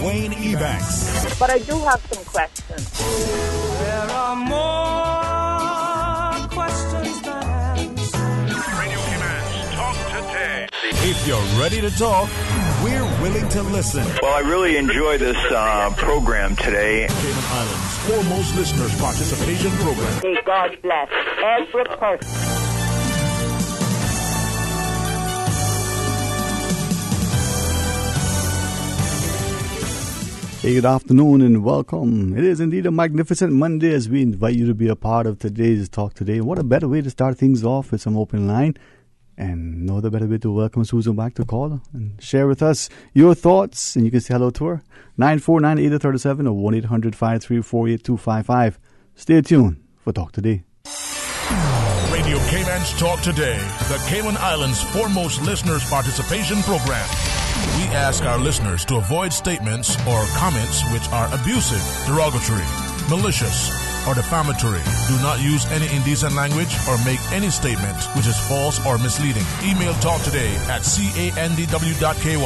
Dwayne Ebanks. But I do have some questions. There are more questions than answers. Radio Cayman, talk today. If you're ready to talk, we're willing to listen. Well, I really enjoy this program today. Cayman Islands' foremost listeners participation program. May God bless every person. Hey, good afternoon and welcome. It is indeed a magnificent Monday as we invite you to be a part of today's talk today. What a better way to start things off with some open line. And no other better way to welcome Susan back to call and share with us your thoughts. And you can say hello to her. 949-8037 or 1-800-534-8255. Stay tuned for Talk Today. Radio Cayman's Talk Today, the Cayman Islands' foremost listeners participation program. We ask our listeners to avoid statements or comments which are abusive, derogatory, malicious, or defamatory. Do not use any indecent language or make any statement which is false or misleading. Email talktoday@candw.ky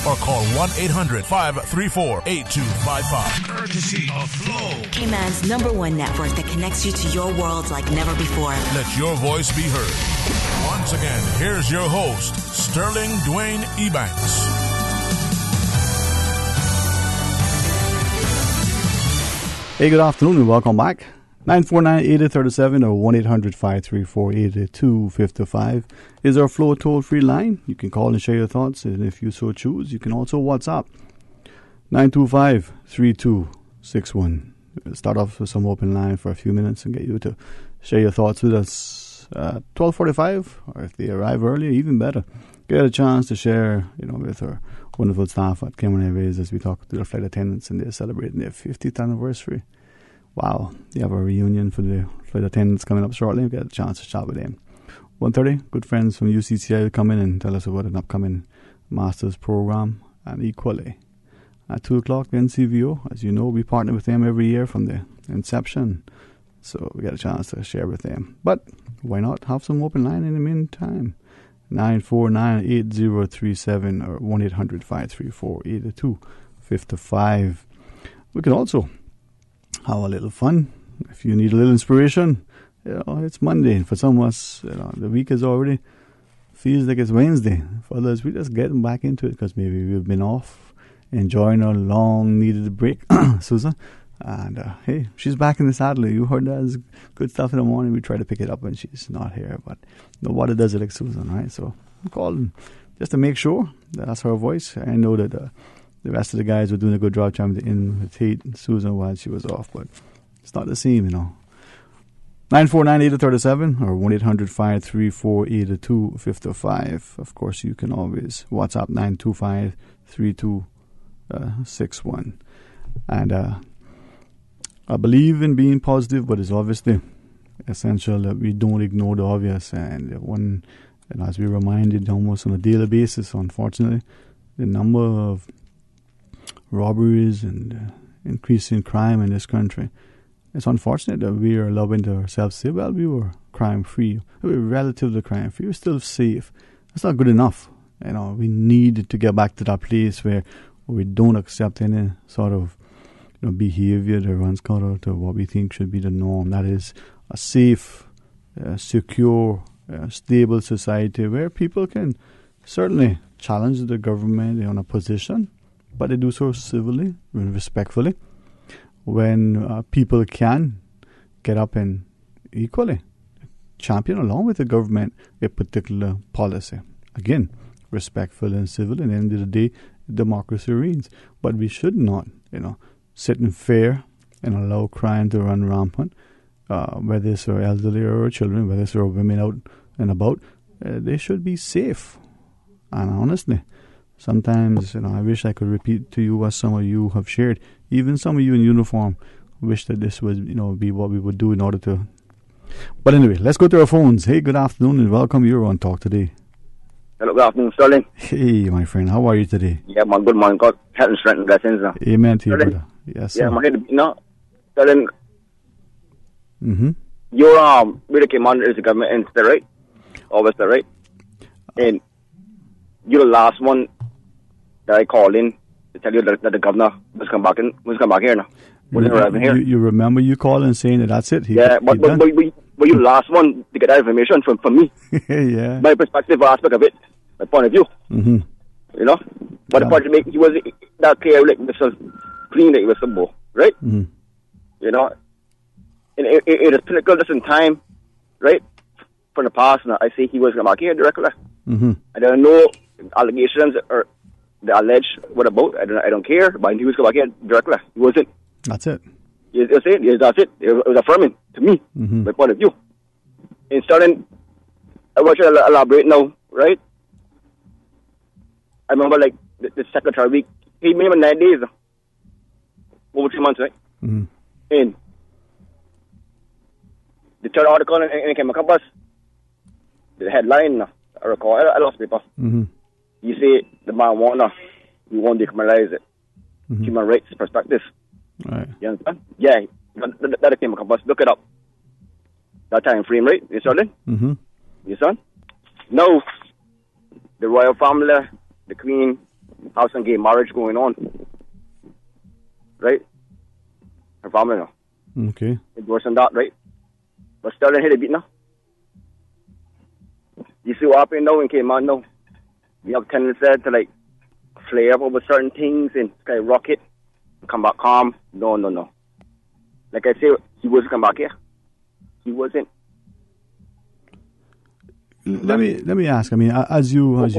or call 1-800-534-8255. Courtesy of Flow. Cayman's #1 network that connects you to your world like never before. Let your voice be heard. Once again, here's your host, Sterling Dwayne Ebanks. Hey, good afternoon and welcome back. 949-8037 or 1-800-534-8255 is our Flow toll-free line. You can call and share your thoughts, and if you so choose, you can also WhatsApp 925-3261. We'll start off with some open line for a few minutes and get you to share your thoughts with us at 12:45, or if they arrive earlier, even better. Get a chance to share, with our wonderful staff at Cayman Airways as we talk to the flight attendants, and they're celebrating their 50th anniversary. Wow, they have a reunion for the flight attendants coming up shortly. We'll get a chance to chat with them. 1:30, good friends from UCCI will come in and tell us about an upcoming master's program. And equally, at 2 o'clock, the NCVO, as you know, we partner with them every year from the inception. So we get a chance to share with them. But why not have some open line in the meantime? 949-8037 or 1-800-534-8255. We can also have a little fun. If you need a little inspiration, it's Monday. For some of us, the week is already feels like it's Wednesday. For others, we're just getting back into it because maybe we've been off, enjoying our long-needed break, Susan. And, hey, she's back in the saddle. You heard that as good stuff in the morning. We try to pick it up when she's not here. But nobody does it like Susan, right? So I'm calling just to make sure that's her voice. I know that the rest of the guys were doing a good job trying to imitate Susan while she was off. But it's not the same, 949-8037 or 1-800-534-8255. Of course, you can always WhatsApp 925-3261. And I believe in being positive, but it's obviously essential that we don't ignore the obvious. And as we're reminded almost on a daily basis, unfortunately, the number of robberies and increasing crime in this country, it's unfortunate that we are allowing ourselves to say, well, we were crime-free. We were relatively crime-free. We're still safe. That's not good enough. We need to get back to that place where we don't accept any sort of behavior that runs counter to what we think should be the norm. That is a safe, secure, stable society where people can certainly challenge the government on a position, but they do so civilly and respectfully. When people can get up and equally champion along with the government a particular policy. Again, respectful and civil, and at the end of the day, democracy reigns. But we should not, sit in fear and allow crime to run rampant, whether it's our elderly or our children, whether it's our women out and about. They should be safe. And honestly, sometimes, I wish I could repeat to you what some of you have shared. Even some of you in uniform wish that this would, be what we would do in order to. But anyway, let's go to our phones. Hey, good afternoon and welcome. You're on Talk Today. Hello, good afternoon, Sterling. Hey, my friend. How are you today? Yeah, man, good man. God, health and strength and blessings. Amen to you, Sterling. brother. Yes, sir. Yeah, my head, Sterling. Mm-hmm. Your really came on is the government, is that right? Or was that right? And you're the last one that I called in to tell you that the governor was come back here now. Wasn't arriving here. You remember you calling saying that that's it? But you the last one to get that information from me. Yeah. My perspective aspect of it, my point of view. Mm-hmm. You know? But the point to make, he was that clear, like, Mr. Clean, that he was some right? Mm-hmm. You know? And it is pinnacle just in time, right? From the past, now, I say he was going to back here directly. Mm-hmm. I don't know allegations or the alleged what about. I don't care, but he was going to back here directly. He wasn't. That's it. Yes, that's it. It was affirming to me, my point of view. And starting, I want you to elaborate now, right? I remember, like, the secretary week, he made him 9 days, over 3 months, right? Mm-hmm. And the third article in Cayman Compass, the headline, I recall, I lost paper. Mm-hmm. You say the marijuana, we won't decriminalize it. Mm-hmm. Human rights perspective. Right. You understand? Yeah, that came across. Look it up. That time frame, right? You saw it? Mm-hmm. You saw? Now, the royal family, the queen, house and gay marriage going on. Right? Her family now. Okay. It's worse than that, right? But still in here a bit now. You see what happened now in Cayman now? We have tendency to, like, flare up over certain things and skyrocket. Come back calm. No. Like I say, he wasn't come back here. He wasn't. Let me ask. I mean, as you wish.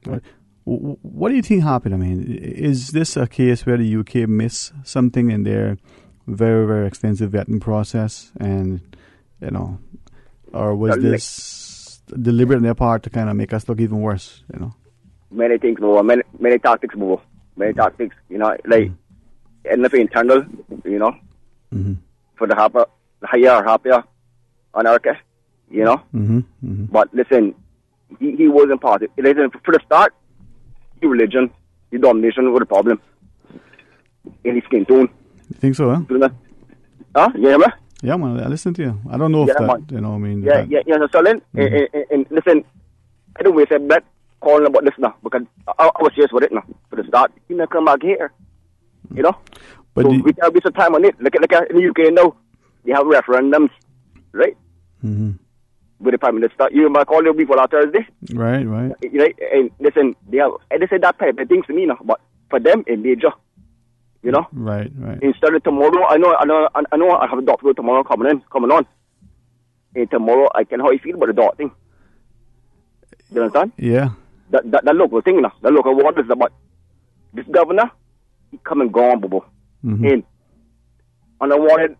Right. What do you think happened? I mean, is this a case where the UK missed something in their very, very extensive vetting process, and or was this deliberate on their part to kind of make us look even worse? Many things, more. Many tactics, more. Many tactics. Like anything internal. Mm-hmm. For the happier anarchy. Mm-hmm. Mm-hmm. But listen, he wasn't part of it. Listen, for the start, his religion, his domination was the problem. In his skin tone. You think so, huh? Huh? You hear me? Yeah, man, I listen to you. I don't know if that, man. I mean... Yeah, so then, and listen, I don't waste a bet calling about this now, because I was serious with it now, for the start. He never come back here, But so we can waste some time on it. Look at in the UK now, they have referendums, right? Mm-hmm. With the Prime Minister. You remember calling me before last Thursday? Right. And listen, they say that type of things to me now, but for them, it's major. Right. Instead of tomorrow, I know I have a doctor tomorrow coming on. And tomorrow I can how you feel about the dog thing. You understand? Yeah. That local thing now. That local water is about this governor, he come and gone, Bobo. Mm-hmm. And I wanted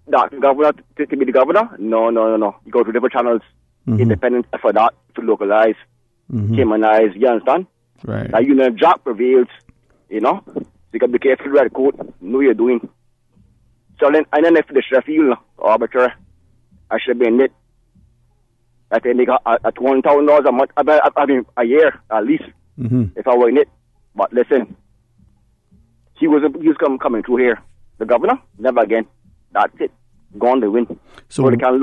that governor to be the governor. No. You go to different channels. Mm-hmm. Independent for that, to localize, Caymanize, you understand? Right. That union job prevails, So you got to be careful with the code, know what you're doing. So then, I don't know if the Sheffield arbiter, I should be in it. I think they got at $1,000 a month, I mean, a year at least, if I were in it. But listen, he was coming through here. The governor, never again. That's it. Gone the win. So they can't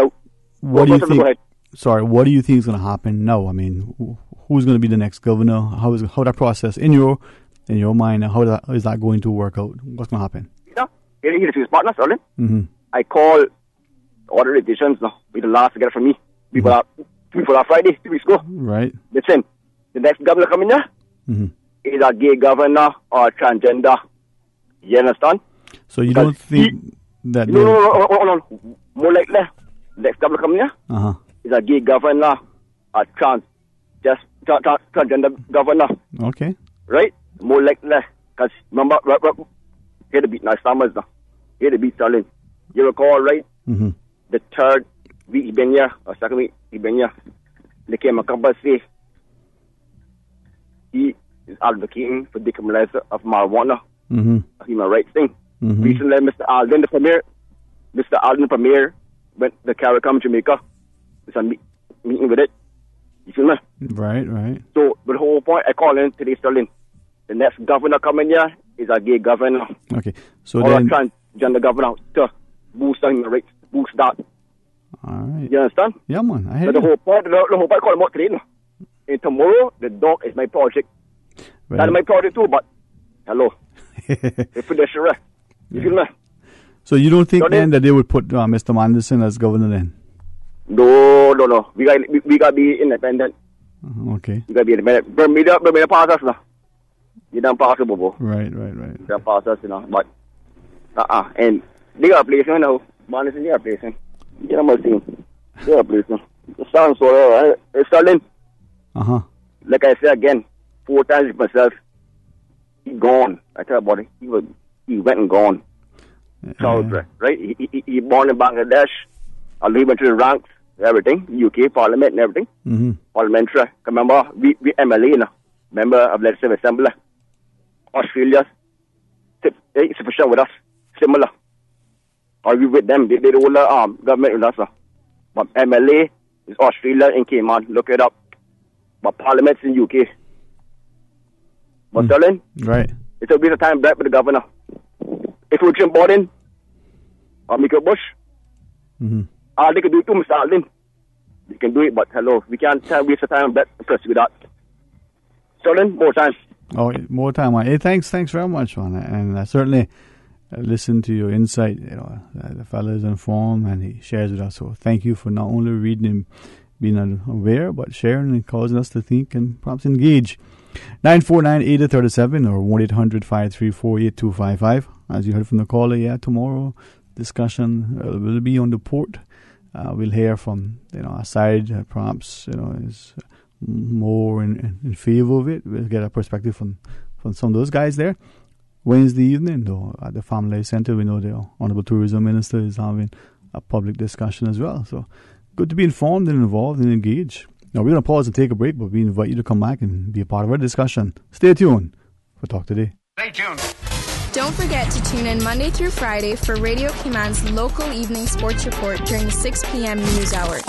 what do you think? Sorry, what do you think is going to happen now? I mean, who's going to be the next governor? How that process in your mind? How is that going to work out? What's going to happen? He's his partner, darling. Mm-hmm. I call all the politicians now. Be the last to get it from me. People are Friday, 2 weeks ago. Right. Listen, the next governor coming here is a gay governor or transgender. You understand? So you don't think that... No. More like that. Next governor coming here is a gay governor or transgender governor. Okay. Right? More like that. Because remember, here the beat now, Stammers now. Here the beat Starling. You recall, right? Mm-hmm. The third week he been here, or second week he been here, they came a couple say he is advocating for decriminalization of marijuana, a human rights thing. Mm-hmm. Recently, Mr. Alden, the premier, went to CARICOM, Jamaica. There's a meeting with it. You feel me? Right. So, but the whole point, I call in today, Sterling. The next governor coming here is a gay governor. Okay. So or then... a transgender governor to boost the human rights, boost that. All right. You understand? Yeah, man. I hear the whole point, I call him out today. And tomorrow, the dog is my project. Right. That's my project too, but Hello. It's pedestrian. You feel me? So you don't think then that they would put Mr. Manderson as governor then? No. We got to be independent. Okay. We got to be independent. Bermuda pass us now. You don't pass it, Bobo. Right. They pass us, But, and they got a place, Manderson, they got a place, You know what I'm saying? They got a place, The sound so, it's Sterling. Like I said again, 4 times myself. He gone. I tell you about it. He went and gone. Right? He born in Bangladesh. He went to the ranks, everything. UK Parliament and everything. Parliamentary. Remember, we MLA now. Member of Legislative Assembly. Australia. It's sufficient with us. Similar. Or we with them. They the whole government with us now. But MLA is Australia and Cayman. Look it up. But Parliament's in UK. But Sterling, right. It's a waste of time back with the governor. If we Jim Borden or Michael Bush, they can do it too, Mr. Alden. They can do it, but hello, we can't waste of time back with that. Sterling, more time. Oh, more time. Hey, thanks very much, man. And I certainly listen to your insight. The fellow is informed and he shares with us. So thank you for not only reading and being aware, but sharing and causing us to think and perhaps engage. 949-8037 or 1-800-534-8255. As you heard from the caller, tomorrow discussion will be on the port. We'll hear from a side that perhaps is more in favor of it. We'll get a perspective from some of those guys there. Wednesday evening, though, at the Family Center, we know the Honorable Tourism Minister is having a public discussion as well. So good to be informed and involved and engaged. Now, we're going to pause and take a break, but we invite you to come back and be a part of our discussion. Stay tuned for Talk Today. Stay tuned. Don't forget to tune in Monday through Friday for Radio Cayman's local evening sports report during the 6 p.m. news hour.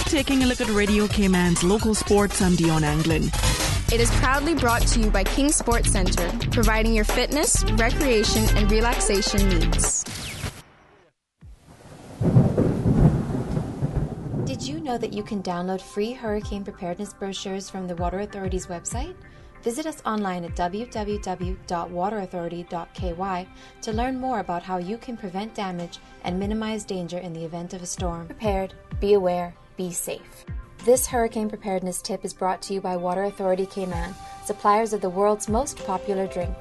Taking a look at Radio Cayman's local sports, I'm Dion Anglin. It is proudly brought to you by King Sports Center, providing your fitness, recreation, and relaxation needs. Did you know that you can download free hurricane preparedness brochures from the Water Authority's website? Visit us online at www.waterauthority.ky to learn more about how you can prevent damage and minimize danger in the event of a storm. Prepared, be aware, be safe. This hurricane preparedness tip is brought to you by Water Authority Cayman, suppliers of the world's most popular drink.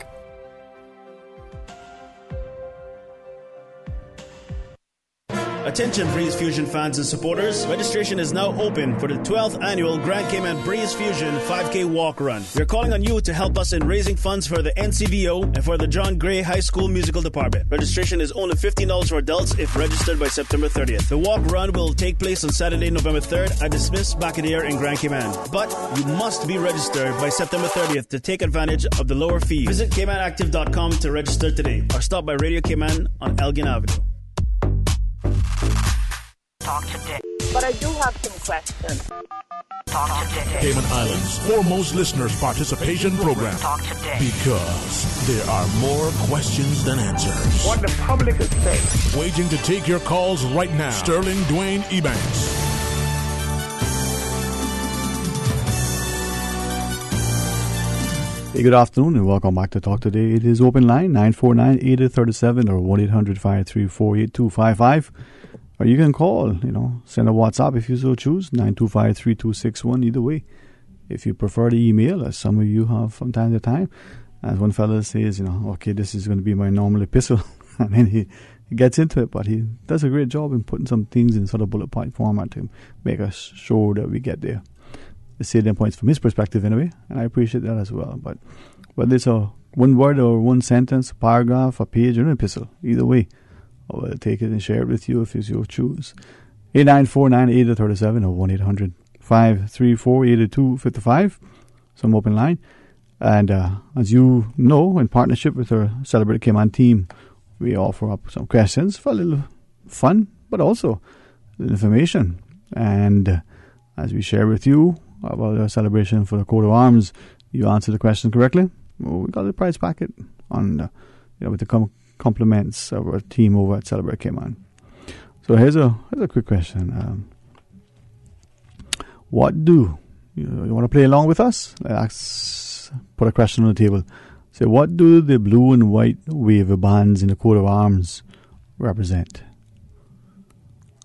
Attention Breeze Fusion fans and supporters, registration is now open for the 12th annual Grand Cayman Breeze Fusion 5K Walk Run. We're calling on you to help us in raising funds for the NCVO and for the John Gray High School Musical Department. Registration is only $15 for adults if registered by September 30th. The walk run will take place on Saturday, November 3rd at the Smiths Baccadere in Grand Cayman. But you must be registered by September 30th to take advantage of the lower fee. Visit CaymanActive.com to register today or stop by Radio Cayman on Elgin Avenue. Talk today. But I do have some questions. Talk today. Cayman Islands' foremost listeners' participation program. Talk today. Because there are more questions than answers. What the public is saying. Waiting to take your calls right now. Sterling Dwayne Ebanks. Hey, good afternoon and welcome back to Talk Today. It is open line 949-8037 or 1-800-534-8255. Or you can call, send a WhatsApp if you so choose, 925-3261, either way. If you prefer the email, as some of you have from time to time, as one fellow says, okay, this is going to be my normal epistle, and then he gets into it, but he does a great job in putting some things in sort of bullet point format to make us sure that we get there. The salient points from his perspective anyway, and I appreciate that as well. But whether it's a one word or one sentence, a paragraph, a page, or an epistle, either way, I will take it and share it with you if you so choose. 8949-8037 or 1-800-534-8255. Some open line. And as you know, in partnership with our Celebrate Cayman team, we offer up some questions for a little fun, but also information. And as we share with you about our celebration for the coat of arms, you answer the question correctly, well, we got a prize packet on with the compliments of our team over at Celebrate Cayman. So here's a quick question. What do you want to play along with us? Let's put a question on the table. So what do the blue and white wavy bands in the coat of arms represent?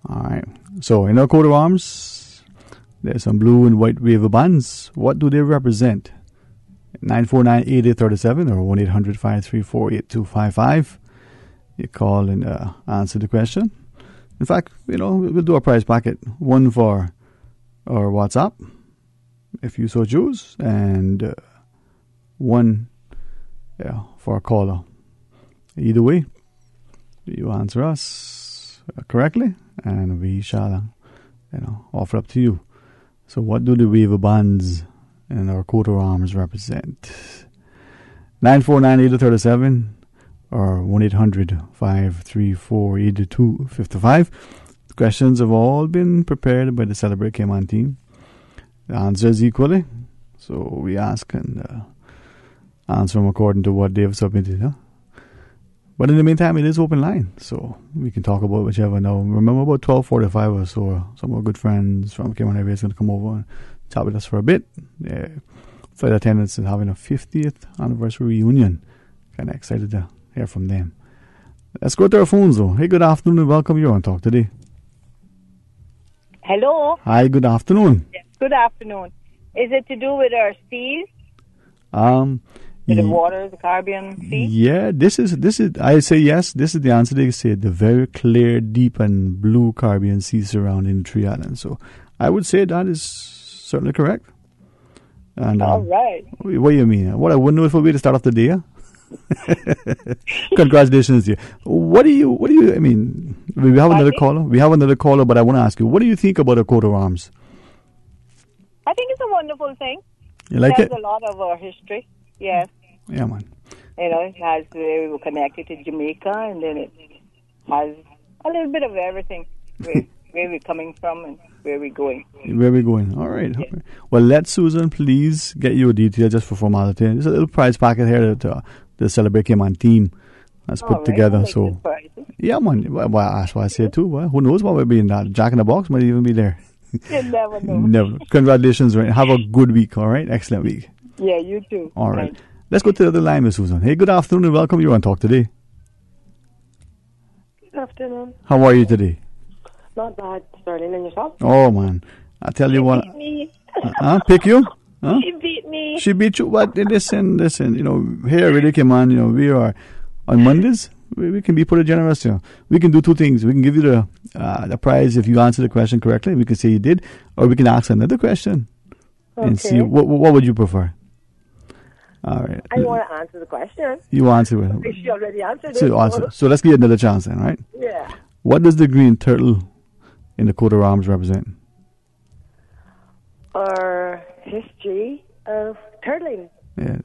All right. So in our coat of arms, there's some blue and white wavy bands. What do they represent? 949-8837 or 1-800-534-8255. You call and answer the question. In fact, we'll do a prize packet. One for our WhatsApp, if you so choose, and one for a caller. Either way, you answer us correctly, and we shall, offer up to you. So what do the wavy bands in our coat of arms represent? 949-8837 or 1-800-534-8255. The questions have all been prepared by the Celebrate Cayman team. The answers equally. So we ask and answer them according to what they've submitted. Huh? But in the meantime, it is open line, so we can talk about whichever now. Remember, about 12:45 or so, some of our good friends from Cayman area is going to come over and chat with us for a bit. Flight attendants is having a 50th anniversary reunion. Kind of excited to hear from them. Let's go to our phones, though. Hey, good afternoon and welcome. You're on Talk Today. Hello. Hi, good afternoon. Yes, good afternoon. Is it to do with our seas? The water, the Caribbean Sea? Yeah, this is. I say yes. This is the answer. They say the very clear, deep, and blue Caribbean Sea surrounding the three islands. So I would say that is certainly correct. And all right. What do you mean? What a wonderful way to start off the day. Huh? Congratulations to you. What do you? I mean, we have another caller. We have another caller, but I want to ask you, what do you think about a coat of arms? I think it's a wonderful thing. You like it? There's a lot of our history. Yes. Yeah, man. It has, we were connected to Jamaica, and then it has a little bit of everything, where we're coming from and where we're going. Where we're going. All right. Yeah. Well, let Susan please get you a detail just for formality. There's a little prize packet here that the Celebrate Cayman team has put together. So, yeah, man. Well, that's why I say it too. Well, who knows what will be in that? Jack in the Box might even be there. You never know. Never. Congratulations, right? Have a good week, all right? Excellent week. Yeah, you too. All right. Thanks. Let's go to the other line, Miss Susan. Hey, good afternoon and welcome. You're on Talk Today. Good afternoon. How are you today? Not bad, Sterling. And yourself? Oh, man. I tell you what. She beat me. Pick you? Huh? She beat me. She beat you? What? Listen. Here at Radio Cayman, we are on Mondays. We can be pretty generous. We can do two things. We can give you the prize if you answer the question correctly. We can say you did, or we can ask another question and see what would you prefer. All right. I want to answer the question. You answer it. She already answered it. So let's give you another chance then, right? Yeah. What does the green turtle in the coat of arms represent? Our history of turtling. Yeah.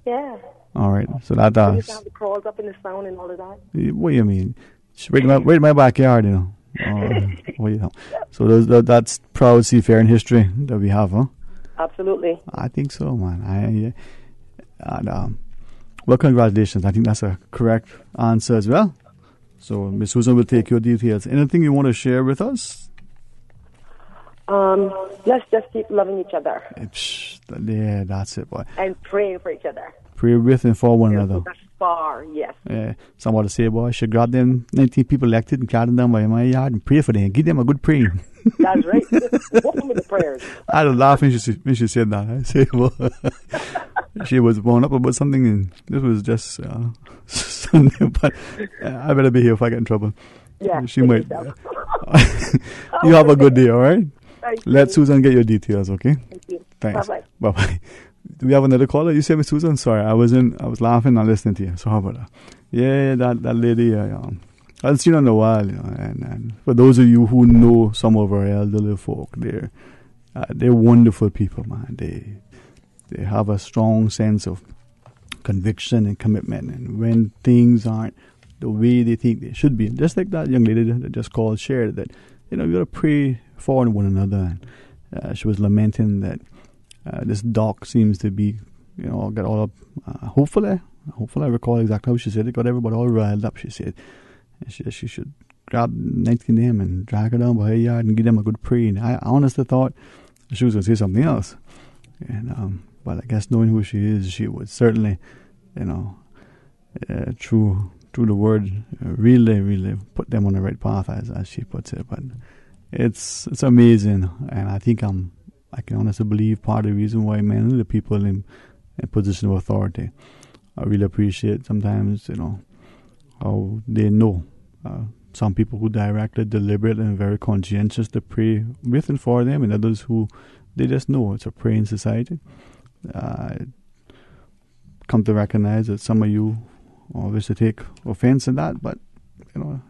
Yeah. All right. So that does. We used to have the crawls up in the sound and all of that. What do you mean? Right in my backyard, So that's proud seafaring history that we have, huh? Absolutely. I think so, man. Well, congratulations. I think that's a correct answer as well. So Miss Susan will take your details. Anything you want to share with us? Let's just keep loving each other. Yeah, that's it, boy. And praying for each other. Pray with and for one another. That's far, yes. Somebody say, boy, I should grab them 19 people elected and carry them by my yard and pray for them. Give them a good praying. That's right. Whoop them with the prayers. I was laughing when she said that. I say, well, she was blown up about something, and this was just Sunday, but I better be here if I get in trouble. Yeah. She might. You have a good day, all right? Let Susan get your details, okay? Thank you. Thanks. Bye-bye. Bye-bye. Do we have another caller? You said Miss Susan? Sorry, I was laughing and listening to you. So how about that? Yeah, that lady, I haven't seen her in a while, and for those of you who know some of our elderly folk, they're wonderful people, man. They have a strong sense of conviction and commitment, and when things aren't the way they think they should be, just like that young lady that just called, shared that, you got to pray for one another. And she was lamenting that this dock seems to be, got all up. Hopefully I recall exactly how she said it. Got everybody all riled up. She said, and she should grab 19 of them and drag her down by her yard and give them a good pray. And I honestly thought she was going to say something else. And but I guess knowing who she is, she would certainly through the word, really put them on the right path, as she puts it. But it's amazing, and I think I can honestly believe part of the reason why many of the people in position of authority, I really appreciate sometimes, how they know. Some people who directly, deliberate, and very conscientious to pray with and for them, and others who they just know it's a praying society. Come to recognize that some of you obviously take offense in that, but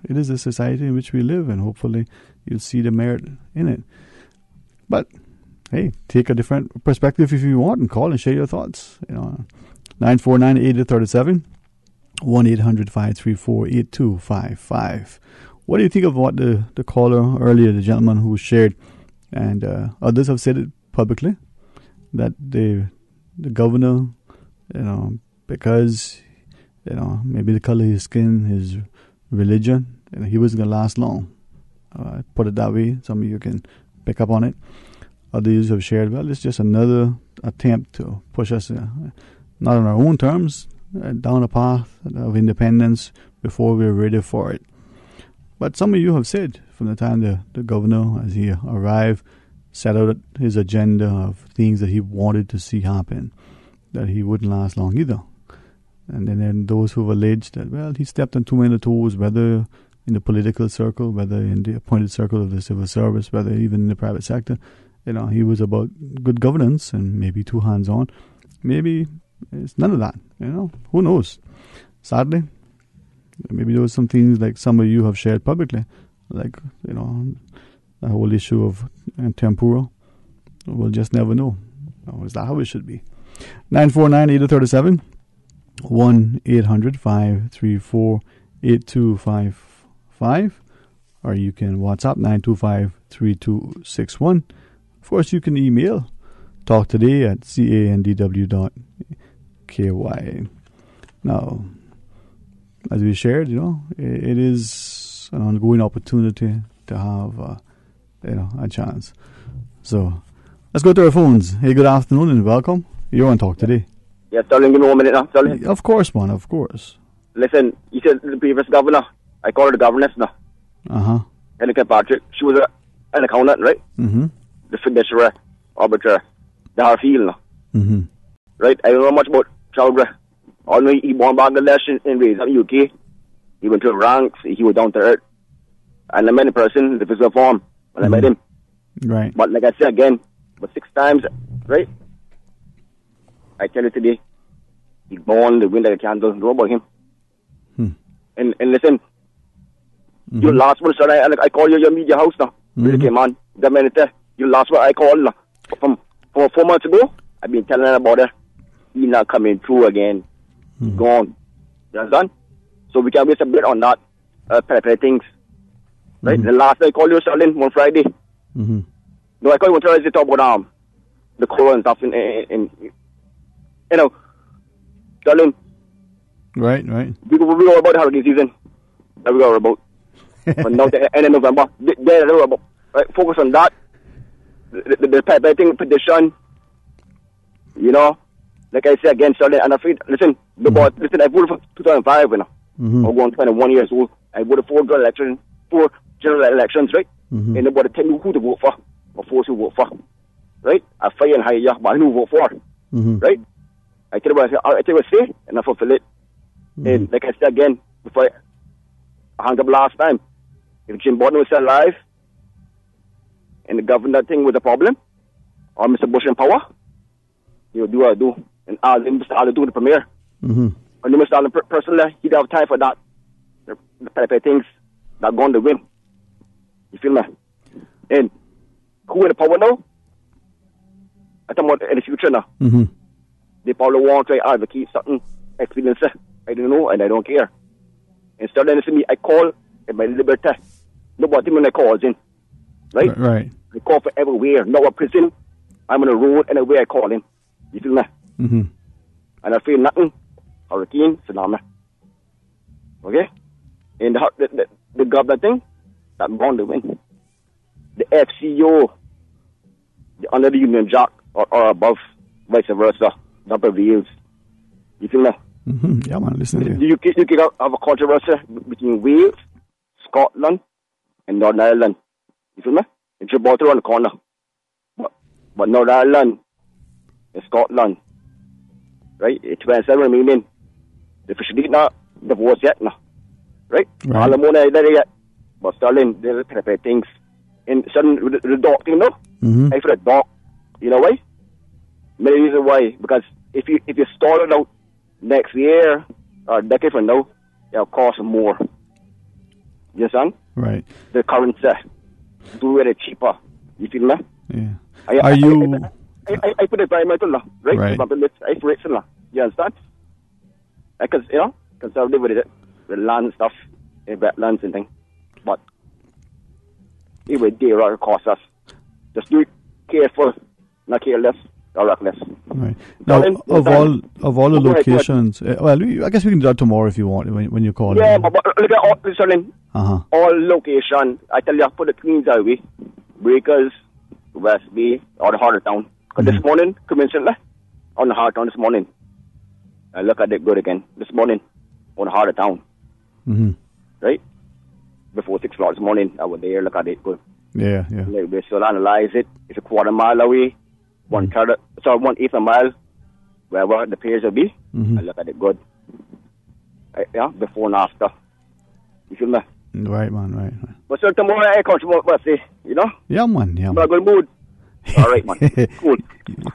it is a society in which we live, and hopefully you'll see the merit in it. But hey, take a different perspective if you want, and call and share your thoughts. 949-8037, 1-800-534-8255. What do you think of what the caller earlier, the gentleman who shared, and others have said it publicly, that the governor, because maybe the color of his skin, his religion, he wasn't going to last long. Put it that way. Some of you can pick up on it. Others have shared, well, it's just another attempt to push us, not on our own terms, down a path of independence before we're ready for it. But some of you have said, from the time the governor, as he arrived, set out his agenda of things that he wanted to see happen, that he wouldn't last long either. And then those who've alleged that, well, he stepped on too many toes, whether in the political circle, whether in the appointed circle of the civil service, whether even in the private sector, he was about good governance and maybe too hands-on. Maybe it's none of that, who knows? Sadly, maybe there was some things like some of you have shared publicly, like, the whole issue of tempura. We'll just never know. Is that how it should be? 949-8037, 1-800-534-8255, or you can WhatsApp 925-3261. Of course, you can email talktoday@candw.ky. Now, as we shared, it is an ongoing opportunity to have, a chance. So, let's go to our phones. Hey, good afternoon and welcome. You're on Talk Today. Yeah, Sterling, give me 1 minute now, Sterling. Of course, man, of course. Listen, you said the previous governor, I call her the governess now. Helen Patrick, she was an accountant, right? Mm-hmm. The fiduciary, arbiter, the Harfield now. Mm-hmm. Right? I don't know much about Chowdhury. All know he born Bangladesh and raised up in the UK. He went to the ranks, he was down to earth. And I met a person, the physical form, when I met him. Right. But like I said again, but 6 times, right? I tell you today, he born the wind like a candle. Know about him. And listen, your last one, sir, I call you your media house now. Really came on. The minute your last one I called from 4 months ago, I've been telling her about it. He's not coming through again. He's gone. You understand? So we can waste a bit on that. Prepare things. Right? The last I called you, Sterling, one Friday. No, I called you one Thursday to talk about the cold and stuff in Sterling. Right. We go about the hurricane season. That we go about. But now the end of November. Right, focus on that. The preparing petition. Like I said again, Sterling, and I feel, listen, I voted for 2005, I'm going 21 years old. I voted for four general elections, right? And nobody tell me who to vote for, or force who to vote for, right? I fire and hire, but I know who vote for, right? I tell you what I say, and I fulfill it. And like I said again, before I hung up last time, if Jim Borden was still alive, and the government thing was a problem, or Mr. Bush in power, do what I do. And Mr. Allen do the premier. And Mr. Allen personally, he'd have time for that. The type of things that going to win. You feel me? And who in the power now? I talk about in the future now. They probably want to advocate certain experiences. I don't know, and I don't care. Instead of me, I call at my liberty. Nobody when I calls in. Right? Right. I call for everywhere. No prison. I'm on the road, and everywhere I call in. You feel me? And I feel nothing. Hurricane, tsunami. Okay? And the government thing, that's going to win. The FCO, the under the Union Jack, or above, vice versa, that prevails. You feel me? Mm-hmm. Yeah, man, listen to you. You can have a controversy between Wales, Scotland, and Northern Ireland. You feel me? It's Gibraltar on the corner. But Northern Ireland and Scotland, right? It's 27 remaining. The officially not divorced yet, no. Right? All the money there yet. But Sterling, there's a type of things. And sudden the dog thing, no? I for the dog. You know why? Maybe reason why. Because if you start it out next year or a decade from now, it'll cost more. You understand? Right. The currency. Do it cheaper. You feel me? Yeah. I put it environmental, right? I for it, you understand? Because, conservative with it, with land and stuff, wetlands and things. But it would dare cost us. Just do it careful, not careless or reckless. Right. Now, of all the locations, I guess we can do that tomorrow if you want, when you call. Yeah, but look at all locations. I tell you, put the Queens Highway, Breakers, West Bay, or the Heart of Town. Because this morning, conventionally, on the Heart of Town this morning, I look at it good again. This morning, on the Heart of Town. Right? Before 6 o'clock this morning, I was there, look at it good. Yeah. So analyze it. It's a quarter mile away, 1/8 of a mile, wherever the pairs will be. I look at it good. Before and after. You feel me? Right, man, right. But so tomorrow I come to say, Yeah, man, yeah. I'm in a good mood. All right, man. Cool.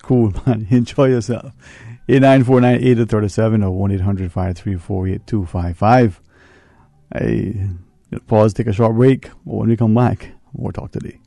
Cool, man. Enjoy yourself. 8949-8037 or 1-800-534-8255. Pause, take a short break. When we come back, more talk today.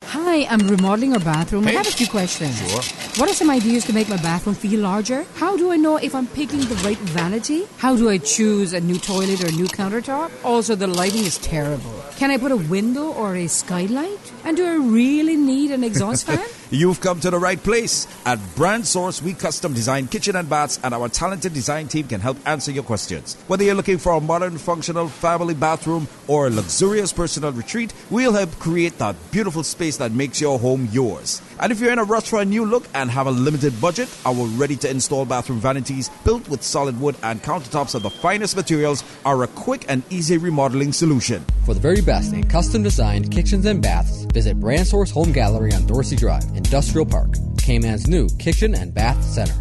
Hi, I'm remodeling a bathroom. I have a few questions. Sure. What are some ideas to make my bathroom feel larger? How do I know if I'm picking the right vanity? How do I choose a new toilet or a new countertop? Also, the lighting is terrible. Can I put a window or a skylight? And do I really need an exhaust fan? You've come to the right place. At Brand Source, we custom design kitchen and baths, and our talented design team can help answer your questions. Whether you're looking for a modern, functional family bathroom or a luxurious personal retreat, we'll help create that beautiful space that makes your home yours. And if you're in a rush for a new look and have a limited budget, our ready-to-install bathroom vanities built with solid wood and countertops of the finest materials are a quick and easy remodeling solution. For the very best in custom-designed kitchens and baths, visit Brand Source Home Gallery on Dorsey Drive, Industrial Park, Cayman's new kitchen and bath center.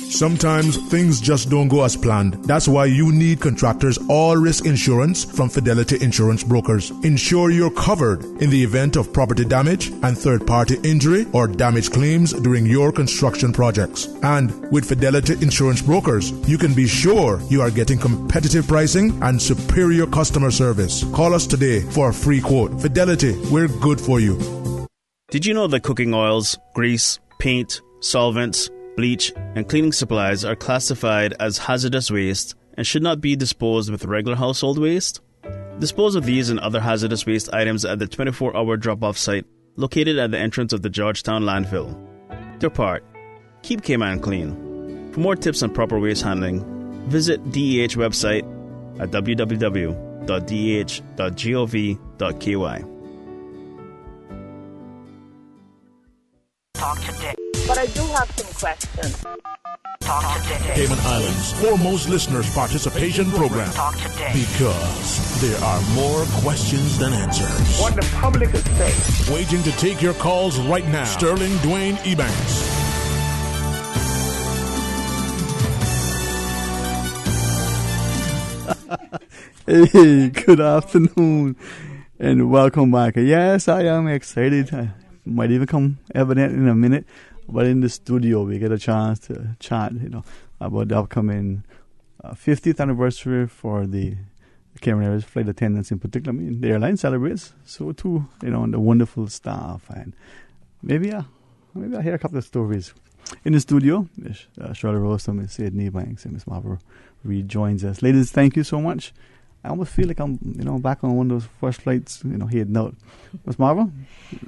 Sometimes things just don't go as planned. That's why you need Contractors All Risk Insurance from Fidelity Insurance Brokers. Ensure you're covered in the event of property damage and third-party injury or damage claims during your construction projects. And with Fidelity Insurance Brokers, you can be sure you are getting competitive pricing and superior customer service. Call us today for a free quote. Fidelity, we're good for you. Did you know that cooking oils, grease, paint, solvents, bleach, and cleaning supplies are classified as hazardous waste and should not be disposed with regular household waste? Dispose of these and other hazardous waste items at the 24-hour drop-off site located at the entrance of the Georgetown landfill. Do your part. Keep Cayman clean. For more tips on proper waste handling, visit DEH website at www.deh.gov.ky. Talk today. But I do have some questions. Talk today. Cayman Islands' foremost listeners participation program. Talk today. Because there are more questions than answers. What the public is saying. Waiting to take your calls right now. Sterling Dwayne Ebanks. Hey, good afternoon and welcome back. Yes, I am excited. I might even come evident in a minute. But in the studio, we get a chance to chat, about the upcoming 50th anniversary for the Cayman Airways flight attendants in particular. I mean, the airline celebrates, so too, and the wonderful staff. And maybe I hear a couple of stories. In the studio, Ms. Shirley Rose, Ms. Dwayne Ebanks, and Ms. Marva Reed joins us. Ladies, thank you so much. I almost feel like I'm, back on one of those first flights, heading out. Ms. Marva,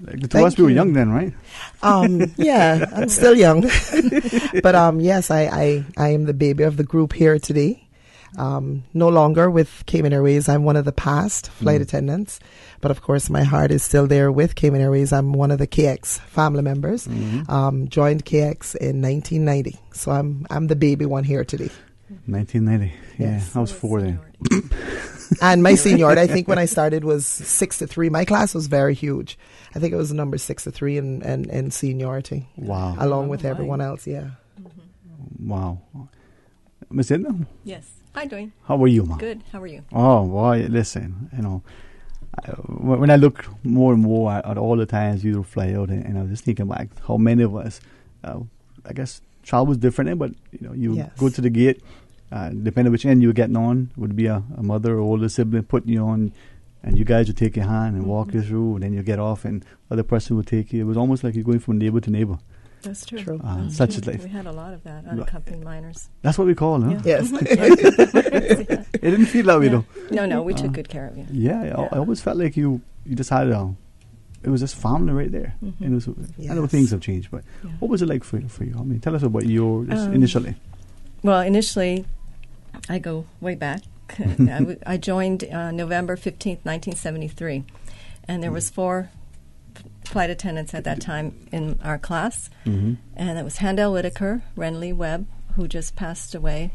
like the two of us, we were young then, right? Yeah, I'm still young. But yes, I am the baby of the group here today. No longer with Cayman Airways. I'm one of the past flight attendants. But of course, my heart is still there with Cayman Airways. I'm one of the KX family members. Joined KX in 1990. So I'm the baby one here today. 1990. Yeah, I was 4 then. And my seniority, I think when I started, was 6 to 3. My class was very huge. I think it was number 6 to 3 in seniority. Wow. Along with everyone else, yeah. Wow. Miss Edna? Yes. Hi, Dwayne. How are you, Mom? Good. How are you? Oh, boy, listen, when I look more and more at all the times you fly out, and I was just thinking back how many of us, I guess travel was different, but you go to the gate, depending on which end you were getting on, would be a mother or older sibling putting you on, and you guys would take your hand and walk you through, and then you get off, and other person would take you. It was almost like you're going from neighbor to neighbor. That's true. Such is life. We had a lot of that, unaccompanied minors. That's what we call them, huh? Yes. It didn't feel that way, though. No, we took good care of you. Yeah, I always felt like you just had it was just family right there. And it was, I know things have changed, but what was it like for you? I mean, tell us about yours initially. Well, initially, I go way back. I joined November 15th, 1973, and there was 4 flight attendants at that time in our class, and it was Handel Whitaker, Renly Webb, who just passed away,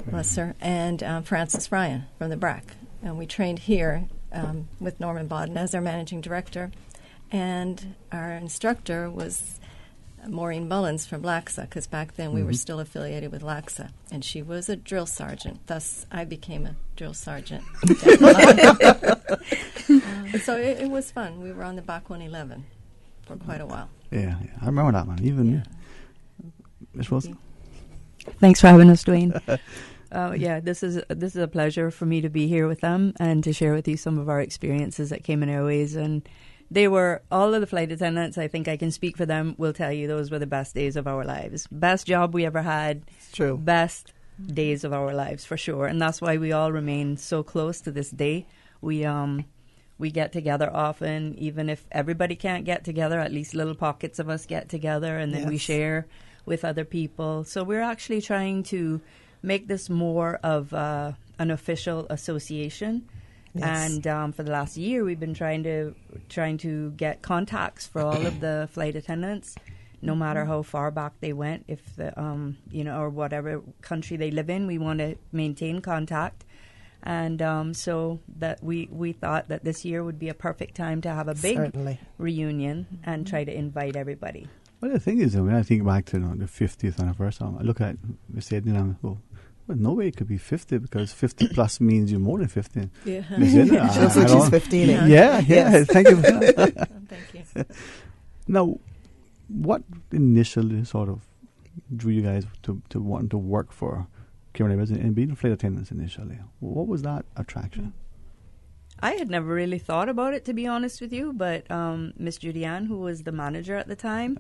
bless her, and Francis Ryan from the BRAC. And we trained here with Norman Bodden as our managing director, and our instructor was Maureen Mullins from LACSA, because back then we were still affiliated with LACSA, and she was a drill sergeant. Thus, I became a drill sergeant. So it was fun. We were on the Bach 111 for quite a while. Yeah, I remember that, man. Even Ms. Wilson. Thanks for having us, Dwayne. This is a pleasure for me to be here with them and to share with you some of our experiences at Cayman Airways. And they were, all of the flight attendants, I think I can speak for them, will tell you those were the best days of our lives. Best job we ever had. It's true. Best days of our lives, for sure. And that's why we all remain so close to this day. We get together often, even if everybody can't get together, at least little pockets of us get together, and then we share with other people. So we're actually trying to make this more of an official association. Yes. And for the last year, we've been trying to get contacts for all of the flight attendants, no matter how far back they went, if the or whatever country they live in. We want to maintain contact, and so that we thought that this year would be a perfect time to have a big reunion and try to invite everybody. Well, the thing is, when I think back to the 50th anniversary, I look at Miss Edna and go, well, no way it could be 50, because 50 plus means you're more than 50. Yeah. She looks like she's 15. Yeah. Thank you for that. Thank you. Now, what initially sort of drew you guys to want to work for Cayman Airways and being flight attendants initially? What was that attraction? I had never really thought about it, to be honest with you, but Miss Judy Ann, who was the manager at the time,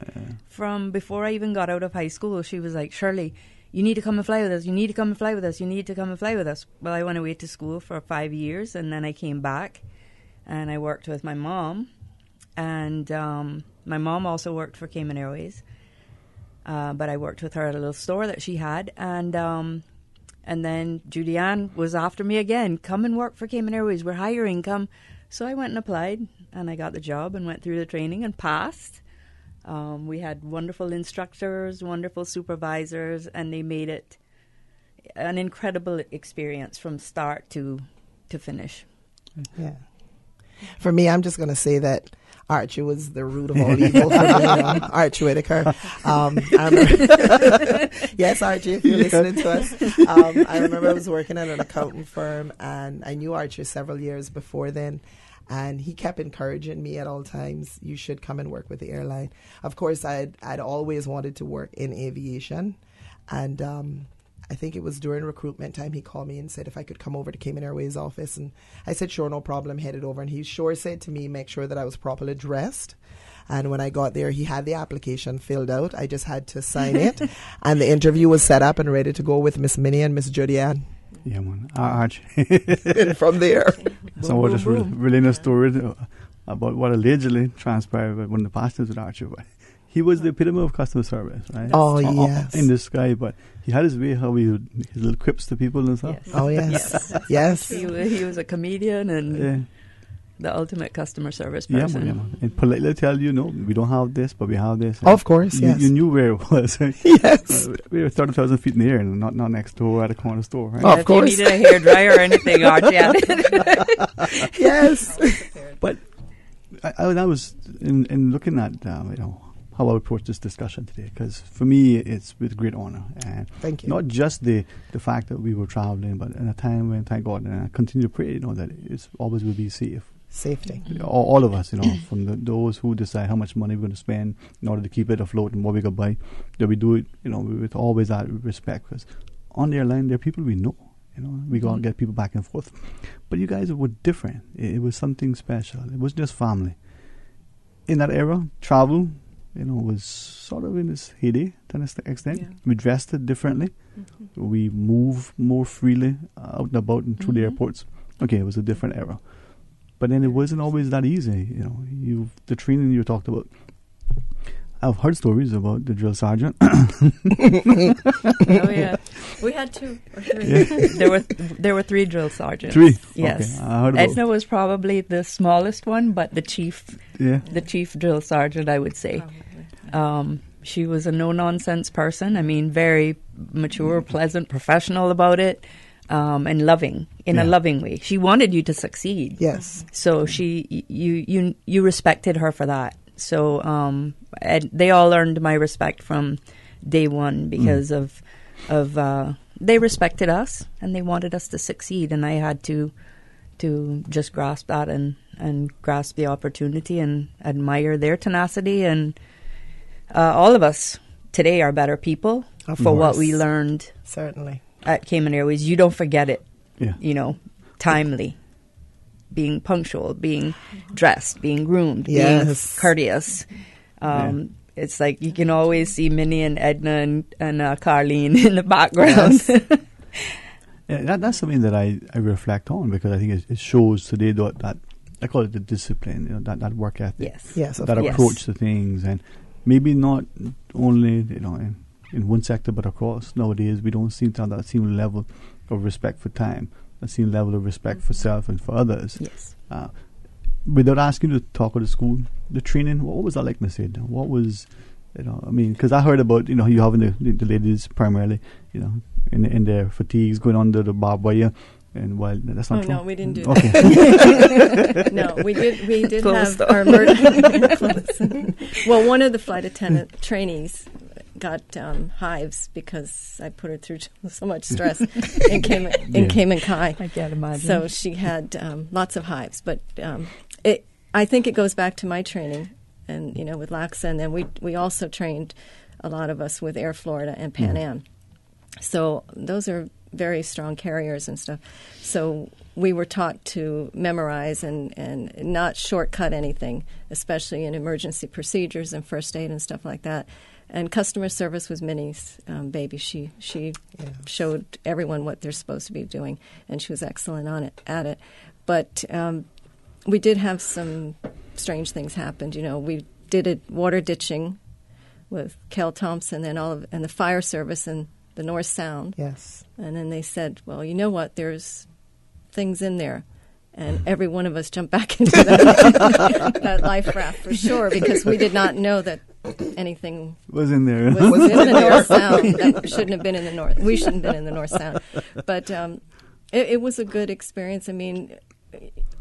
from before I even got out of high school, she was like, Shirley, you need to come and fly with us. You need to come and fly with us. You need to come and fly with us. Well, I went away to school for 5 years, and then I came back, and I worked with my mom. And my mom also worked for Cayman Airways, but I worked with her at a little store that she had. And then Judy Ann was after me again. Come and work for Cayman Airways. We're hiring. Come. So I went and applied, and I got the job and went through the training and passed. We had wonderful instructors, wonderful supervisors, and they made it an incredible experience from start to finish. Yeah. For me, I'm just going to say that Archie was the root of all evil for me, Archie Whitaker. I remember yes, Archie, if you're listening to us. I remember I was working at an accounting firm, and I knew Archie several years before then. And he kept encouraging me at all times, you should come and work with the airline. Of course, I'd always wanted to work in aviation. And I think it was during recruitment time, he called me and said if I could come over to Cayman Airways office. And I said, sure, no problem, headed over. And he sure said to me, make sure that I was properly dressed. And when I got there, he had the application filled out. I just had to sign it. And the interview was set up and ready to go with Miss Minnie and Miss Judy Ann. Yeah, man. Arch. And from there. So we're just relaying a story about what allegedly transpired when the pastors with Archie. But he was the epitome of customer service, right? Oh, yes. In this guy, but he had his way how he would, his little quips to people and stuff. Yes. Oh, yes. Yes. He was a comedian and the ultimate customer service person. Yeah, and politely tell you, no, we don't have this, but we have this. Of course, you, yes. You knew where it was. Yes. We were 30,000 feet in the air and not next door at a corner store, right? Oh, of course. If you needed a hairdryer or anything, Archie had it. Yes. But I was in looking at, how I approach this discussion today, because for me, it's with great honor. And thank you. Not just the fact that we were traveling, but in a time when, thank God, and I continue to pray, that it's always will be safe. Safety. All of us, from those who decide how much money we're going to spend in order to keep it afloat and what we're going to buy, that we do it, with always that respect. Because on the airline, there are people we know. We go and get people back and forth. But you guys were different. It was something special. It wasn't just family. In that era, travel, was sort of in its heyday to an extent. Yeah. We dressed it differently. Mm-hmm. We moved more freely out and about and through the airports. Okay, it was a different era. But then it wasn't always that easy. The training you talked about. I've heard stories about the drill sergeant. Oh yeah, we had 2 or 3. Yeah. There were 3 drill sergeants. 3. Yes. Okay. I heard about Edna was probably the smallest one, but the chief drill sergeant, I would say. She was a no nonsense person. I mean, very mature, pleasant, professional about it. And loving in a loving way. She wanted you to succeed. Yes. So you respected her for that. So and they all earned my respect from day one because of they respected us and they wanted us to succeed, and I had to just grasp that and grasp the opportunity and admire their tenacity. And all of us today are better people for what we learned. Certainly. At Cayman Airways. You don't forget it. Yeah. Timely, being punctual, being dressed, being groomed, yes. being courteous. It's like you can always see Minnie and Edna and Carlene in the background. Yes. That's something that I reflect on, because I think it shows today that I call it the discipline, that work ethic, yes, that approach to things, and maybe not only in one sector, but across. Nowadays, we don't seem to have that same level of respect for time, that same level of respect for self and for others. Yes. Without asking you to talk about the school, the training, what was that like, Miss Ed? What was, because I heard about, you having the ladies primarily, in their fatigues going under the barbed wire. And while that's not true. No, we didn't do that. No, we did Close have our well, one of the flight attendant trainees got hives because I put her through so much stress in Cayman Kai. I can't imagine. So she had lots of hives, but I think it goes back to my training, and with LACSA, and then we also trained a lot of us with Air Florida and Pan Am. So those are very strong carriers and stuff. So we were taught to memorize and not shortcut anything, especially in emergency procedures and first aid and stuff like that. And customer service was Minnie's baby. She showed everyone what they're supposed to be doing, and she was excellent at it. But we did have some strange things happen. We did water ditching with Kel Thompson and the fire service and the North Sound. Yes. And then they said, well, you know what? There's things in there. And every one of us jumped back into that life raft for sure, because we did not know that anything was in there. Was in the North Sound. That shouldn't have been in the North. We shouldn't have been in the North Sound. But it was a good experience. I mean,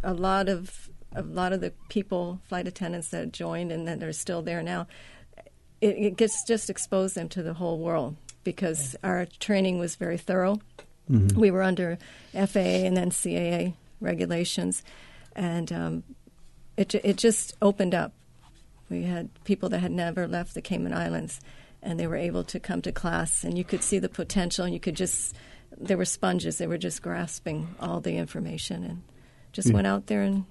a lot of the people, flight attendants that joined and that are still there now, it gets just exposed them to the whole world, because our training was very thorough. Mm-hmm. We were under FAA and then CAA regulations, and it just opened up. We had people that had never left the Cayman Islands, and they were able to come to class, and you could see the potential, and they were sponges. They were just grasping all the information, and just went out there and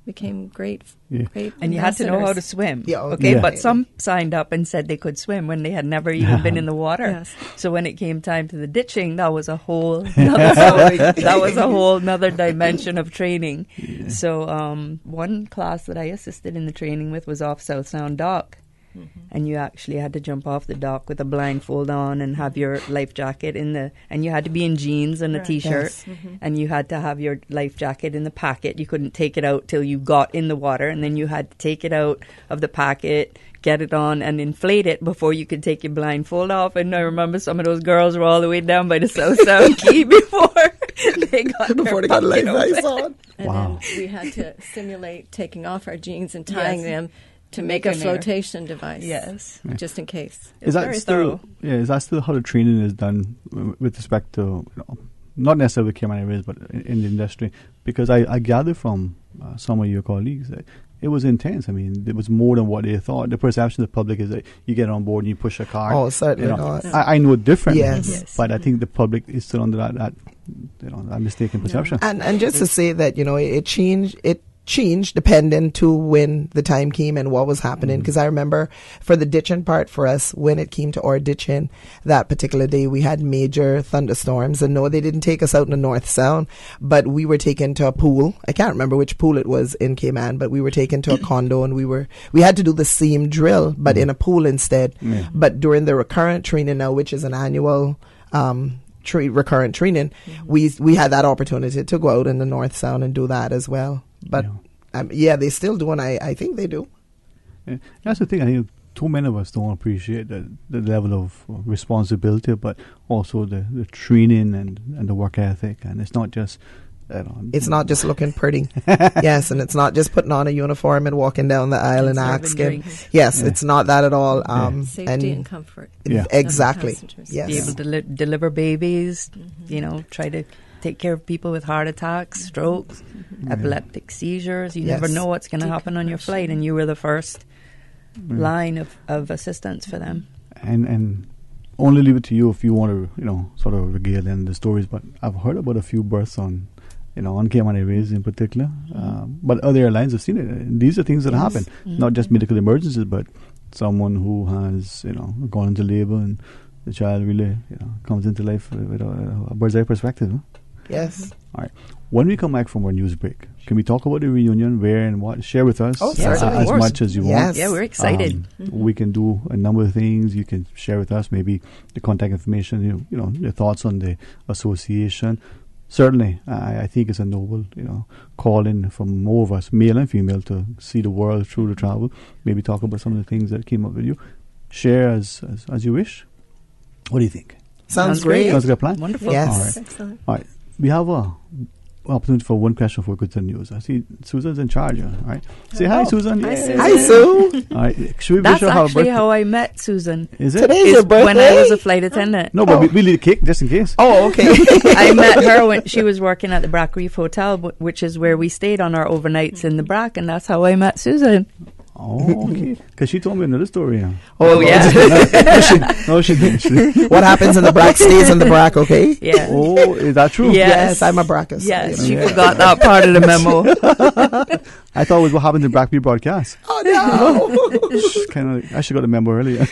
became great and you had to know how to swim. But some signed up and said they could swim when they had never even been in the water. Yes. So when it came time to the ditching, that was a whole nother dimension of training. So one class that I assisted in the training with was off South Sound Dock, and you actually had to jump off the dock with a blindfold on and have your life jacket and you had to be in jeans and a t-shirt, and you had to have your life jacket in the packet. You couldn't take it out till you got in the water, and then you had to take it out of the packet, get it on, and inflate it before you could take your blindfold off. And I remember some of those girls were all the way down by the South Key before they got life vests on. And then we had to simulate taking off our jeans and tying them to make a flotation device. Yes. Just in case. Is that still is that still how the training is done with respect to, not necessarily with Cayman Airways, but in the industry? Because I gather from some of your colleagues that it was intense. I mean, it was more than what they thought. The perception of the public is that you get on board and you push a card. Oh, certainly not. I know it differently, yes. But I think the public is still under that mistaken perception. And just to say that, it changed depending to when the time came and what was happening, because I remember for the ditching part for us, when it came to our ditching that particular day, we had major thunderstorms, and no, they didn't take us out in the North Sound, but we were taken to a pool. I can't remember which pool it was in Cayman, but we were taken to a condo, and we had to do the same drill but in a pool instead. But during the recurrent training now, which is an annual recurrent training, we had that opportunity to go out in the North Sound and do that as well. But they still do, and I think they do. Yeah. That's the thing. I think too many of us don't appreciate the level of responsibility, but also the training and the work ethic. And it's not just it's not just looking pretty. Yes, and it's not just putting on a uniform and walking down the aisle and asking. Yes, it's not that at all. Safety and comfort. Exactly. Yes. Be able to deliver babies. Try to take care of people with heart attacks, strokes, epileptic seizures. You never know what's going to happen on your flight, and you were the first line of assistance for them. And only leave it to you if you want to, sort of regale in the stories. But I've heard about a few births on Cayman Airways in particular, but other airlines have seen it. And these are things that happen, not just medical emergencies, but someone who has, gone into labor and the child really, comes into life with a bird's eye perspective. Huh? Yes. All right. When we come back from our news break, can we talk about the reunion, where and what? Share with us as much as you want. Yeah, we're excited. We can do a number of things. You can share with us maybe the contact information, your thoughts on the association. Certainly, I think it's a noble, call in from more of us, male and female, to see the world through the travel. Maybe talk about some of the things that came up with you. Share as you wish. What do you think? Sounds great. Sounds like a plan. Wonderful. Yes. All right. Excellent. All right. We have a opportunity for one question before we go to the news. I see Susan's in charge. All right. Say hi, Susan. Hi, Susan. Hi, Sue. All right. Should we That's wish her actually birthday? how I met Susan. Is it? Today's your birthday? When I was a flight attendant. No, but we leave a cake just in case. Oh, okay. I met her when she was working at the Brack Reef Hotel, which is where we stayed on our overnights in the Brack, and that's how I met Susan. Oh, okay. Because she told me another story. Yeah. Oh, yeah. No, she didn't. What happens in the Brack stays in the Brack, okay? Yeah. Oh, is that true? Yes, I'm a Brackers. Yes, she forgot that part of the memo. I thought it was what happened in Brackby broadcast. Oh, no. I should got the memo earlier.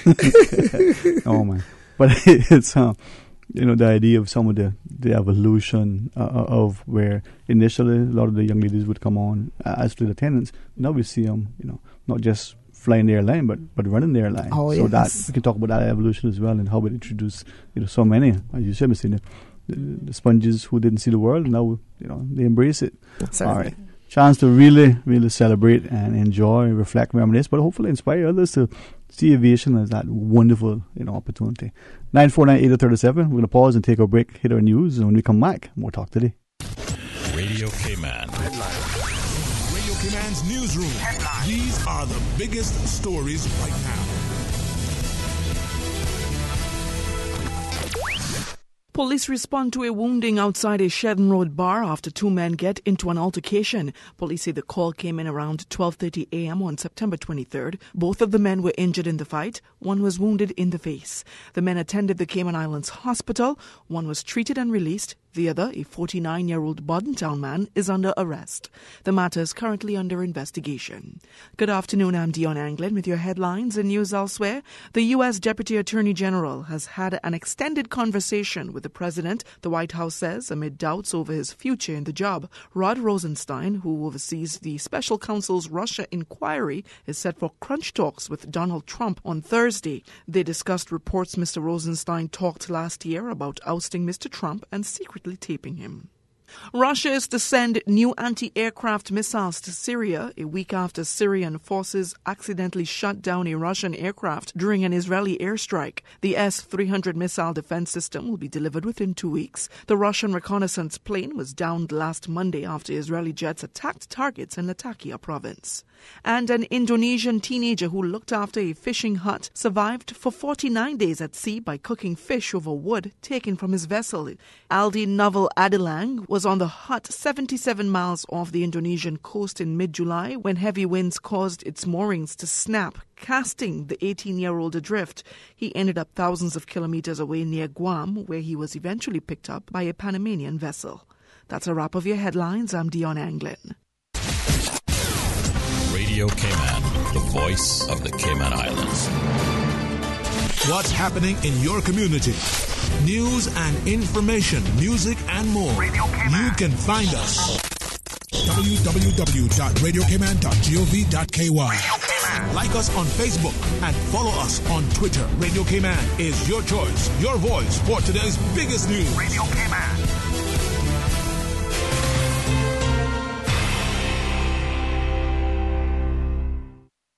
Oh, man. But it's, the idea of some of the evolution of where initially a lot of the young ladies would come on as flight attendants. Now we see them, not just flying the airline, but running the airline. Oh, so yes. that we can talk about that evolution as well, and how it introduced, so many, as you said, Mr. The sponges who didn't see the world, now, they embrace it. Certainly. All right. Chance to really, really celebrate and enjoy, reflect, reminisce, but hopefully inspire others to see aviation as that wonderful, opportunity. 949-837. We're going to pause and take a break, hit our news, and when we come back, we'll talk today. Radio Cayman. Radio Cayman's newsroom. These are the biggest stories right now. Police respond to a wounding outside a Shedden Road bar after two men get into an altercation. Police say the call came in around 12:30 a.m. on September 23rd. Both of the men were injured in the fight. One was wounded in the face. The men attended the Cayman Islands hospital. One was treated and released. The other, a 49-year-old Bordentown man, is under arrest. The matter is currently under investigation. Good afternoon, I'm Dion Anglin with your headlines and news elsewhere. The U.S. Deputy Attorney General has had an extended conversation with the President, the White House says, amid doubts over his future in the job. Rod Rosenstein, who oversees the Special Counsel's Russia inquiry, is set for crunch talks with Donald Trump on Thursday. They discussed reports Mr. Rosenstein talked last year about ousting Mr. Trump and secretly taping him. Russia is to send new anti-aircraft missiles to Syria a week after Syrian forces accidentally shot down a Russian aircraft during an Israeli airstrike. The S-300 missile defense system will be delivered within 2 weeks. The Russian reconnaissance plane was downed last Monday after Israeli jets attacked targets in Latakia province. And an Indonesian teenager who looked after a fishing hut survived for 49 days at sea by cooking fish over wood taken from his vessel. Aldi Novel Adilang was on the hut 77 miles off the Indonesian coast in mid-July when heavy winds caused its moorings to snap, casting the 18-year-old adrift. He ended up thousands of kilometers away near Guam, where he was eventually picked up by a Panamanian vessel. That's a wrap of your headlines. I'm Dion Anglin. Radio Cayman, the voice of the Cayman Islands. What's happening in your community? News and information, music and more. You can find us. www.radiocayman.gov.ky. Like us on Facebook and follow us on Twitter. Radio Cayman is your choice, your voice for today's biggest news. Radio Cayman.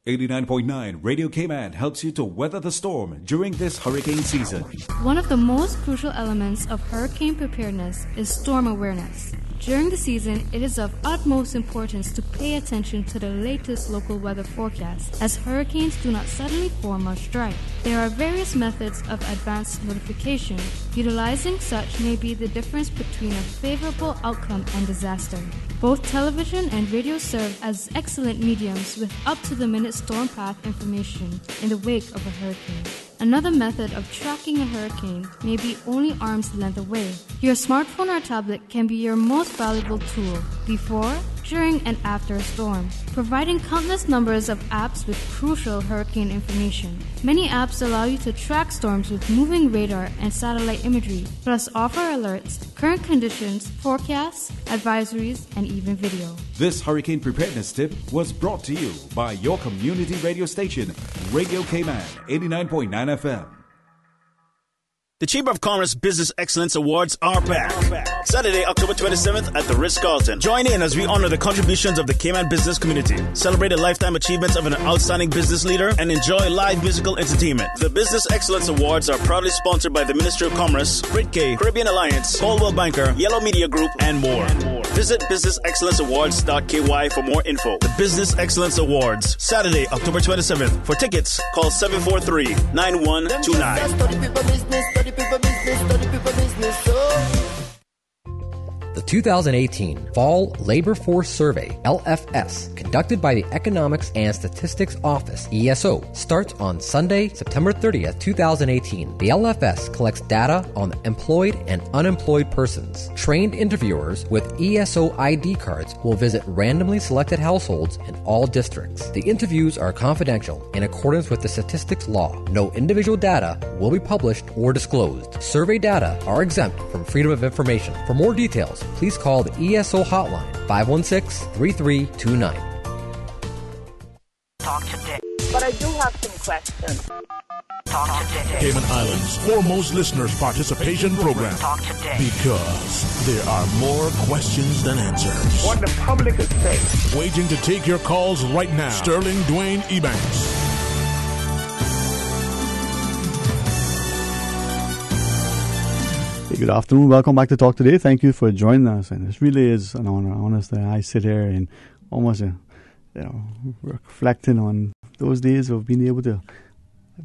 .9 Radio Cayman helps you to weather the storm during this hurricane season. One of the most crucial elements of hurricane preparedness is storm awareness. During the season, it is of utmost importance to pay attention to the latest local weather forecast, as hurricanes do not suddenly form or strike. There are various methods of advanced notification. Utilizing such may be the difference between a favorable outcome and disaster. Both television and radio serve as excellent mediums with up-to-the-minute storm path information in the wake of a hurricane. Another method of tracking a hurricane may be only arm's length away. Your smartphone or tablet can be your most valuable tool before, during, and after a storm, providing countless numbers of apps with crucial hurricane information. Many apps allow you to track storms with moving radar and satellite imagery, plus offer alerts, current conditions, forecasts, advisories, and even video. This hurricane preparedness tip was brought to you by your community radio station, Radio Cayman, 89.9 FM. The Chamber of Commerce Business Excellence Awards are back. Saturday, October 27th at the Ritz-Carlton. Join in as we honor the contributions of the Cayman business community, celebrate the lifetime achievements of an outstanding business leader, and enjoy live musical entertainment. The Business Excellence Awards are proudly sponsored by the Ministry of Commerce, Brit-K, Caribbean Alliance, Coldwell Banker, Yellow Media Group, and more. Visit businessexcellenceawards.ky for more info. The Business Excellence Awards, Saturday, October 27th. For tickets, call 743-9129. The 2018 Fall Labor Force Survey, LFS, conducted by the Economics and Statistics Office, ESO, starts on Sunday, September 30th, 2018. The LFS collects data on employed and unemployed persons. Trained interviewers with ESO ID cards will visit randomly selected households in all districts. The interviews are confidential in accordance with the statistics law. No individual data will be published or disclosed. Survey data are exempt from freedom of information. For more details, please call the ESO hotline 516-3329. Talk today. But I do have some questions. Talk today. Cayman Islands' foremost listeners participation program. Talk today. Because there are more questions than answers. What the public is saying. Waiting to take your calls right now. Sterling Dwayne Ebanks. Good afternoon. Welcome back to Talk Today. Thank you for joining us. And this really is an honor. Honestly, I sit here and almost, reflecting on those days of being able to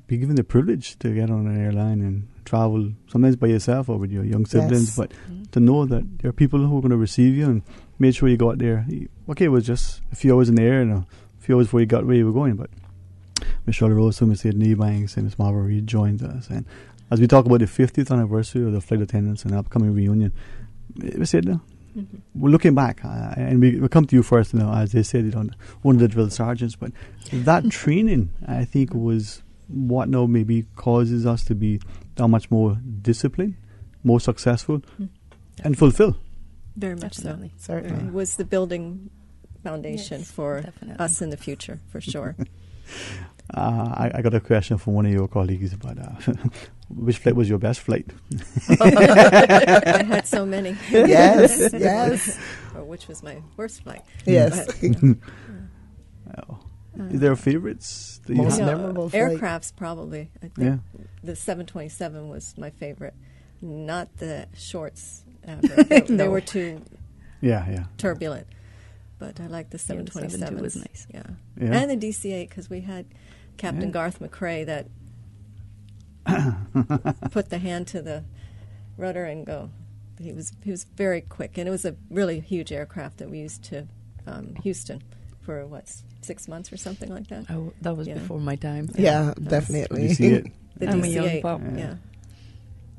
be given the privilege to get on an airline and travel, sometimes by yourself or with your young siblings, but to know that there are people who are going to receive you and make sure you got there. Okay, it was just a few hours in the air and a few hours before you got where you were going, but Ms. Shirley Rose, Ms. Dwayne Ebanks, and Ms. Marbury joined us. And as we talk about the 50th anniversary of the flight attendants and the upcoming reunion, we said, we're looking back, and we come to you first, as they said, one of the drill sergeants, but that training, I think, was what now maybe causes us to be that much more disciplined, more successful, and fulfilled. Very much so. Certainly. It was the building foundation for us in the future, for sure. I got a question from one of your colleagues, but which flight was your best flight? I had so many. Yes. Or which was my worst flight. Yes. Is there favorites? Most memorable flight? Aircrafts, probably. I think the 727 was my favorite. Not the shorts. They were too turbulent. But I like the 727. It was nice. Yeah. And the DC-8, because we had Captain Garth McRae that put the hand to the rudder and go. He was very quick, and it was a really huge aircraft that we used to Houston for 6 months or something like that. Oh, that was before my time. Yeah, definitely. DC-8. The I'm a DC-8. young pup. Yeah.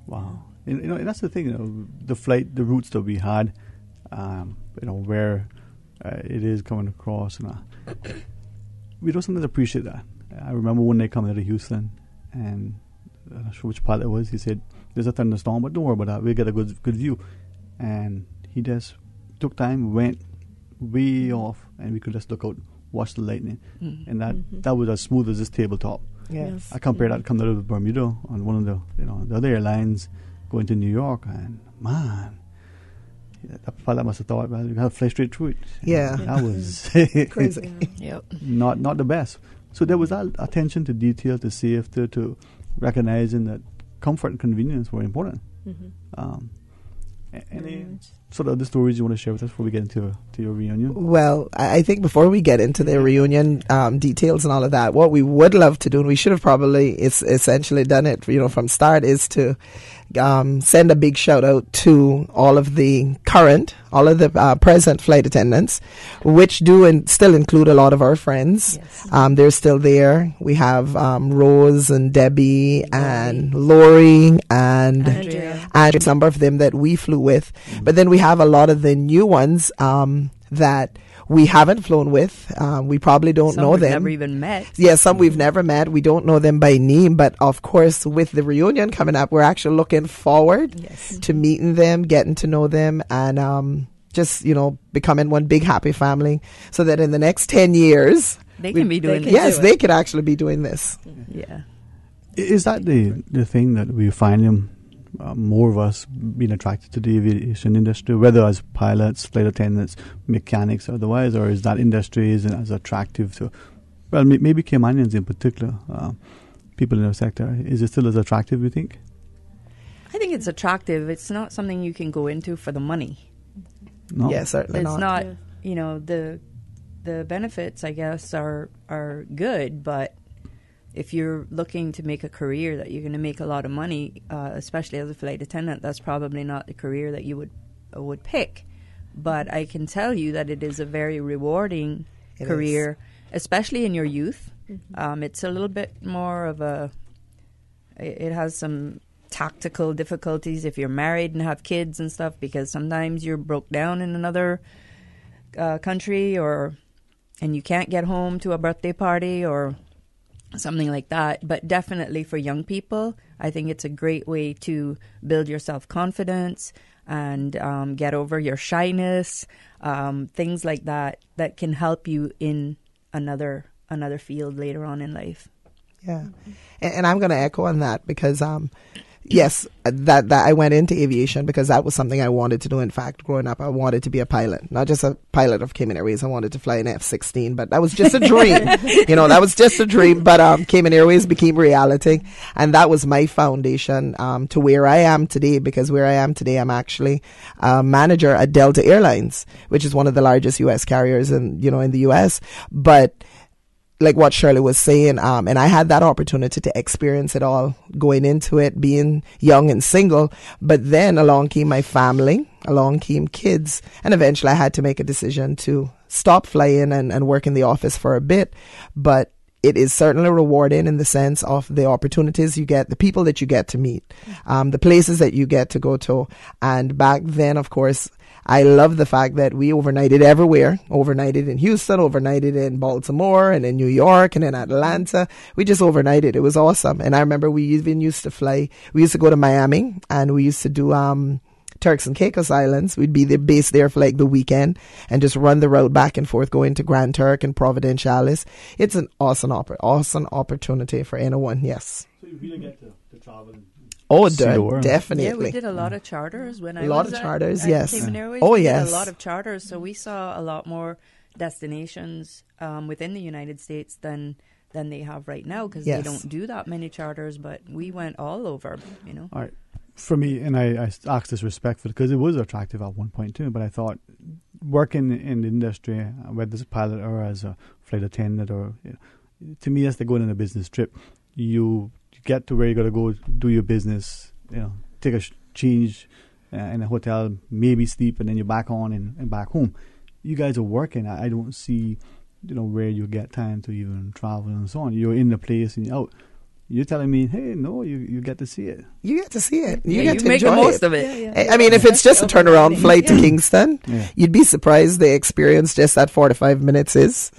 Wow. That's the thing. The flight, the routes that we had. Where it is coming across, and we don't sometimes appreciate that. I remember one day coming out of Houston, and I'm not sure which pilot it was. He said, "There's a thunderstorm, but don't worry about that. We'll get a good view." And he just took time, went way off, and we could just look out, watch the lightning, and that was as smooth as this tabletop. Yes. I compared that coming out of Bermuda on one of the the other airlines going to New York, and man. That pilot must have thought, well, you have to fly straight through it. Yeah. That was crazy. Not the best. So there was that attention to detail, to safety, to recognizing that comfort and convenience were important. Any sort of other stories you want to share with us before we get into your reunion? Well, I think before we get into the reunion details and all of that, what we would love to do, and we should have probably essentially done it, from start, is to send a big shout out to all of the present flight attendants, which do and still include a lot of our friends. Yes. They're still there. We have Rose and Debbie and Lori and Andrea, a number of them that we flew with. But then we have a lot of the new ones that we haven't flown with. We probably don't know them. Some we've never even met. Yeah, some we've never met. We don't know them by name. But of course, with the reunion coming up, we're actually looking forward to meeting them, getting to know them, and just, becoming one big happy family, so that in the next 10 years... They can be doing this. Yes, they could actually be doing this. Yeah. Is that the thing that we find them... more of us being attracted to the aviation industry, whether as pilots, flight attendants, mechanics, otherwise, or is that industry isn't as attractive to, maybe Caymanians in particular, people in our sector? Is it still as attractive, you think? I think it's attractive. It's not something you can go into for the money. No? Yeah, certainly it's not. The benefits, I guess, are good, but if you're looking to make a career that you're going to make a lot of money, especially as a flight attendant, that's probably not the career that you would pick. But I can tell you that it is a very rewarding career, especially in your youth. It's a little bit more of it has some tactical difficulties if you're married and have kids and stuff, because sometimes you're broke down in another country, and you can't get home to a birthday party or something like that. But definitely for young people, I think it's a great way to build your self-confidence and get over your shyness, things like that can help you in another field later on in life. Yeah. And I'm going to echo on that, because yes, that I went into aviation because that was something I wanted to do. In fact, growing up, I wanted to be a pilot, not just a pilot of Cayman Airways. I wanted to fly an F-16, but that was just a dream. That was just a dream. But Cayman Airways became reality, and that was my foundation to where I am today. Because where I am today, I'm actually a manager at Delta Airlines, which is one of the largest U.S. carriers in the U.S. But like what Shirley was saying, and I had that opportunity to experience it all going into it, being young and single. But then along came my family, along came kids, and eventually I had to make a decision to stop flying and work in the office for a bit. But it is certainly rewarding in the sense of the opportunities you get, the people that you get to meet, the places that you get to go to. And back then, of course, I love the fact that we overnighted everywhere. Overnighted in Houston, overnighted in Baltimore, and in New York, and in Atlanta. We just overnighted. It was awesome. And I remember we even used to fly. We used to go to Miami, and we used to do Turks and Caicos Islands. We'd be the base there for like the weekend and just run the route back and forth, going to Grand Turk and Providenciales. It's an awesome opportunity for anyone. Yes. So you really get to travel. Oh, definitely. Yeah, we did a lot of charters when I was a lot of charters, at yes. Cayman Airways. Oh, we yes. did a lot of charters, so we saw a lot more destinations within the United States than they have right now, because they don't do that many charters. But we went all over, you know. All right. For me, and I asked this respectfully because it was attractive at one point too, but I thought working in the industry, whether as a pilot or as a flight attendant, or to me, as they go on a business trip, you get to where you got to go, do your business, take a change in a hotel, maybe sleep, and then you're back on and back home. You guys are working. I don't see, where you get time to even travel and so on. You're in the place and you're out. You're telling me, hey, no, you get to see it. You get to see it. You get to make enjoy the most it. of it. Yeah. I mean, if it's just a turnaround flight to Kingston, you'd be surprised the experience just that 45 minutes is.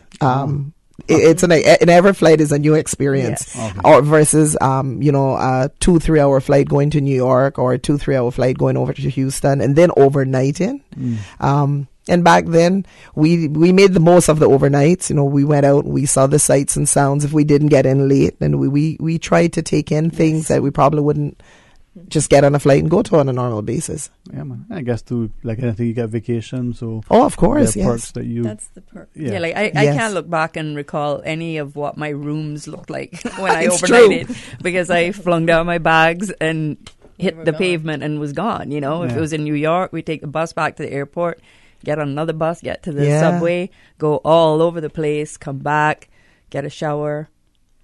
It's an every flight is a new experience, or versus a 2-3 hour flight going to New York, or a 2-3 hour flight going over to Houston and then overnighting. And back then, we made the most of the overnights. We went out, we saw the sights and sounds if we didn't get in late, and we tried to take in things that we probably wouldn't just get on a flight and go to on a normal basis. Yeah, man. I guess too, like anything, you get vacation, so of course, there are perks that you. That's the perk. Yeah, like I can't look back and recall any of what my rooms looked like when I overnighted because I flung down my bags and hit the pavement and was gone. If it was in New York, we take the bus back to the airport, get on another bus, get to the subway, go all over the place, come back, get a shower,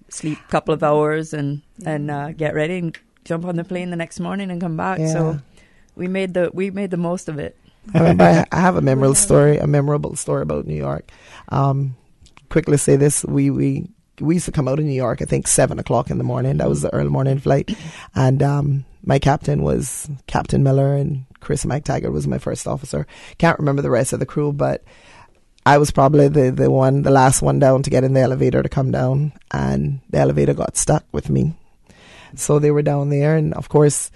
sleep a couple of hours, and get ready and jump on the plane the next morning and come back. So we made the most of it. I remember I have a memorable story about New York. Quickly say this: we used to come out of New York, I think 7:00 in the morning. That was the early morning flight, and my captain was Captain Miller, and Chris McTaggart was my first officer. Can't remember the rest of the crew, but I was probably the last one down to get in the elevator to come down, and the elevator got stuck with me. So they were down there, and of course,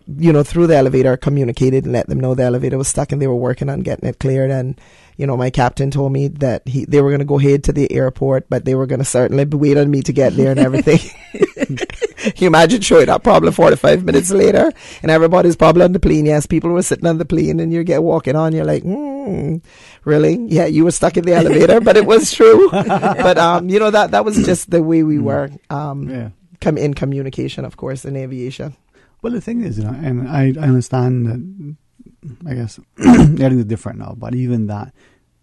through the elevator, communicated and let them know the elevator was stuck, and they were working on getting it cleared. And my captain told me that they were going to go ahead to the airport, but they were going to certainly wait on me to get there and everything. Can you imagine showing up probably 45 minutes later, and everybody's probably on the plane? Yes, people were sitting on the plane, and you get walking on, you're like, really? Yeah, you were stuck in the elevator, but it was true. But that was just the way we were. In communication, of course, in aviation. Well, the thing is, and I understand that, I guess, everything is different now, but even that,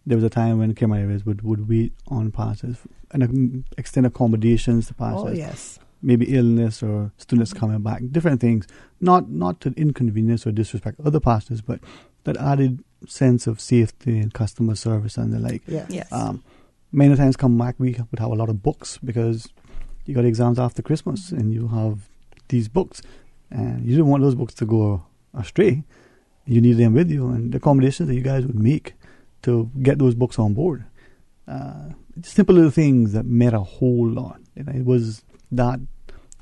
there was a time when Cayman Airways would wait on passengers and extend accommodations to passengers. Oh, yes. Maybe illness or students coming back, different things. Not to inconvenience or disrespect other passengers, but that added sense of safety and customer service and the like. Yes. Many times come back, we would have a lot of books because you got exams after Christmas and you have these books and you didn't want those books to go astray. You need them with you, and the accommodations that you guys would make to get those books on board. Simple little things that meant a whole lot. It was that,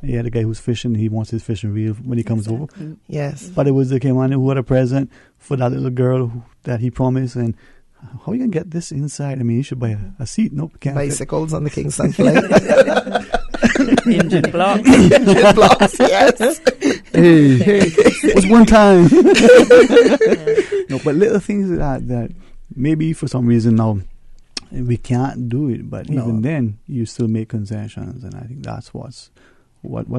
the guy who's fishing, he wants his fishing reel when he comes over. Yes. But it was the Cayman who had a present for that little girl that he promised, and how are you going to get this inside? I mean, you should buy a seat. Nope, can't. Bicycles on the Kingston flight. Engine blocks. Engine blocks, yes. Hey, it was one time. No, but little things that maybe for some reason now we can't do it, but even then you still make concessions, and I think that's what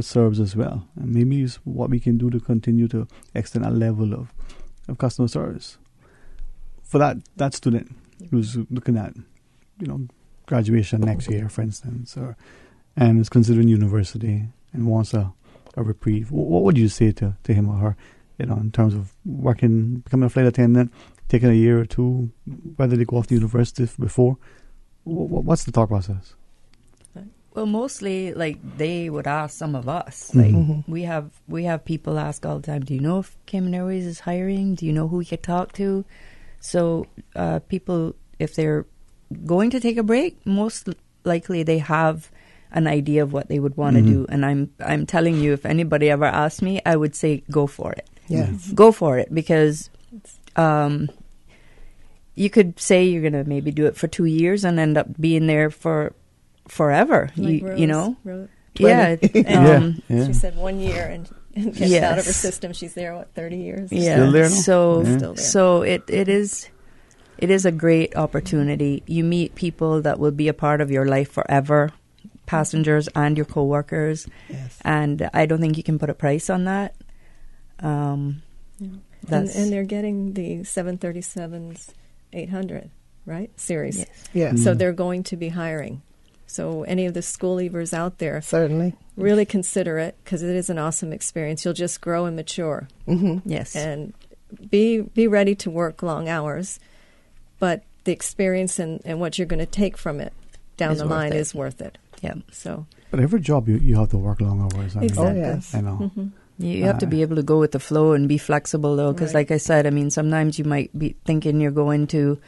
serves us well, and maybe it's what we can do to continue to extend that level of customer service for that student who's looking at graduation next year, for instance, and is considering university and wants a reprieve. What would you say to him or her, in terms of becoming a flight attendant, taking a year or two, whether they go off to university before? What's the thought process? Well, mostly, like, they would ask some of us. Like, we have people ask all the time, do you know if Cayman Airways is hiring? Do you know who we could talk to? So people, if they're going to take a break, most likely they have an idea of what they would want to do. And I'm telling you, if anybody ever asked me, I would say go for it. Yes. Go for it, because you could say you're going to maybe do it for 2 years and end up being there for forever. Like You know? Rose. Yeah. She said 1 year and gets out of her system. She's there, 30 years? Yeah. Still there now? Still there. So it is a great opportunity. You meet people that will be a part of your life forever, passengers and your co-workers. Yes. And I don't think you can put a price on that. And they're getting the 737s 800, right? Series. Yes. Yeah. So they're going to be hiring. So any of the school leavers out there, certainly, really consider it, because it is an awesome experience. You'll just grow and mature. Yes. And be ready to work long hours, but the experience and what you're going to take from it down the line is worth it. Yeah. So. But every job you have to work long hours. Exactly. Oh, yes. I know. You have to be able to go with the flow and be flexible, though, because like I said, I mean, sometimes you might be thinking you're going to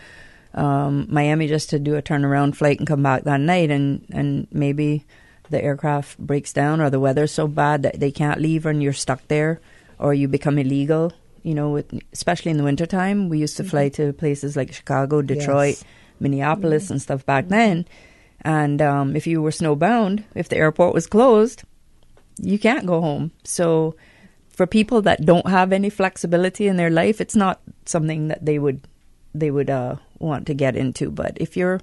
Miami just to do a turnaround flight and come back that night, and maybe the aircraft breaks down or the weather's so bad that they can't leave and you're stuck there, or you become illegal. You know, especially in the wintertime, we used to fly to places like Chicago, Detroit, Minneapolis and stuff back then. And if you were snowbound, if the airport was closed, you can't go home. So for people that don't have any flexibility in their life, it's not something that they would want to get into. But if you're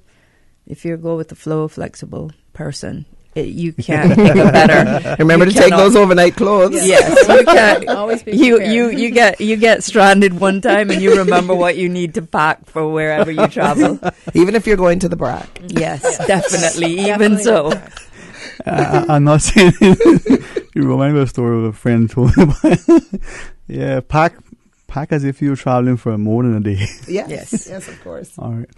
go with the flow, flexible person, you can't pick a better. Remember to take those overnight clothes. Yes, you can't. Always be you get stranded one time and you remember what you need to pack for wherever you travel. Even if you're going to the BRAC. Yes, definitely. Even so. I'm not saying you remind me of a story of a friend told me about. Yeah, pack as if you're traveling for more than a day. Yes, of course. All right.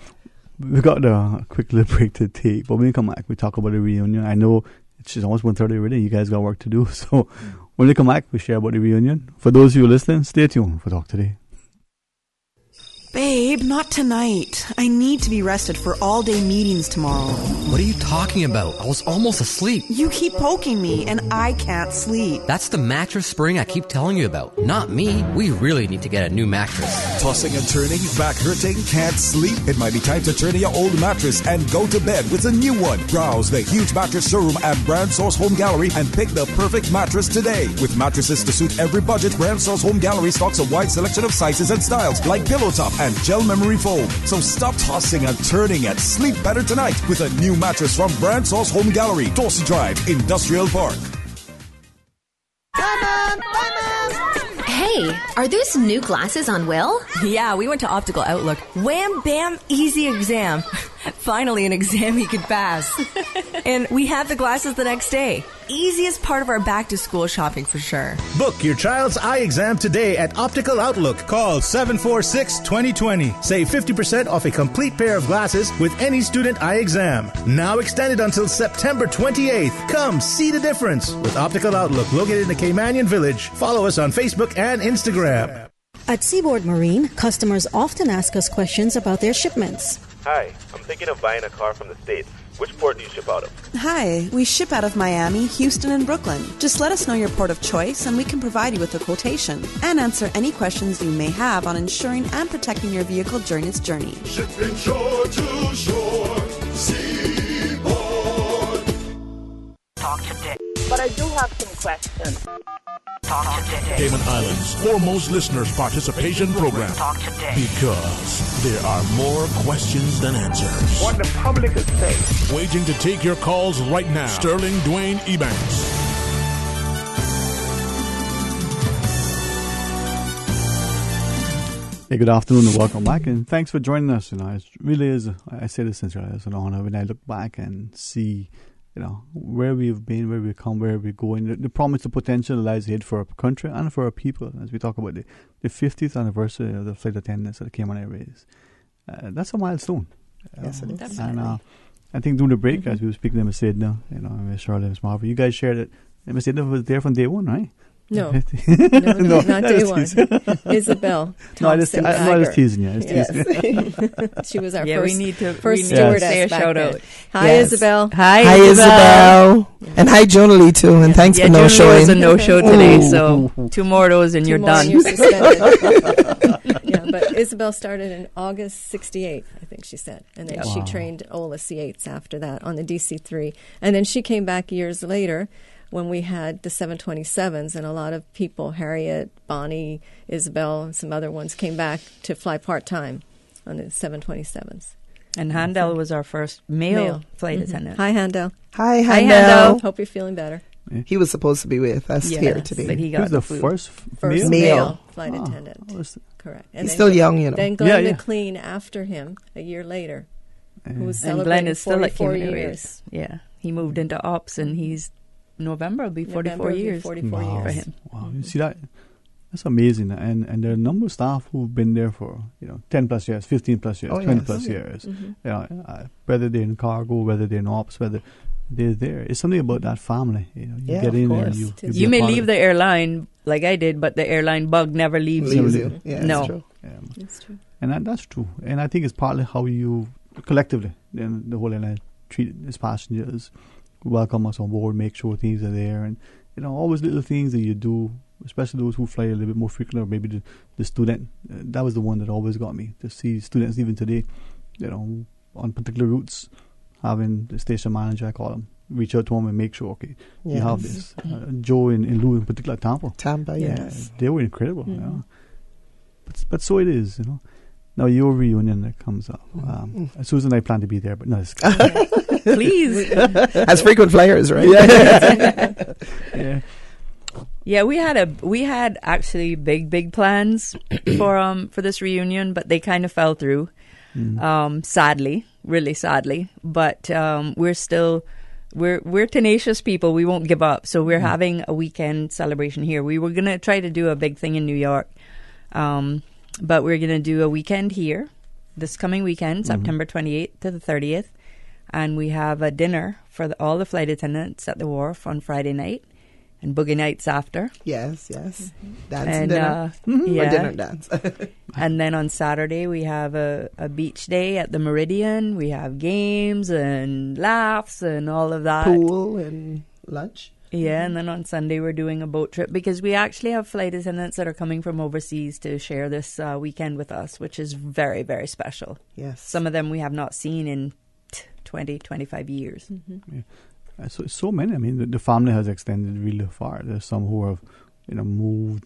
We got a quick little break to take, but when we come back, we talk about the reunion. I know it's almost 1:30 already. You guys got work to do. So when we come back, we share about the reunion. For those of you listening, stay tuned for Talk Today. Babe, not tonight. I need to be rested for all-day meetings tomorrow. What are you talking about? I was almost asleep. You keep poking me, and I can't sleep. That's the mattress spring I keep telling you about. Not me. We really need to get a new mattress. Tossing and turning, back hurting, can't sleep? It might be time to turn in your old mattress and go to bed with a new one. Browse the huge mattress showroom at Brand Source Home Gallery and pick the perfect mattress today. With mattresses to suit every budget, Brand Source Home Gallery stocks a wide selection of sizes and styles like pillow top and gel memory foam. So stop tossing and turning and sleep better tonight with a new mattress from Brand Source Home Gallery, Dorsey Drive, Industrial Park. Hey, are there some new glasses on Will? Yeah, we went to Optical Outlook. Wham, bam, easy exam. Finally, an exam he could pass. And we had the glasses the next day. Easiest part of our back-to-school shopping for sure. Book your child's eye exam today at Optical Outlook. Call 746-2020. Save 50% off a complete pair of glasses with any student eye exam. Now extended until September 28th. Come see the difference with Optical Outlook, located in the Caymanian Village. Follow us on Facebook and Instagram. At Seaboard Marine, customers often ask us questions about their shipments. Hi, I'm thinking of buying a car from the States. Which port do you ship out of? Hi, we ship out of Miami, Houston, and Brooklyn. Just let us know your port of choice and we can provide you with a quotation and answer any questions you may have on insuring and protecting your vehicle during its journey. Shipping shore to shore, Seaboard. Talk today. But I do have some questions. Talk today. Cayman Islands' foremost listeners' participation program. Talk today. Because there are more questions than answers. What the public is saying. Waiting to take your calls right now. Sterling Dwayne Ebanks. Hey, good afternoon and welcome back, and thanks for joining us. You know, it really is. I say this sincerely, it's an honor when I look back and see, you know, where we've been, where we've come, where we're going, the promise, the potential that lies ahead for our country and for our people. As we talk about the 50th anniversary of the flight attendants at the Cayman Airways, that's a milestone. Yes, it is. And I think during the break, as we were speaking to Miss Edna, Miss Charlotte, Miss Marva, you guys shared it. Miss Edna was there from day one, right? No, no, not day one. Isabel Thompson. I'm just teasing you. She was our first stewardess say a back shout then. out. Hi, Isabel. Hi, Isabel. And hi, Jonah Lee, too. And thanks for no showing. Was a no-show today, so 2 more of those and you're done. You're suspended. Yeah, but Isabel started in August 68, I think she said. And then she trained Ola C8s after that on the DC-3. And then she came back years later when we had the 727s, and a lot of people, Harriet, Bonnie, Isabel, and some other ones, came back to fly part-time on the 727s. And Handel was our first male flight attendant. Hi, Handel. Hi, Handel. Hope you're feeling better. Yeah. He was supposed to be with us here today. But he got the food. first male flight attendant. Correct. And he's still young, Then Glenn McLean after him a year later, who was celebrating 44 years. Yeah, he moved into ops, and he's November will be 44 years. 44 years for him. Wow, you see that? That's amazing. And there are a number of staff who've been there for 10 plus years, 15 plus years, 20 plus years. Whether they're in cargo, whether they're in ops, whether they're there. It's something about that family. You get in there. You may leave the airline like I did, but the airline bug never leaves you. Yeah, no, that's true. It's true. And that's true. And I think it's partly how you collectively, the whole airline, treat its passengers, welcome us on board, make sure things are there, and always little things that you do, especially those who fly a little bit more frequently, or maybe the student. That was the one that always got me, to see students even today, on particular routes, having the station manager, I call him, reach out to him and make sure, you have this. Joe and Lou in particular, Tampa, yes. They were incredible. But so it is, Now your reunion that comes up. Susan and I plan to be there, but no, it's please. As frequent flyers, right? Yeah, we had actually big plans for this reunion, but they kind of fell through. Sadly, really sadly. But we're tenacious people. We won't give up. So we're having a weekend celebration here. We were gonna try to do a big thing in New York. But we're going to do a weekend here this coming weekend, September 28th to the 30th. And we have a dinner for all the flight attendants at the wharf on Friday night and boogie nights after. Yes. Dance and dinner. Yeah. Or dinner and dance. And then on Saturday, we have a beach day at the Meridian. We have games and laughs and all of that. Pool and lunch. Yeah, and then on Sunday we're doing a boat trip because we actually have flight attendants that are coming from overseas to share this weekend with us, which is very, very special. Yes. Some of them we have not seen in 20, 25 years. Yeah. So many. I mean, the family has extended really far. There's some who have, moved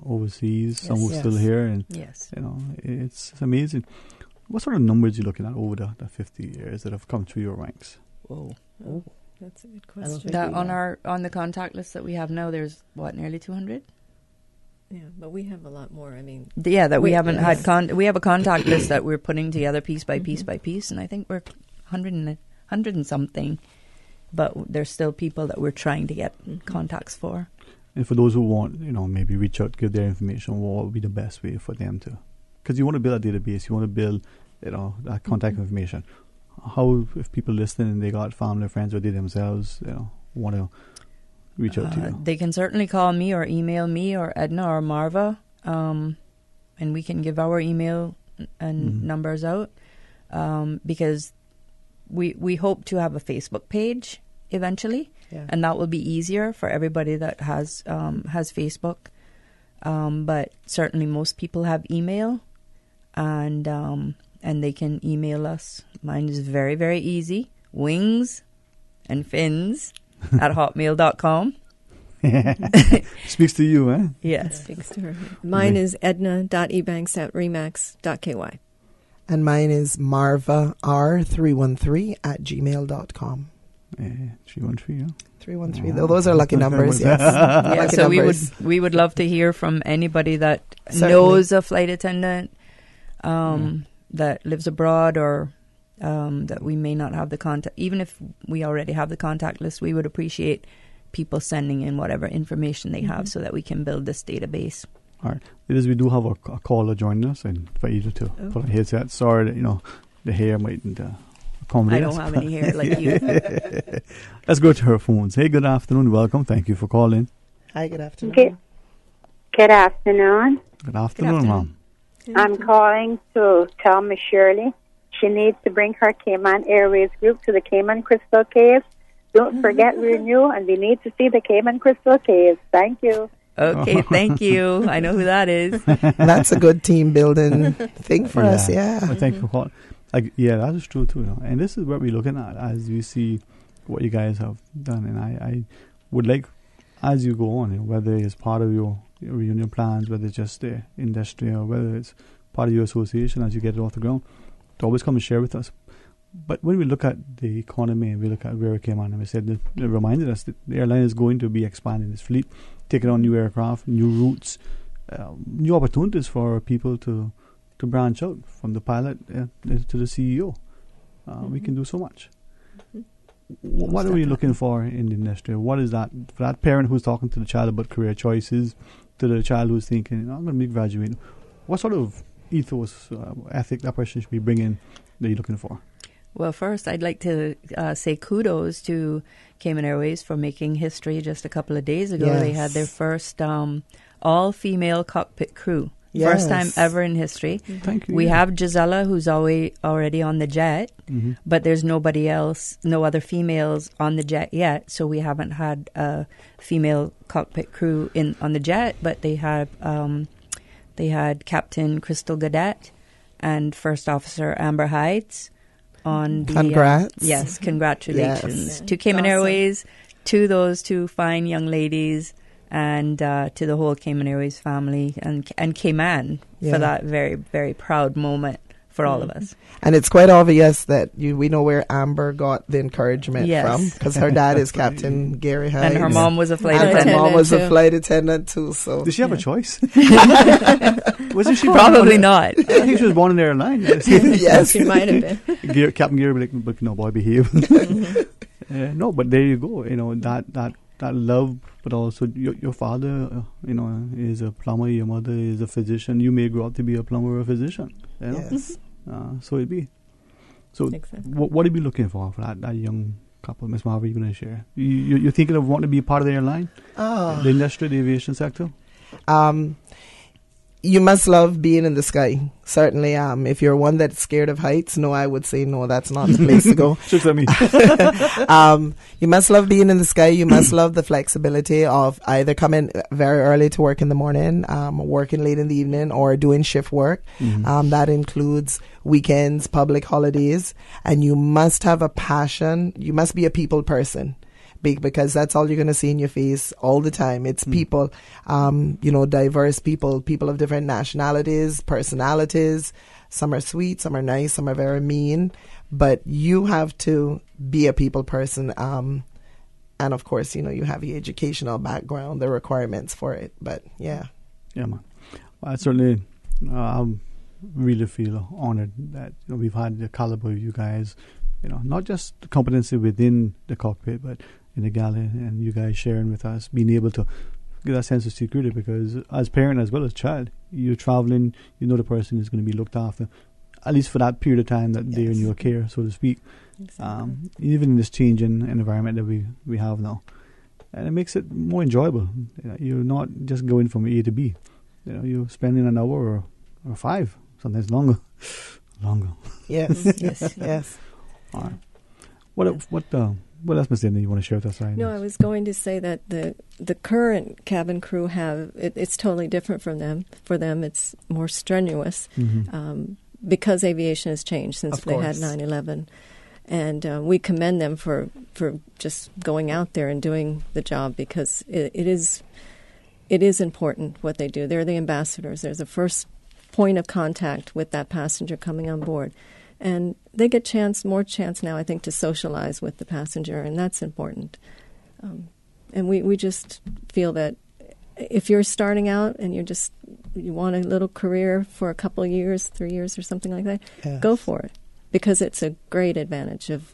overseas, some who are still here. And, it's amazing. What sort of numbers are you looking at over the 50 years that have come through your ranks? Whoa. Oh. That's a good question. On the contact list that we have now, there's nearly 200. Yeah, but we have a lot more. I mean, we haven't had we have a contact list that we're putting together piece by piece by piece, and I think we're 100 and something. But there's still people that we're trying to get contacts for. And for those who want, maybe reach out, give their information, what would be the best way for them to? Because you want to build a database, you want to build, that contact information. How, if people listening and they got family, friends, or they themselves, want to reach out to you? They can certainly call me or email me or Edna or Marva, and we can give our email and numbers out because we hope to have a Facebook page eventually, and that will be easier for everybody that has Facebook. But certainly most people have email, and they can email us. Mine is very, very easy. Wings and fins at hotmail.com. Speaks to you, eh? Yes. Speaks to her. Mine is edna.ebanks@remax.ky. And mine is marvar313@gmail.com. 313, yeah. 313. Those are lucky numbers, yes. Lucky so numbers. we would love to hear from anybody that knows a flight attendant that lives abroad or that we may not have the contact. Even if we already have the contact list, we would appreciate people sending in whatever information they have so that we can build this database. All right. We do have a caller joining us, and invite you to put on a headset. Sorry that, the hair mightn't accommodate I don't have any hair like you. Let's go to her phones. Hey, good afternoon. Welcome. Thank you for calling. Hi, good afternoon. Good afternoon. Good afternoon, Mom. I'm calling to tell Miss Shirley she needs to bring her Cayman Airways group to the Cayman Crystal Caves. Don't forget we're new and we need to see the Cayman Crystal Caves. Thank you. Okay, thank you. I know who that is. That's a good team building thing for us, yeah. Well, thank you for calling. That is true too. And this is what we're looking at as we see what you guys have done. And I would like, as you go on, whether it's part of your reunion plans, whether it's just the industry or whether it's part of your association as you get it off the ground, to always come and share with us. But when we look at the economy and we look at where it came on, and we said it reminded us that the airline is going to be expanding its fleet, taking on new aircraft, new routes, new opportunities for people to branch out from the pilot to the CEO. We can do so much. What are we looking for in the industry? What is that for that parent who's talking to the child about career choices, to the child who's thinking, I'm going to be graduating? What sort of ethos, ethic that person should be bringing that you're looking for? Well, first, I'd like to say kudos to Cayman Airways for making history just a couple of days ago. Yes. They had their first all-female cockpit crew. Yes. First time ever in history. Thank you. We have Gisela, who's already on the jet, but there's nobody else, no other females on the jet yet, so we haven't had a female cockpit crew on the jet, but they had Captain Crystal Gadet and First Officer Amber Hides on the... Congrats. Yes, congratulations. Yes. To Cayman Airways, to those two fine young ladies, and to the whole Cayman Airways family and Cayman for that very, very proud moment for all of us. And it's quite obvious that we know where Amber got the encouragement from, because her dad is Captain Gary Hyde. And her mom was a flight attendant. attendant. Her mom was too. a flight attendant too. So did she have a choice? Wasn't she probably not? I think she was born in the airline. Yes, she might have been. Captain Gary would be like, but no, boy, behave. No, but there you go. That love, but also your father, is a plumber. Your mother is a physician. You may grow up to be a plumber or a physician. Yes. So it be. So exactly. What are you looking for that young couple, Miss Marva? You're going to share. You're thinking of wanting to be a part of the airline, the industry, the aviation sector. You must love being in the sky. Certainly, if you're one that's scared of heights, no, I would say no, that's not the place to go. Just let me. You must love being in the sky. You must love the flexibility of either coming very early to work in the morning, working late in the evening, or doing shift work. That includes weekends, public holidays, and you must have a passion. You must be a people person. Because that's all you're going to see in your face all the time. It's people, diverse people of different nationalities, personalities. Some are sweet, some are nice, some are very mean. But you have to be a people person. And of course, you have your educational background, the requirements for it. But yeah. Yeah, man. Well, I certainly really feel honored that we've had the caliber of you guys, not just the competency within the cockpit, but in the galley, and you guys sharing with us, being able to get that sense of security, because as parent as well as child, you're traveling, the person is going to be looked after, at least for that period of time that they're in your care, so to speak. Exactly. Even in this changing environment that we have now, and it makes it more enjoyable. You're not just going from A to B. You're spending an hour or 5, sometimes longer. Yes, yes. All right. What else, Ms. Dindy, you want to share with us right now? No, I was going to say that the current cabin crew it's totally different from them. For them, it's more strenuous because aviation has changed since they had 9/11. And we commend them for just going out there and doing the job, because it is important what they do. They're the ambassadors. There's a first point of contact with that passenger coming on board. And they get more chance now, I think, to socialize with the passenger, and that's important. And we just feel that if you're starting out and you want a little career for a couple of years, 3 years or something like that, go for it, because it's a great advantage of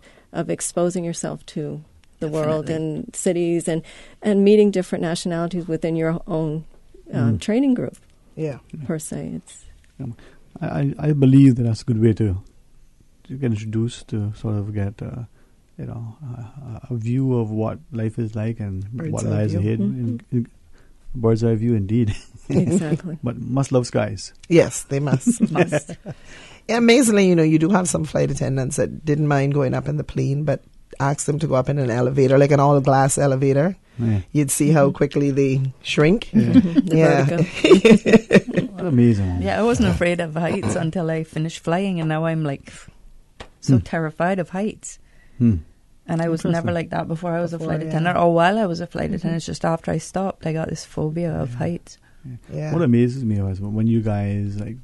exposing yourself to the world and cities and meeting different nationalities within your own training group. Yeah, per se. I believe that's a good way to get introduced to sort of get a view of what life is like and what lies ahead. In bird's eye view, indeed. Exactly. But must love skies. Yes, they must. Yeah, amazingly, you do have some flight attendants that didn't mind going up in the plane, but ask them to go up in an elevator, like an all-glass elevator. Yeah. You'd see how quickly they shrink. Yeah. Amazing. Yeah, I wasn't afraid of heights until I finished flying, and now I'm like so terrified of heights. And I was never like that before I was a flight attendant, or while I was a flight attendant. It's just after I stopped, I got this phobia of heights. Yeah. What amazes me is when you guys, like,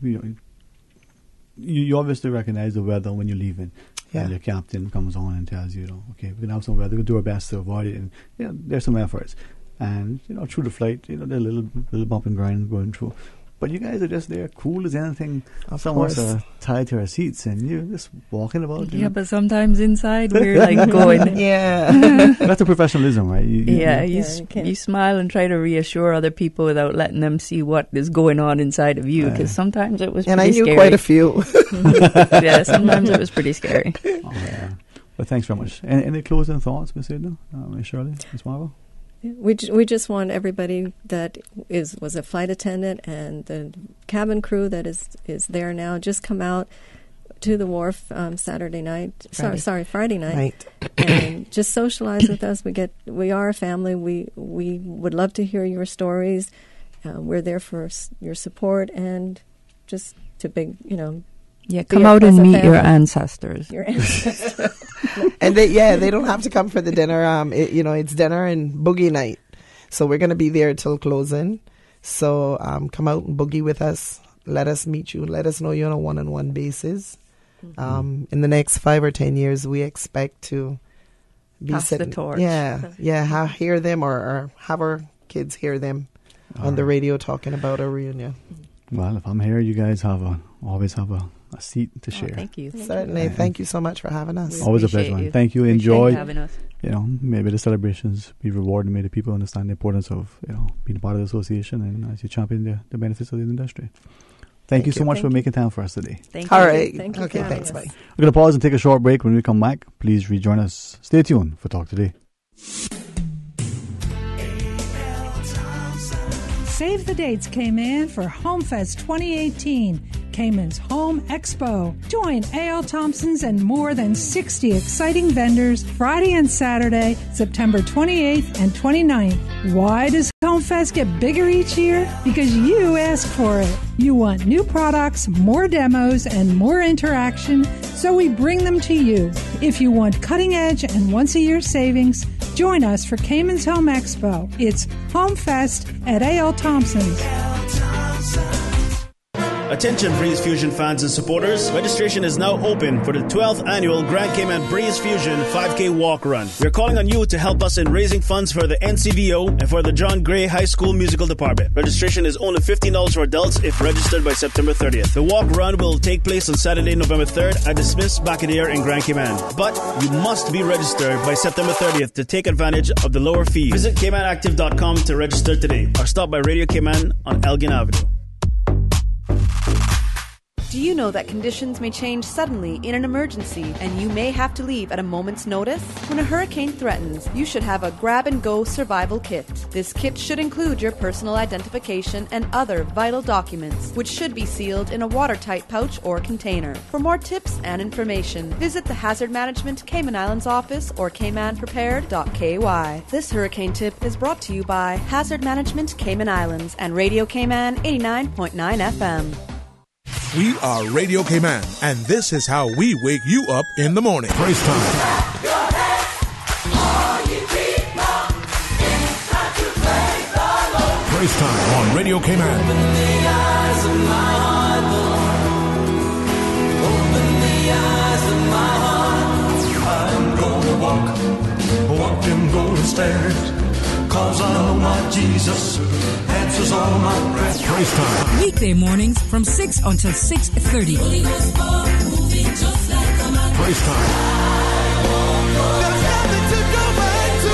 you obviously recognize the weather when you're leaving. Yeah. And your captain comes on and tells you, okay, we're going to have some weather, we're going to do our best to avoid it. And, there's some efforts. And, through the flight, there's a little bump and grind going through. But you guys are just there, cool as anything. Some of us are tied to our seats and you're just walking about. Yeah, but sometimes inside we're like going. That's the professionalism, right? You smile and try to reassure other people without letting them see what is going on inside of you, because sometimes it was pretty scary. And I knew quite a few. Yeah, sometimes it was pretty scary. But thanks very much. Any closing thoughts, Ms. Edna, Ms. Shirley, Ms. Marvel? We just want everybody that was a flight attendant and the cabin crew that is there now, just come out to the wharf Friday night, and just socialize with us. We are a family. We would love to hear your stories. We're there for your support and just to come out and meet your ancestors. And they don't have to come for the dinner. It's dinner and boogie night. So we're going to be there till closing. So come out and boogie with us. Let us meet you. Let us know you on a one-on-one basis. In the next 5 or 10 years, we expect to be pass the torch. Hear them or have our kids hear them on the radio talking about our reunion. Well, if I'm here, you guys always have a seat to share. Thank you. Certainly. Thank you so much for having us. Always a pleasure. Thank you. Enjoy having us. Maybe the celebrations be rewarded, maybe people understand the importance of being part of the association and as you champion the benefits of the industry. Thank you so much for making time for us today. Thank you. All right. Thank you. Okay, thanks. Bye. We're going to pause and take a short break. When we come back, please rejoin us. Stay tuned for Talk Today. Save the dates, Cayman, for HomeFest 2018, Cayman's Home Expo. Join A.L. Thompson's and more than 60 exciting vendors Friday and Saturday, September 28th and 29th. Why does HomeFest get bigger each year? Because you ask for it. You want new products, more demos, and more interaction, so we bring them to you. If you want cutting edge and once-a-year savings, join us for Cayman's Home Expo. It's HomeFest at A.L. Thompson's. Attention Breeze Fusion fans and supporters, registration is now open for the 12th annual Grand Cayman Breeze Fusion 5K Walk Run. We're calling on you to help us in raising funds for the NCVO and for the John Gray High School Musical Department. Registration is only $15 for adults if registered by September 30th. The walk run will take place on Saturday, November 3rd at the Smiths Bacadere in Grand Cayman. But you must be registered by September 30th to take advantage of the lower fee. Visit CaymanActive.com to register today or stop by Radio Cayman on Elgin Avenue. Do you know that conditions may change suddenly in an emergency and you may have to leave at a moment's notice? When a hurricane threatens, you should have a grab-and-go survival kit. This kit should include your personal identification and other vital documents, which should be sealed in a watertight pouch or container. For more tips and information, visit the Hazard Management Cayman Islands office or caymanprepared.ky. This hurricane tip is brought to you by Hazard Management Cayman Islands and Radio Cayman 89.9 FM. We are Radio Cayman, and this is how we wake you up in the morning. Praise time. Praise time on Radio Cayman. Open the eyes of my heart, Lord. Open the eyes of my heart. I'm gonna walk them golden stairs, 'cause I know my Jesus answers all my prayers. Praise time. Weekday mornings from 6 until 6:30. Praise time. There's nothing to go back to.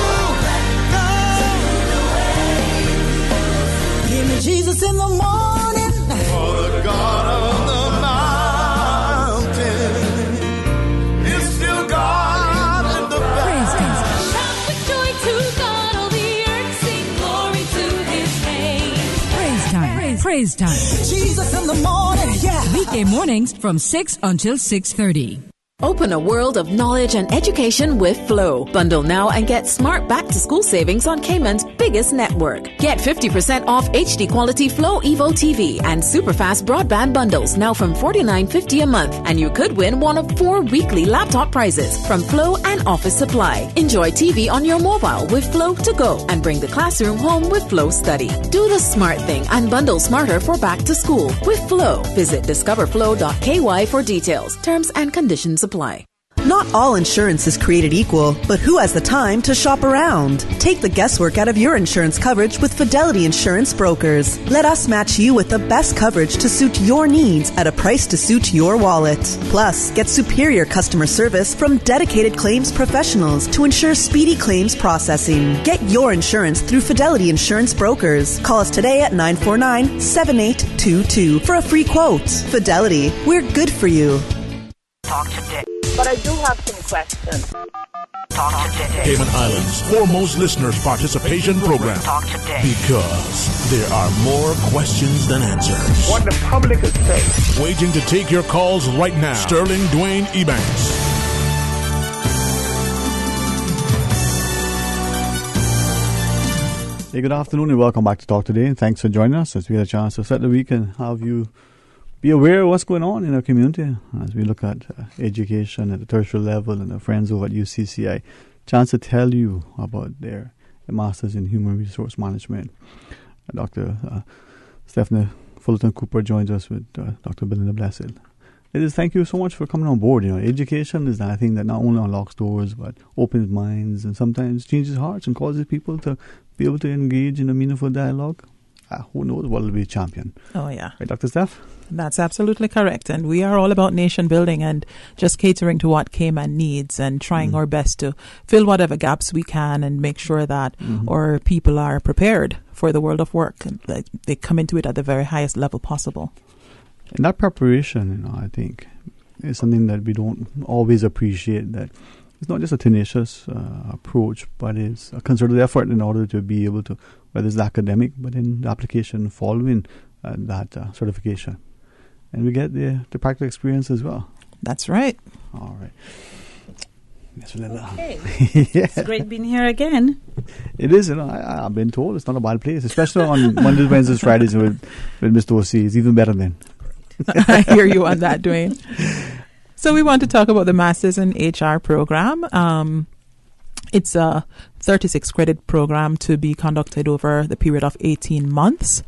Give me Jesus in the morning. For the God of the mountain. Praise Time. Jesus in the morning, yeah. Weekday mornings from 6 until 6:30. Open a world of knowledge and education with Flow. Bundle now and get smart back-to-school savings on Cayman's biggest network. Get 50% off HD quality Flow Evo TV and superfast broadband bundles now from $49.50 a month. And you could win one of 4 weekly laptop prizes from Flow and Office Supply. Enjoy TV on your mobile with Flow to go and bring the classroom home with Flow Study. Do the smart thing and bundle smarter for back to school with Flow. Visit discoverflow.ky for details. Terms and conditions apply. Not all insurance is created equal, but who has the time to shop around? Take the guesswork out of your insurance coverage with Fidelity Insurance Brokers. Let us match you with the best coverage to suit your needs at a price to suit your wallet. Plus, get superior customer service from dedicated claims professionals to ensure speedy claims processing. Get your insurance through Fidelity Insurance Brokers. Call us today at 949-7822 for a free quote. Fidelity, we're good for you. Talk today. But I do have some questions. Talk today. Cayman Islands' foremost listeners participation program. Talk today. Because there are more questions than answers. What the public is saying. Waiting to take your calls right now. Sterling Dwayne Ebanks. Hey, good afternoon and welcome back to Talk Today. And thanks for joining us as we had a chance to set the week and have you be aware of what's going on in our community as we look at education at the tertiary level and our friends over at UCCI. Chance to tell you about their Masters in Human Resource Management. Dr. Stephanie Fullerton Cooper joins us with Dr. Belinda Blessed. Ladies, thank you so much for coming on board. You know, education is that thing that not only unlocks doors but opens minds and sometimes changes hearts and causes people to be able to engage in a meaningful dialogue. Who knows what will be a champion. Oh, yeah. Right, Dr. Steph? That's absolutely correct. And we are all about nation building and just catering to what Cayman needs and trying our best to fill whatever gaps we can and make sure that our people are prepared for the world of work and that they come into it at the very highest level possible. And that preparation, I think, is something that we don't always appreciate, that it's not just a tenacious approach, but it's a concerted effort in order to be able to, whether it's academic, but in the application following that certification. And we get the practical experience as well. That's right. All right. Yes, Belinda. Okay. Yeah. It's great being here again. It is, I've been told it's not a bad place, especially on Mondays, Wednesdays, Fridays with Mr. O.C. It's even better then. I hear you on that, Dwayne. So we want to talk about the Masters in HR program. It's a 36 credit program to be conducted over the period of 18 months.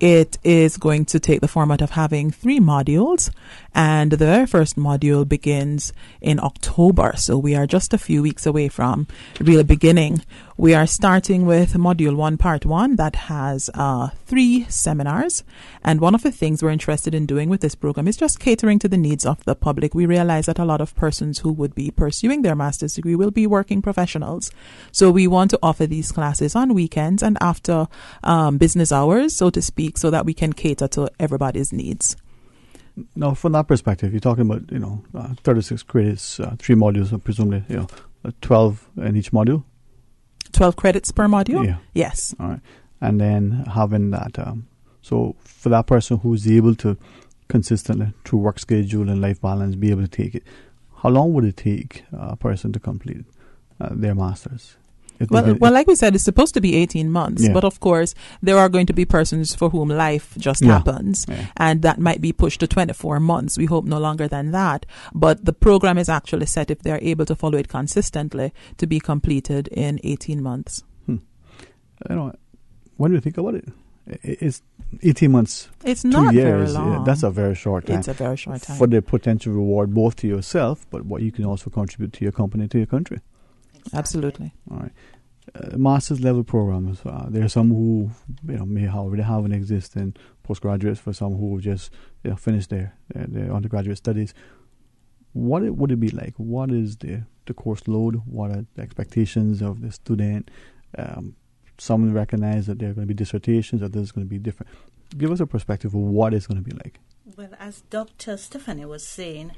It is going to take the format of having 3 modules, and the very first module begins in October. So we are just a few weeks away from really beginning. We are starting with Module 1, Part 1, that has 3 seminars. And one of the things we're interested in doing with this program is just catering to the needs of the public. We realize that a lot of persons who would be pursuing their master's degree will be working professionals. So we want to offer these classes on weekends and after business hours, so to speak, so that we can cater to everybody's needs. Now, from that perspective, you're talking about, 36 credits, 3 modules, presumably, 12 in each module? 12 credits per module? Yeah. Yes. All right. And then having that, so for that person who's able to consistently, through work schedule and life balance, be able to take it, how long would it take a person to complete their master's? Well, like we said, it's supposed to be 18 months. Yeah. But of course, there are going to be persons for whom life just happens. Yeah. And that might be pushed to 24 months. We hope no longer than that. But the program is actually set, if they're able to follow it consistently, to be completed in 18 months. When you think about it, it's 18 months. It's 2 not years. very long. Yeah, that's a very short time. It's a very short time. For the potential reward both to yourself, but what you can also contribute to your company, to your country. Absolutely. All right. Master's level programs. There are some who may already have an existing postgraduates. For some who just finished their undergraduate studies. What would it be like? What is the course load? What are the expectations of the student? Some recognize that there are going to be dissertations, others going to be different. Give us a perspective of what it's going to be like. Well, as Dr. Stephanie was saying,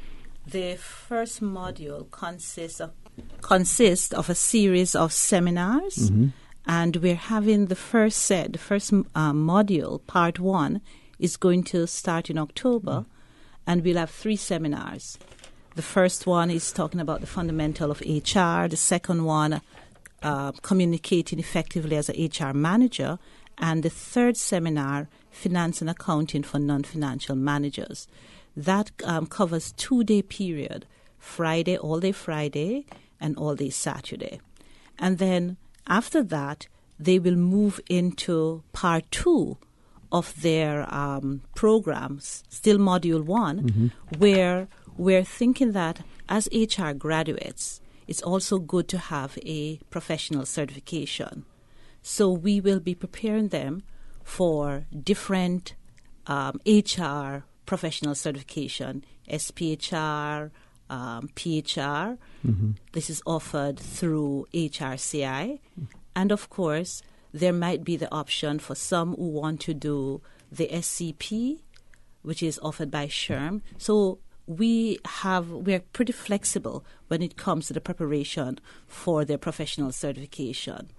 the first module consists of a series of seminars And we're having the first module, part 1, is going to start in October, and we'll have 3 seminars. The first one is talking about the fundamental of HR. The second one, communicating effectively as an HR manager. And the third seminar, finance and accounting for non-financial managers. That covers 2-day period, Friday, all day Friday, and all day Saturday. And then after that, they will move into part 2 of their programs, still module 1, where we're thinking that as HR graduates, it's also good to have a professional certification. So we will be preparing them for different HR professional certification, SPHR, PHR. This is offered through HRCI. And of course, there might be the option for some who want to do the SCP, which is offered by SHRM. So we're pretty flexible when it comes to the preparation for their professional certification.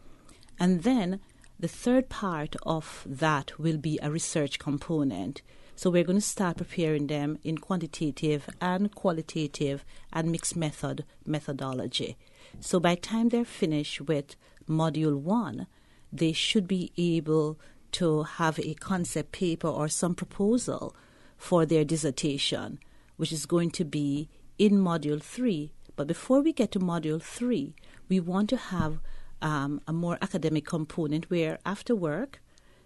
And then the third part of that will be a research component. So we're going to start preparing them in quantitative and qualitative and mixed methodology. So by the time they're finished with module 1, they should be able to have a concept paper or some proposal for their dissertation, which is going to be in module 3. But before we get to module 3, we want to have a more academic component where after work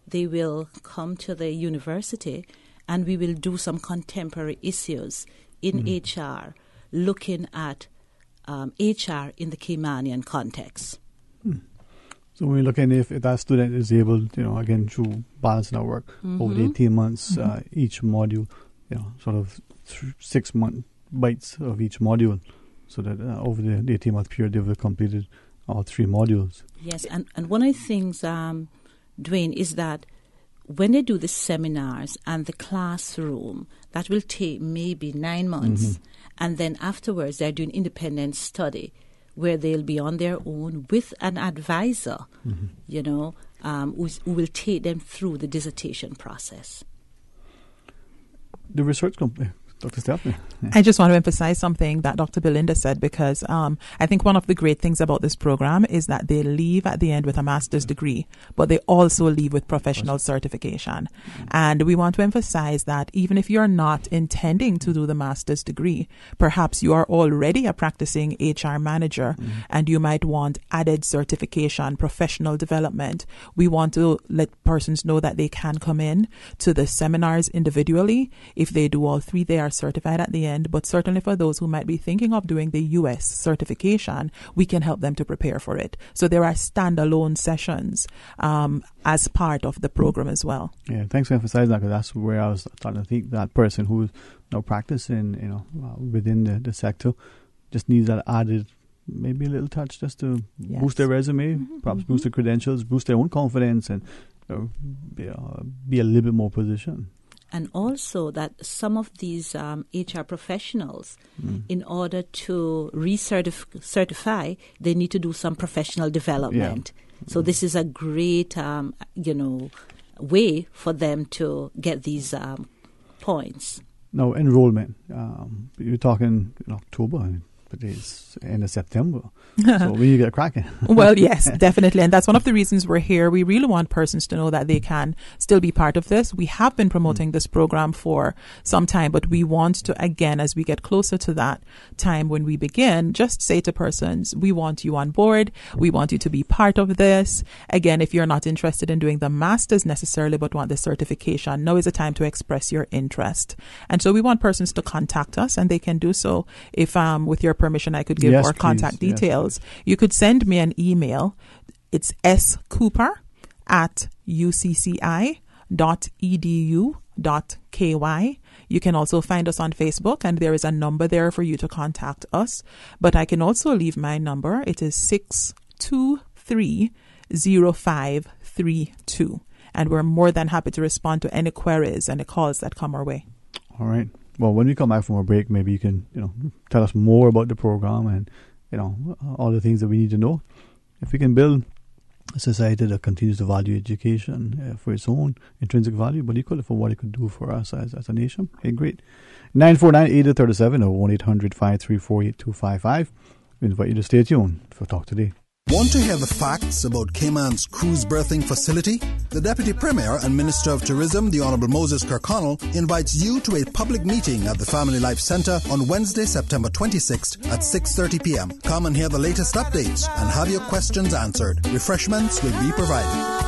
they will come to the university and we will do some contemporary issues in HR, looking at HR in the Caymanian context. So when we're looking if that student is able, again, through balancing our work over the 18 months, each module, sort of 6-month bites of each module, so that over the 18-month period they will have completed all 3 modules. Yes, and one of the things, Dwayne, is that when they do the seminars and the classroom, that will take maybe 9 months. And then afterwards, they're doing independent study where they'll be on their own with an advisor, who will take them through the dissertation process. The research company. Dr. Stephanie. I just want to emphasize something that Dr. Belinda said, because I think one of the great things about this program is that they leave at the end with a master's degree, but they also leave with professional certification. And we want to emphasize that even if you're not intending to do the master's degree, perhaps you are already a practicing HR manager and you might want added certification, professional development. We want to let persons know that they can come in to the seminars individually. If they do all 3, they are certified at the end, but certainly for those who might be thinking of doing the US certification, we can help them to prepare for it. So there are standalone sessions as part of the program as well. Yeah, thanks for emphasizing that, because that's where I was starting to think that person who's now practicing, within the sector just needs that added, maybe a little touch just to boost their resume, perhaps boost their credentials, boost their own confidence, and be a little bit more positioned. And also that some of these HR professionals, in order to certify, they need to do some professional development. Yeah. So this is a great, way for them to get these points. Now, enrollment. You're talking in October. But it's end of September. So we need to get cracking. Well, yes, definitely. And that's one of the reasons we're here. We really want persons to know that they can still be part of this. We have been promoting this program for some time, but we want to, again, as we get closer to that time when we begin, just say to persons, we want you on board. We want you to be part of this. Again, if you're not interested in doing the master's necessarily, but want the certification, now is the time to express your interest. And so we want persons to contact us, and they can do so. If with your permission, I could give our contact details. You could send me an email. It's scooper@ucci.edu.ky. You can also find us on Facebook, and there is a number there for you to contact us. But I can also leave my number. It is 623-0532. And we're more than happy to respond to any queries and the calls that come our way. All right. Well, when we come back from our break, maybe you can, tell us more about the program and, all the things that we need to know. If we can build a society that continues to value education for its own intrinsic value, but equally for what it could do for us as a nation. Hey, great. 949-8037 or 1-800-534-8255. We invite you to stay tuned for Talk Today. Want to hear the facts about Cayman's cruise berthing facility? The Deputy Premier and Minister of Tourism, the Honourable Moses Kirkconnell, invites you to a public meeting at the Family Life Centre on Wednesday, September 26th at 6:30 p.m. Come and hear the latest updates and have your questions answered. Refreshments will be provided.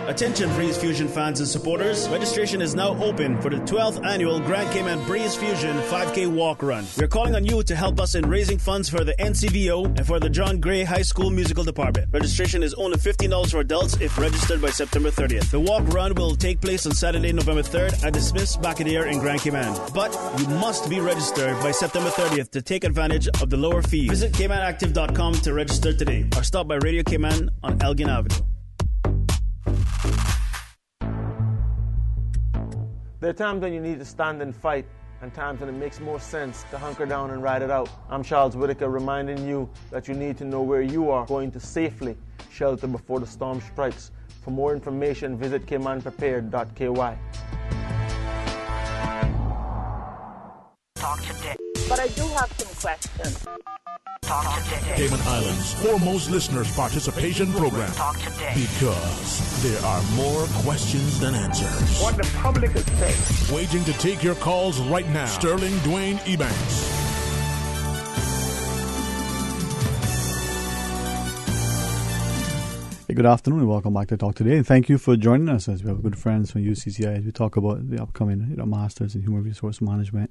Attention Breeze Fusion fans and supporters, registration is now open for the 12th annual Grand Cayman Breeze Fusion 5K Walk Run. We're calling on you to help us in raising funds for the NCVO and for the John Gray High School Musical Department. Registration is only $15 for adults if registered by September 30th. The walk run will take place on Saturday, November 3rd at the Smiths back in the air in Grand Cayman. But you must be registered by September 30th to take advantage of the lower fee. Visit CaymanActive.com to register today or stop by Radio Cayman on Elgin Avenue. There are times when you need to stand and fight, and times when it makes more sense to hunker down and ride it out. I'm Charles Whitaker, reminding you that you need to know where you are going to safely shelter before the storm strikes. For more information, visit caymanprepared.ky. Talk today. But I do have some questions. Talk today. Cayman Islands' foremost listeners' participation program. Talk today. Because there are more questions than answers. What the public is saying. Waiting to take your calls right now. Sterling Dwayne Ebanks. Hey, good afternoon and welcome back to Talk Today. And thank you for joining us as we have good friends from UCCI as we talk about the upcoming Masters in Human Resource Management.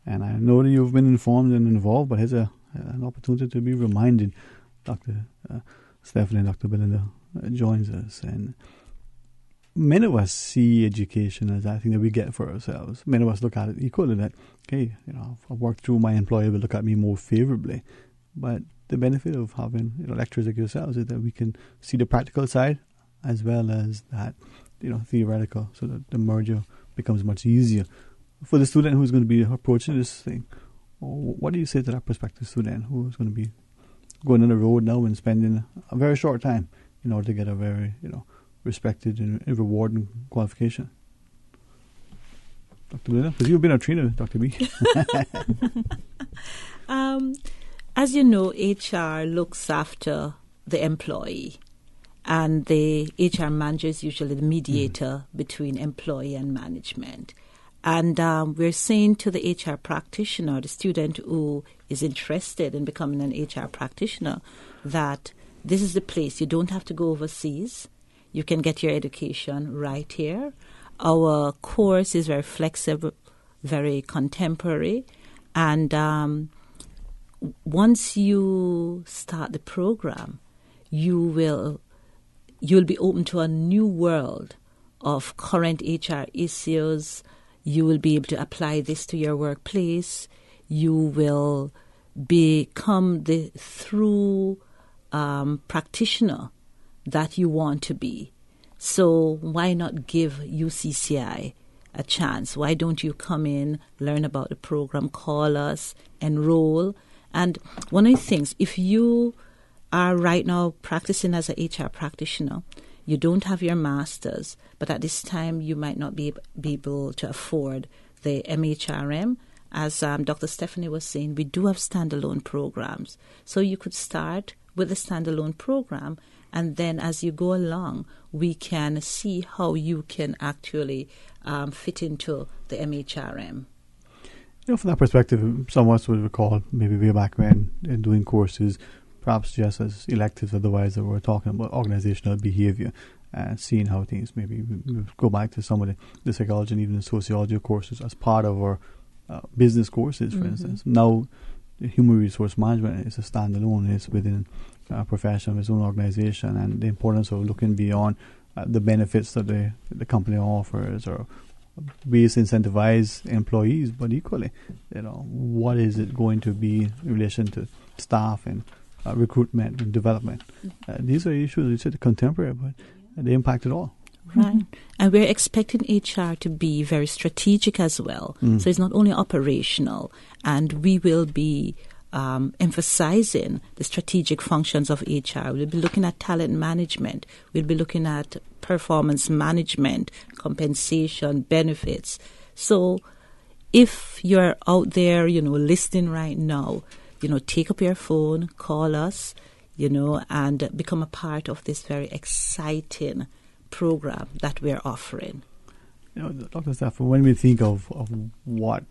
And I know that you've been informed and involved, but here's an opportunity to be reminded. Dr. Stephanie and Dr. Belinda joins us. And many of us see education as that thing that we get for ourselves. Many of us look at it equally that, hey, I've worked through, my employer will look at me more favorably. But the benefit of having lecturers like yourselves is that we can see the practical side as well as that theoretical, so that the merger becomes much easier for the student who's going to be approaching this thing. What do you say to that prospective student who's going to be going on the road now and spending a very short time in order to get a very respected and rewarding qualification? Dr. Belinda, because you've been a trainer, Dr. B. As you know, HR looks after the employee, and the HR manager is usually the mediator between employee and management. And we're saying to the HR practitioner, the student who is interested in becoming an HR practitioner, that this is the place. You don't have to go overseas. You can get your education right here. Our course is very flexible, very contemporary, and once you start the program, you'll be open to a new world of current HR issues. You will be able to apply this to your workplace. You will become the true practitioner that you want to be. So why not give UCCI a chance? Why don't you come in, learn about the program, call us, enroll? And one of the things, if you are right now practicing as an HR practitioner, you don't have your master's, but at this time you might not be able to afford the MHRM. As Dr. Stephanie was saying, we do have standalone programs. So you could start with the standalone program, and then as you go along, we can see how you can actually fit into the MHRM. From that perspective, some of us would recall maybe way back when in doing courses, perhaps just as electives otherwise, that we're talking about organizational behavior and seeing how things maybe we go back to some of the psychology and even the sociology courses as part of our business courses, for instance. Now, human resource management is a standalone. It's within a profession of its own organization, and the importance of looking beyond the benefits that the company offers or ways to incentivize employees, but equally, what is it going to be in relation to staff and recruitment and development? These are issues, you said, contemporary, but they impact it all. Right. And we're expecting HR to be very strategic as well. So it's not only operational, and we will be emphasizing the strategic functions of HR. We'll be looking at talent management. We'll be looking at performance management, compensation, benefits. So if you're out there, listening right now, take up your phone, call us, and become a part of this very exciting program that we're offering. Dr. Stafford, when we think of what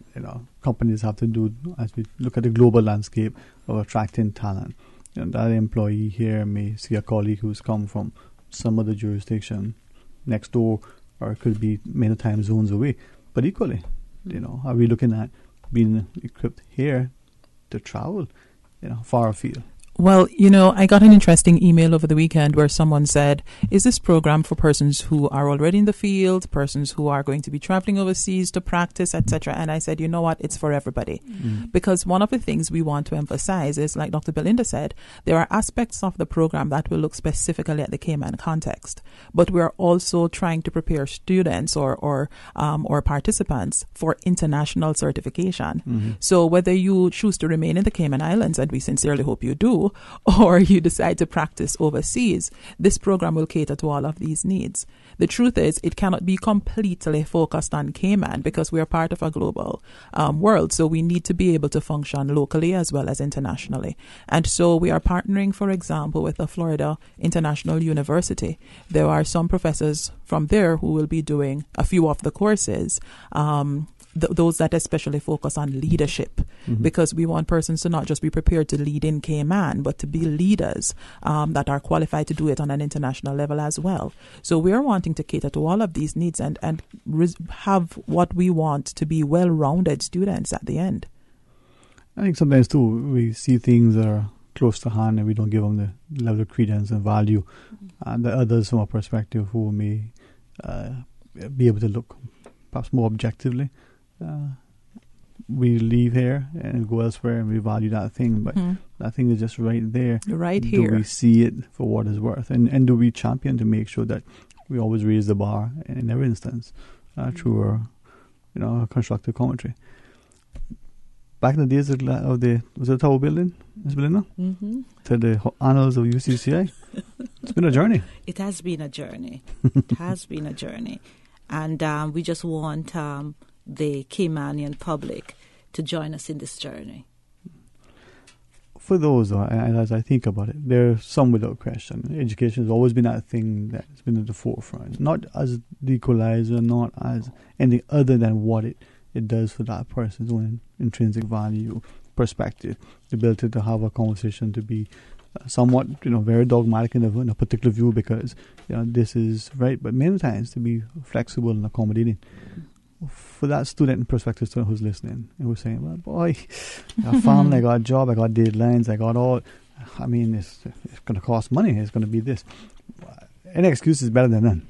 companies have to do as we look at the global landscape of attracting talent, that employee here may see a colleague who's come from some other jurisdiction next door, or it could be many time zones away. But equally, are we looking at being equipped here to travel, far afield? Well, I got an interesting email over the weekend where someone said, is this program for persons who are already in the field, persons who are going to be traveling overseas to practice, etc.? And I said, you know what? It's for everybody. Because one of the things we want to emphasize is, like Dr. Belinda said, there are aspects of the program that will look specifically at the Cayman context. But we're also trying to prepare students or participants for international certification. So whether you choose to remain in the Cayman Islands, and we sincerely hope you do, or you decide to practice overseas, this program will cater to all of these needs. The truth is, it cannot be completely focused on Cayman because we are part of a global world. So we need to be able to function locally as well as internationally. And so we are partnering, for example, with the Florida International University. There are some professors from there who will be doing a few of the courses. Those that especially focus on leadership, because we want persons to not just be prepared to lead in Cayman, but to be leaders that are qualified to do it on an international level as well. So we are wanting to cater to all of these needs and have what we want to be well-rounded students at the end. I think sometimes too we see things that are close to hand and we don't give them the level of credence and value, and the others from a perspective who may be able to look perhaps more objectively. We leave here and go elsewhere and we value that thing, but that thing is just right there. Right here. Do we see it for what it's worth? And do we champion to make sure that we always raise the bar in every instance through our constructive commentary? Back in the days of was it the Tower Building, Ms. Belinda? To the annals of UCCI. It's been a journey. It has been a journey. It has been a journey. And we just want the Caymanian public to join us in this journey. For those, and as I think about it, there's some without question. Education has always been that thing that's been at the forefront, not as the equalizer, not as anything other than what it does for that person's own intrinsic value, perspective, the ability to have a conversation, to be somewhat, very dogmatic in a particular view because, this is right, but many times to be flexible and accommodating. For that student perspective student who's listening and who's saying, well, boy, I got family, I got a job, I got deadlines, I got all, it's going to cost money, it's going to be this. Any excuse is better than none.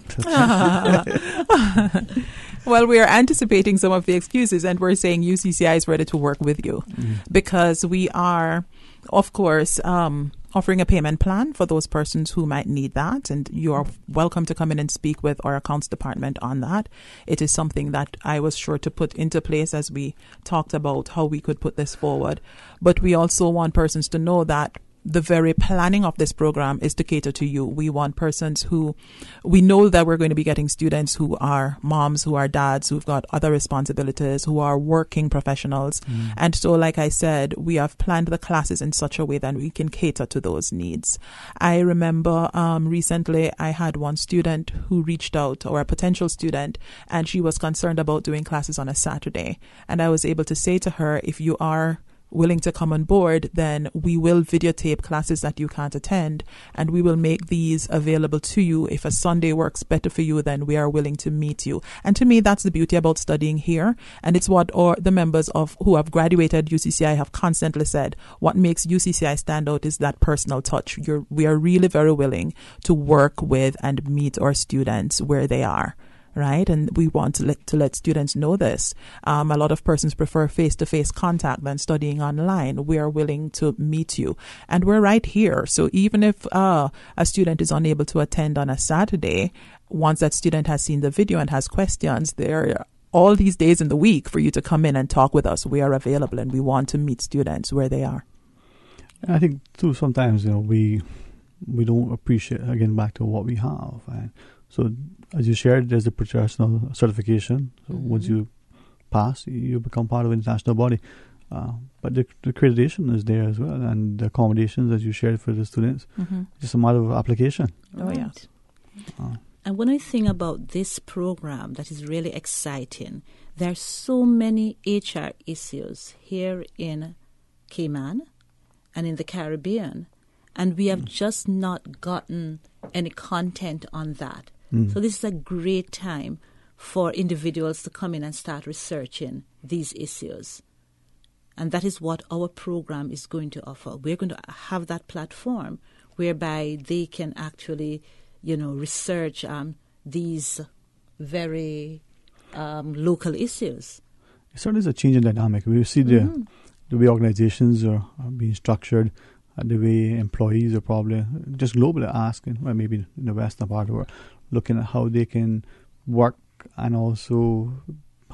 Well, we are anticipating some of the excuses and we're saying UCCI is ready to work with you because we are, of course, offering a payment plan for those persons who might need that. And you are welcome to come in and speak with our accounts department on that. It is something that I was sure to put into place as we talked about how we could put this forward. But we also want persons to know that the very planning of this program is to cater to you. We want persons who, we know that we're going to be getting students who are moms, who are dads, who've got other responsibilities, who are working professionals. And so, like I said, we have planned the classes in such a way that we can cater to those needs. I remember recently I had one student who reached out, or a potential student, and she was concerned about doing classes on a Saturday. And I was able to say to her, if you are willing to come on board, then we will videotape classes that you can't attend and we will make these available to you. If a Sunday works better for you, then we are willing to meet you. And to me, that's the beauty about studying here. And it's what the members of who have graduated UCCI have constantly said. What makes UCCI stand out is that personal touch. We are really very willing to work with and meet our students where they are. right? And we want to let students know this. A lot of persons prefer face-to-face contact than studying online. We are willing to meet you, and we're right here. So even if a student is unable to attend on a Saturday, once that student has seen the video and has questions, there are all these days in the week for you to come in and talk with us. We are available, and we want to meet students where they are. I think too, sometimes, we don't appreciate, again, back to what we have. And so as you shared, there's a professional certification. So once you pass, you become part of an international body. But the accreditation is there as well, and the accommodations, as you shared, for the students, just a matter of application. Oh, yes. And when I think about this program that is really exciting, there are so many HR issues here in Cayman and in the Caribbean, and we have just not gotten any content on that. So this is a great time for individuals to come in and start researching these issues. And that is what our program is going to offer. We're going to have that platform whereby they can actually, research these very local issues. It certainly is a change in dynamic. We see the way organizations are being structured, the way employees are probably just globally asking, well, maybe in the western part of the world, looking at how they can work and also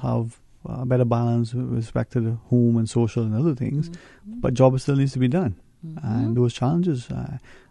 have a better balance with respect to the home and social and other things. But job still needs to be done. And those challenges,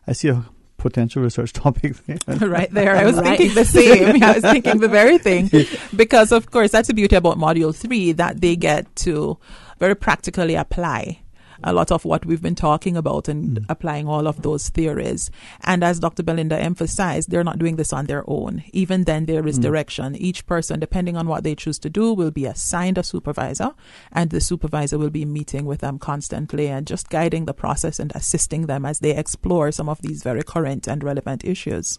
I see a potential research topic there. Right there. I was thinking the same. I was thinking the very thing. Because, of course, that's the beauty about Module 3, that they get to very practically apply a lot of what we've been talking about and applying all of those theories. And as Dr. Belinda emphasized, they're not doing this on their own. Even then, there is direction. Each person, depending on what they choose to do, will be assigned a supervisor, and the supervisor will be meeting with them constantly and just guiding the process and assisting them as they explore some of these very current and relevant issues.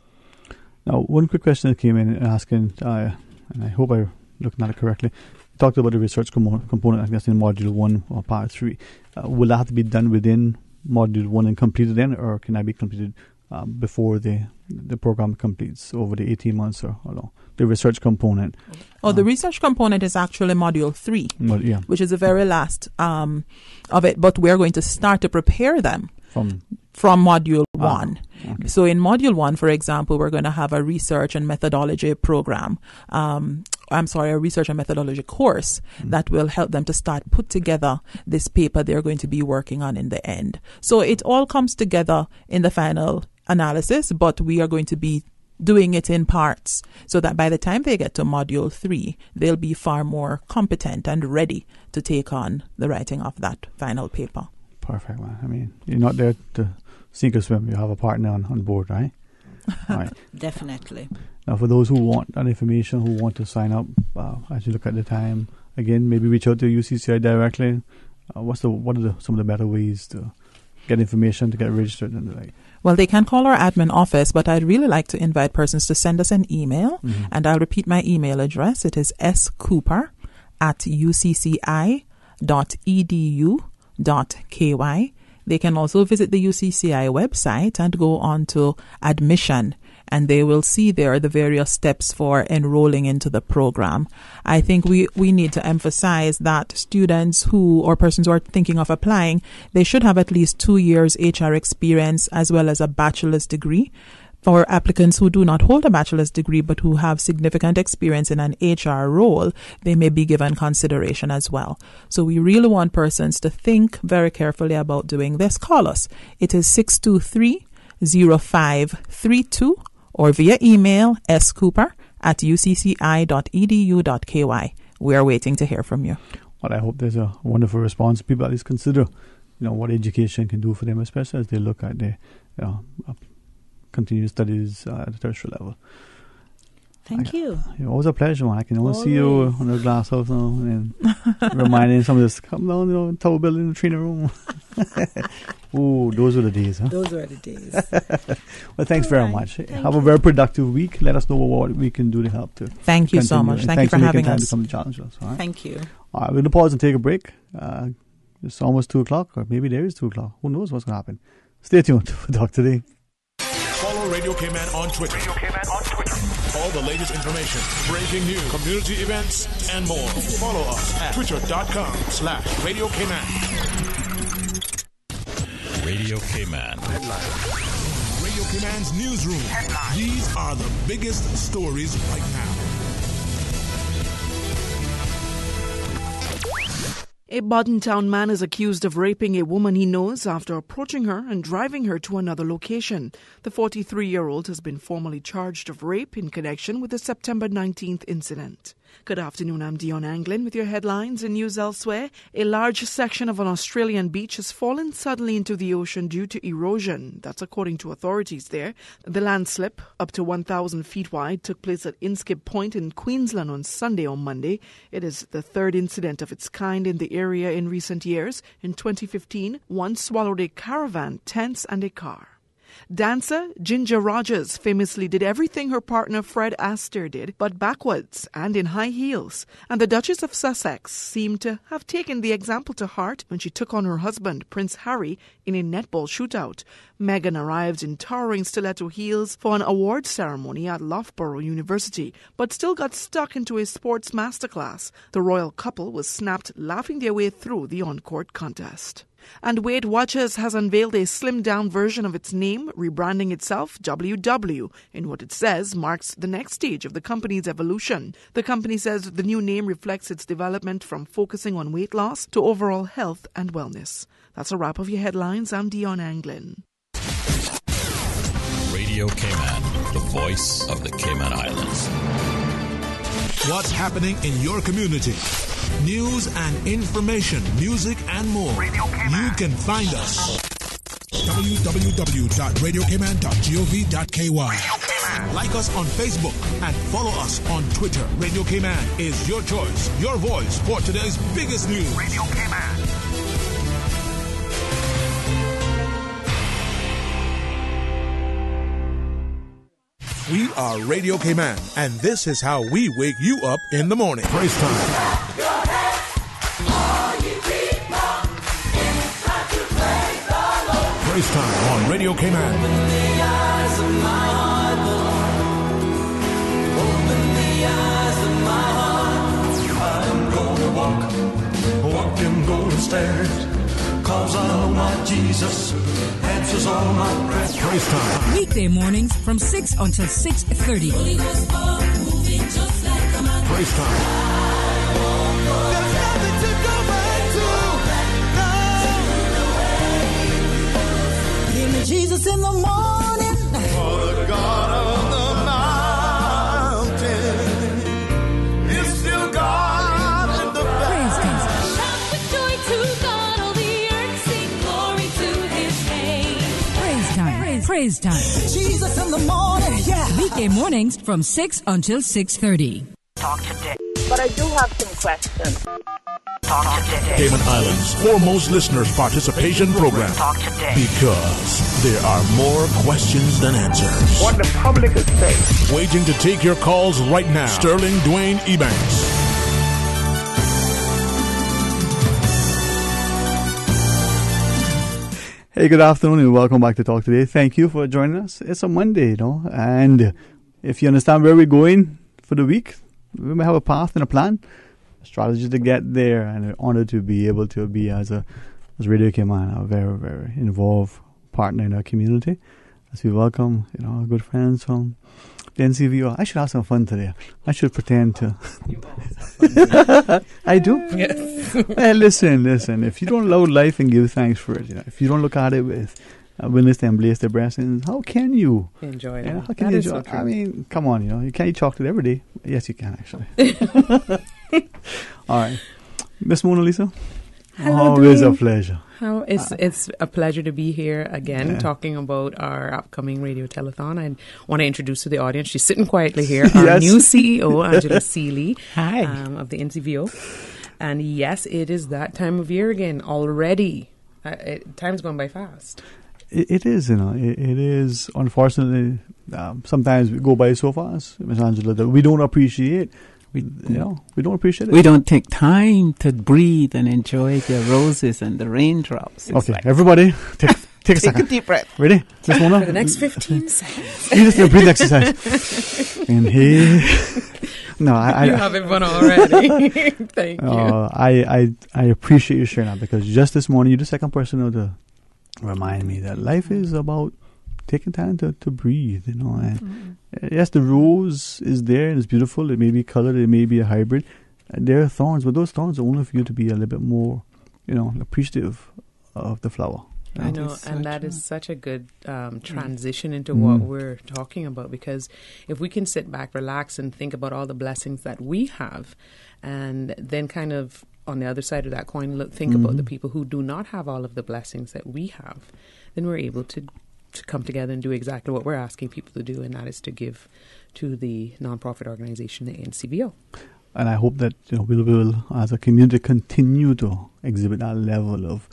Now, one quick question that came in asking, and I hope I'm looking at it correctly, talked about the research component, I guess, in Module 1 or Part 3. Will that have to be done within Module 1 and completed then, or can that be completed before the program completes over the 18 months or no? The research component. The research component is actually Module 3, which is the very last of it, but we're going to start to prepare them from Module 1. Okay. So in Module 1, for example, we're going to have a research and methodology program. A research and methodology course that will help them to start put together this paper they're going to be working on in the end. So it all comes together in the final analysis, but we are going to be doing it in parts so that by the time they get to Module 3, they'll be far more competent and ready to take on the writing of that final paper. Perfect, man. I mean, you're not there to sink or swim. You have a partner on board, right? Right. Definitely. Now, for those who want that information, who want to sign up, as you look at the time, again, maybe reach out to UCCI directly. What are some of the better ways to get information, to get registered and the like? Well, they can call our admin office, but I'd really like to invite persons to send us an email, and I'll repeat my email address. It is scooper@ucci.edu.ky. They can also visit the UCCI website and go on to admission, and they will see there the various steps for enrolling into the program. I think we need to emphasize that students or persons who are thinking of applying, they should have at least 2 years HR experience as well as a bachelor's degree. For applicants who do not hold a bachelor's degree but who have significant experience in an HR role, they may be given consideration as well. So we really want persons to think very carefully about doing this. Call us. It is 623-0532 or via email scooper@ucci.edu.ky. We are waiting to hear from you. Well, I hope there's a wonderful response. People at least consider, what education can do for them, especially as they look at their, continuing studies at the tertiary level. Thank you. Always a pleasure, man. I can always see you on the glass house now and reminding some of this, come down, tower building in the training room. Ooh, those were the days, huh? Those were the days. Well, thanks very much. Have a very productive week. Let us know what we can do to help to. Thank you so much. Thank you for having us. To come to challenge us. All right? Thank you. All right, we're going to pause and take a break. It's almost 2 o'clock, or maybe there is 2 o'clock. Who knows what's going to happen? Stay tuned for Talk Today. Follow Radio Cayman on Twitter. All the latest information, breaking news, community events, and more. Follow us at twitter.com/Radio Cayman. Radio Cayman. Radio Cayman's newsroom. These are the biggest stories right now. A Boddentown man is accused of raping a woman he knows after approaching her and driving her to another location. The 43-year-old has been formally charged of rape in connection with the September 19th incident. Good afternoon, I'm Dion Anglin with your headlines and news elsewhere. A large section of an Australian beach has fallen suddenly into the ocean due to erosion. That's according to authorities there. The landslip, up to 1,000 feet wide, took place at Inskip Point in Queensland on Sunday or Monday. It is the third incident of its kind in the area in recent years. In 2015, one swallowed a caravan, tents and a car. Dancer Ginger Rogers famously did everything her partner Fred Astaire did, but backwards and in high heels. And the Duchess of Sussex seemed to have taken the example to heart when she took on her husband, Prince Harry, in a netball shootout. Meghan arrived in towering stiletto heels for an awards ceremony at Loughborough University, but still got stuck into a sports masterclass. The royal couple was snapped laughing their way through the on-court contest. And Weight Watchers has unveiled a slimmed-down version of its name, rebranding itself WW, in what it says marks the next stage of the company's evolution. The company says the new name reflects its development from focusing on weight loss to overall health and wellness. That's a wrap of your headlines. I'm Dion Anglin. Radio Cayman, the voice of the Cayman Islands. What's happening in your community? News and information, music and more. You can find us. www.radiocayman.gov.ky. Like us on Facebook and follow us on Twitter. Radio Cayman is your choice, your voice for today's biggest news. Radio Cayman. We are Radio Cayman, and this is how we wake you up in the morning. Praise time. Praise time on Radio Cayman. Open the eyes of my heart, Lord. Open the eyes of my heart. I'm gonna walk them golden stairs. 'Cause I know my Jesus answers all my prayers. Praise time. Weekday mornings from 6 until 6:30. Praise time. There's nothing to go back to. Give me Jesus in the morning. For the God of the mountain is still God in the valley. Shout with joy to God, all the earth sing glory to His name. Praise time. Praise time. Jesus in the morning, yeah. Weekday mornings from 6 until 6:30. Talk today. But I do have some questions. Talk today. Cayman Islands' foremost listeners participation program. Talk today. Because there are more questions than answers. What the public is saying. Waiting to take your calls right now. Sterling Dwayne Ebanks. Hey, good afternoon and welcome back to Talk Today. Thank you for joining us. It's a Monday, and if you understand where we're going for the week, we may have a path and a plan, a strategy to get there, and an honor to be able to be as Radio Cayman, a very, very involved partner in our community. As we welcome, our good friends from the NCVO. I should have some fun today. I should pretend to. I do? Yes. Well, listen. If you don't love life and give thanks for it, if you don't look at it with willingness to embrace the blessings, how can you enjoy it? How can you enjoy? I mean, come on, you can't eat chocolate every day. Yes, you can actually. All right, Miss Mona Lisa. Hello, always a pleasure. It's a pleasure to be here again, talking about our upcoming radio telethon. I want to introduce to the audience. She's sitting quietly here. Our new CEO, Angela Seeley, hi, of the NCVO. And yes, it is that time of year again already. Time's going by fast. It is, it is. Unfortunately, sometimes we go by so fast, Ms. Angela, that we don't appreciate. We don't appreciate it. We don't take time to breathe and enjoy the roses and the raindrops. Okay, everybody, Take a second. deep breath. Ready? Just wanna For the next 15 seconds. You just do a breathing exercise. Inhale. No, you have it one already. Thank you. I appreciate you sharing that, because just this morning, you're the second person to remind me that life is about taking time to breathe, you know. And yes, the rose is there and it's beautiful. It may be colored, it may be a hybrid. There are thorns, but those thorns are only for you to be a little bit more, you know, appreciative of the flower. I know, and that is such a good transition into what we're talking about, because if we can sit back, relax, and think about all the blessings that we have, and then kind of on the other side of that coin, think about the people who do not have all of the blessings that we have, then we're able to come together and do exactly what we're asking people to do, and that is to give to the nonprofit organization, the NCVO. And I hope that, you know, we will, as a community, continue to exhibit that level of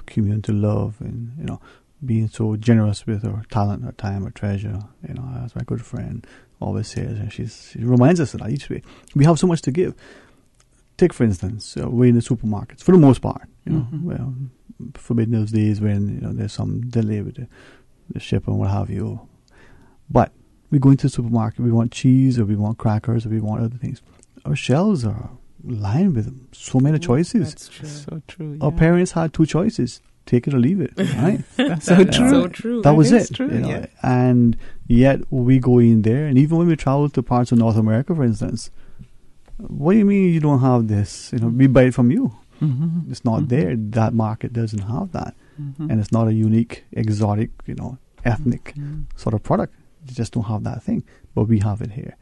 community love, and, you know, being so generous with our talent, our time, our treasure. You know, as my good friend always says, and she reminds us of that each week. We have so much to give. Take, for instance, we're in the supermarkets, for the most part, you know, well, forbidden those days when, you know, there's some delay with the ship and what have you. But we go into the supermarket, we want cheese, or we want crackers, or we want other things. Our shelves are lined with so many choices. That's true. So true. Our parents had two choices: take it or leave it. Right? That's so true. So true. That was it. True. You know? And yet we go in there, and even when we travel to parts of North America, for instance, what do you mean you don't have this? You know, we buy it from you. It's not there. That market doesn't have that, and it's not a unique, exotic, you know, ethnic sort of product. You just don't have that thing, but we have it here.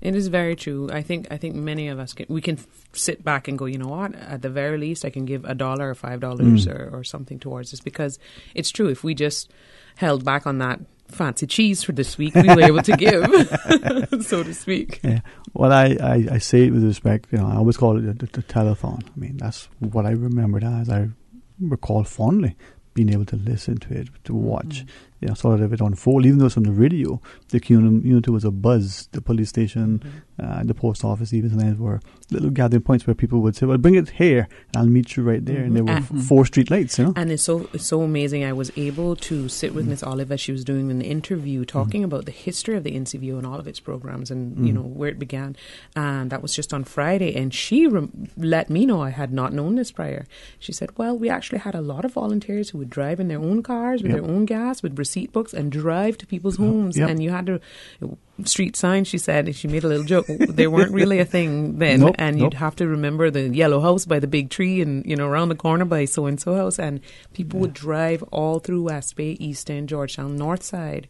It is very true. I think many of us can sit back and go, you know what? At the very least, I can give $1 or $5 or something towards this, because it's true. If we just held back on that fancy cheese for this week, we were able to give, so to speak. Yeah. Well, I say it with respect. You know, I always call it the telethon. I mean, that's what I remembered as. I recall fondly being able to listen to it, to watch, you know, sort of it unfold. Even though it's on the radio, the community was a buzz. The police station, the post office, even sometimes were little gathering points where people would say, "Well, bring it here, and I'll meet you right there." And there were 4 street lights, you know. And it's so amazing. I was able to sit with Miss Olive as she was doing an interview, talking about the history of the NCVO and all of its programs, and you know where it began. And that was just on Friday, and she let me know. I had not known this prior. She said, "Well, we actually had a lot of volunteers who would drive in their own cars with their own gas, with receipt books, and drive to people's homes, and you had to." Street signs, she said, she made a little joke. They weren't really a thing then, and you'd have to remember the yellow house by the big tree, and, you know, around the corner by so and so house, and people would drive all through West Bay, East End, Georgetown, North Side,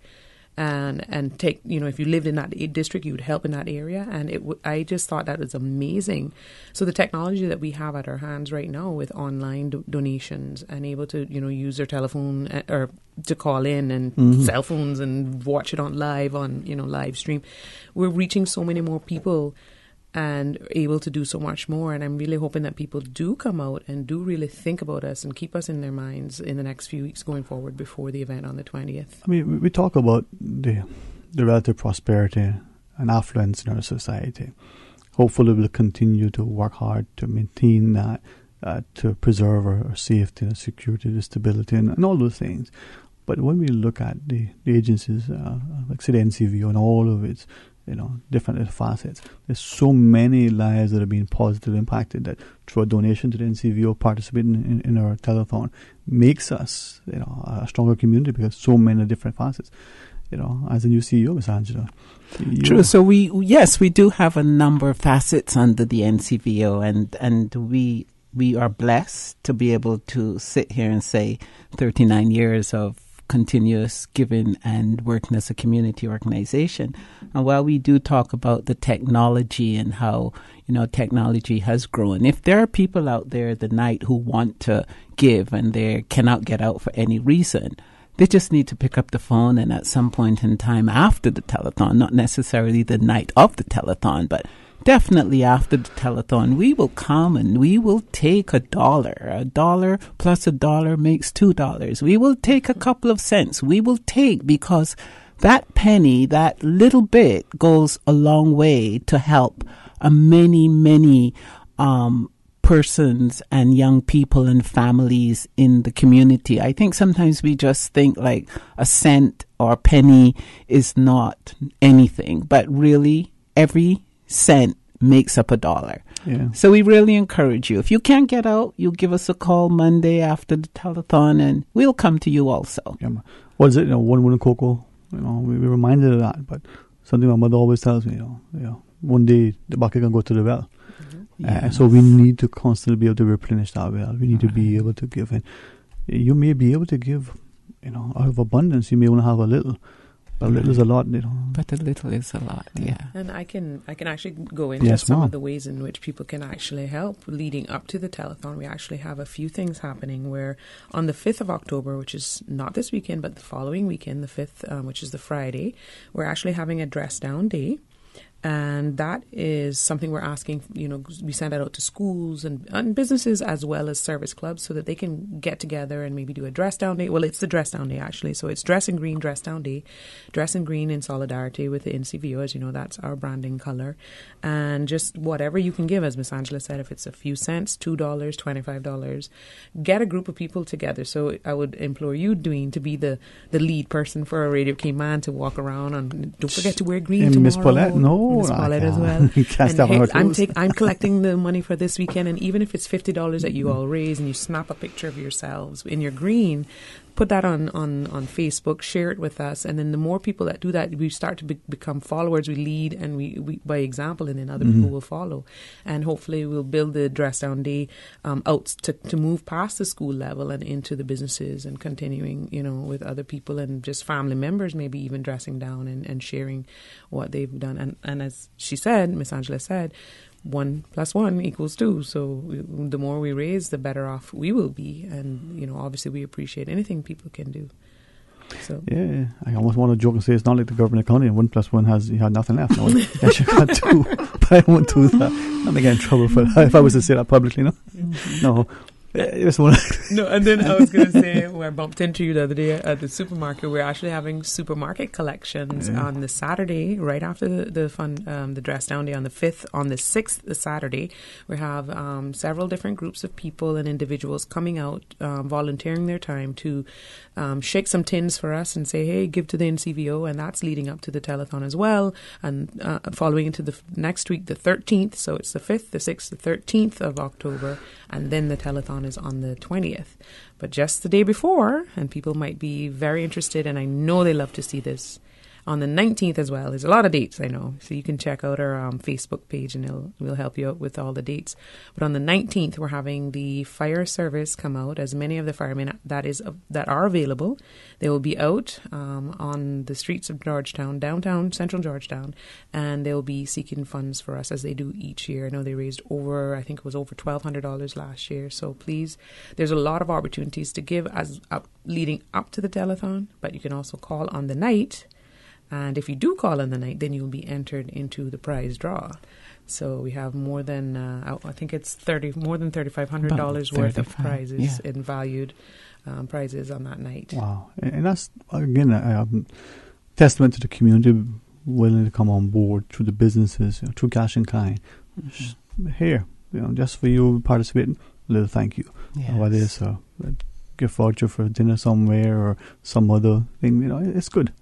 and take, you know, if you lived in that district, you would help in that area, and I just thought that was amazing. So the technology that we have at our hands right now with online donations and able to, you know, use their telephone or to call in and cell phones and watch it on live stream, we're reaching so many more people and able to do so much more. And I'm really hoping that people do come out and do really think about us and keep us in their minds in the next few weeks going forward before the event on the 20th. I mean, we talk about the relative prosperity and affluence in our society. Hopefully we'll continue to work hard to maintain that, to preserve our safety, and security, the stability, and all those things. But when we look at the agencies, like say the NCVO and all of its, you know, different little facets, there's so many lives that are being positively impacted that through a donation to the NCVO, participating in our telethon, makes us, you know, a stronger community, because so many different facets. You know, as a new CEO, Ms. Angela. True. So we do have a number of facets under the NCVO, and we are blessed to be able to sit here and say 39 years of continuous giving and working as a community organization. And while we do talk about the technology and how, you know, technology has grown, if there are people out there tonight who want to give and they cannot get out for any reason, they just need to pick up the phone, and at some point in time after the telethon, not necessarily the night of the telethon, but definitely after the telethon, we will come and we will take $1. $1 plus $1 makes $2. We will take a couple of cents. We will take, because that penny, that little bit, goes a long way to help many persons and young people and families in the community. I think sometimes we just think like a cent or a penny is not anything, but really every cent makes up $1. Yeah. So we really encourage you. If you can't get out, you give us a call Monday after the telethon and we'll come to you also. Yeah. What is it? One wooden cocoa. We're reminded of that, but something my mother always tells me, one day the bucket can go to the well. Yes. So we need to constantly be able to replenish that well. We need to be able to give. And you may be able to give, out of abundance. You may only have a little. But a little is a lot, But a little is a lot, yeah. And I can actually go into some of the ways in which people can actually help leading up to the telethon. We actually have a few things happening where on the 5th of October, which is not this weekend, but the following weekend, the 5th, which is the Friday, we're actually having a dress down day. And that is something we're asking, we send that out to schools and businesses as well as service clubs so that they can get together and maybe do a dress down day. Well, it's the dress down day, actually. So it's dress in green, dress down day. Dress in green in solidarity with the NCVO. As you know, that's our branding color. And just whatever you can give, as Miss Angela said, if it's a few cents, $2, $25, get a group of people together. So I would implore you, Dwayne, to be the lead person for a Radio Cayman to walk around. And don't forget to wear green tomorrow. Miss Paulette, no. Miss Paulette as well. I'm collecting the money for this weekend, and even if it's $50 that you all raise and you snap a picture of yourselves in your green, put that on Facebook, share it with us, and then the more people that do that, we start to become followers. We lead and we by example, and then other people will follow, and hopefully we'll build the dress down day out to move past the school level and into the businesses and continuing, with other people and just family members, maybe even dressing down and sharing what they've done. And as she said, Miss Angela said, 1 + 1 = 2. So the more we raise, the better off we will be. And, obviously we appreciate anything people can do. So yeah, I almost want to joke and say it's not like the government county and 1 + 1 you had nothing left. No, I should got 2, but I won't do that. I'm going to get in trouble for that if I was to say that publicly, no? No. No, and then I was going to say, I bumped into you the other day at the supermarket. We're actually having supermarket collections on the Saturday, right after the dress down day on the 5th. On the 6th, the Saturday, we have several different groups of people and individuals coming out, volunteering their time to shake some tins for us and say, hey, give to the NCVO, and that's leading up to the telethon as well. And following into the next week, the 13th, so it's the 5th, the 6th, the 13th of October, and then the telethon is on the 20th. But just the day before, and people might be very interested, and I know they love to see this, on the 19th as well. There's a lot of dates, I know. So you can check out our Facebook page and we'll help you out with all the dates. But on the 19th, we're having the fire service come out, as many of the firemen that are available. They will be out on the streets of Georgetown, downtown, central Georgetown, and they'll be seeking funds for us as they do each year. I know they raised I think it was over $1,200 last year. So please, there's a lot of opportunities to give leading up to the telethon, but you can also call on the night. And if you do call in the night, then you'll be entered into the prize draw. So we have more than, I think it's more than $3,500 worth of prizes and valued prizes on that night. Wow. And that's, again, a testament to the community willing to come on board through the businesses, through cash and kind. Here, just for you participating, a little thank you. Yes. Whether it's a gift voucher for dinner somewhere or some other thing, it's good.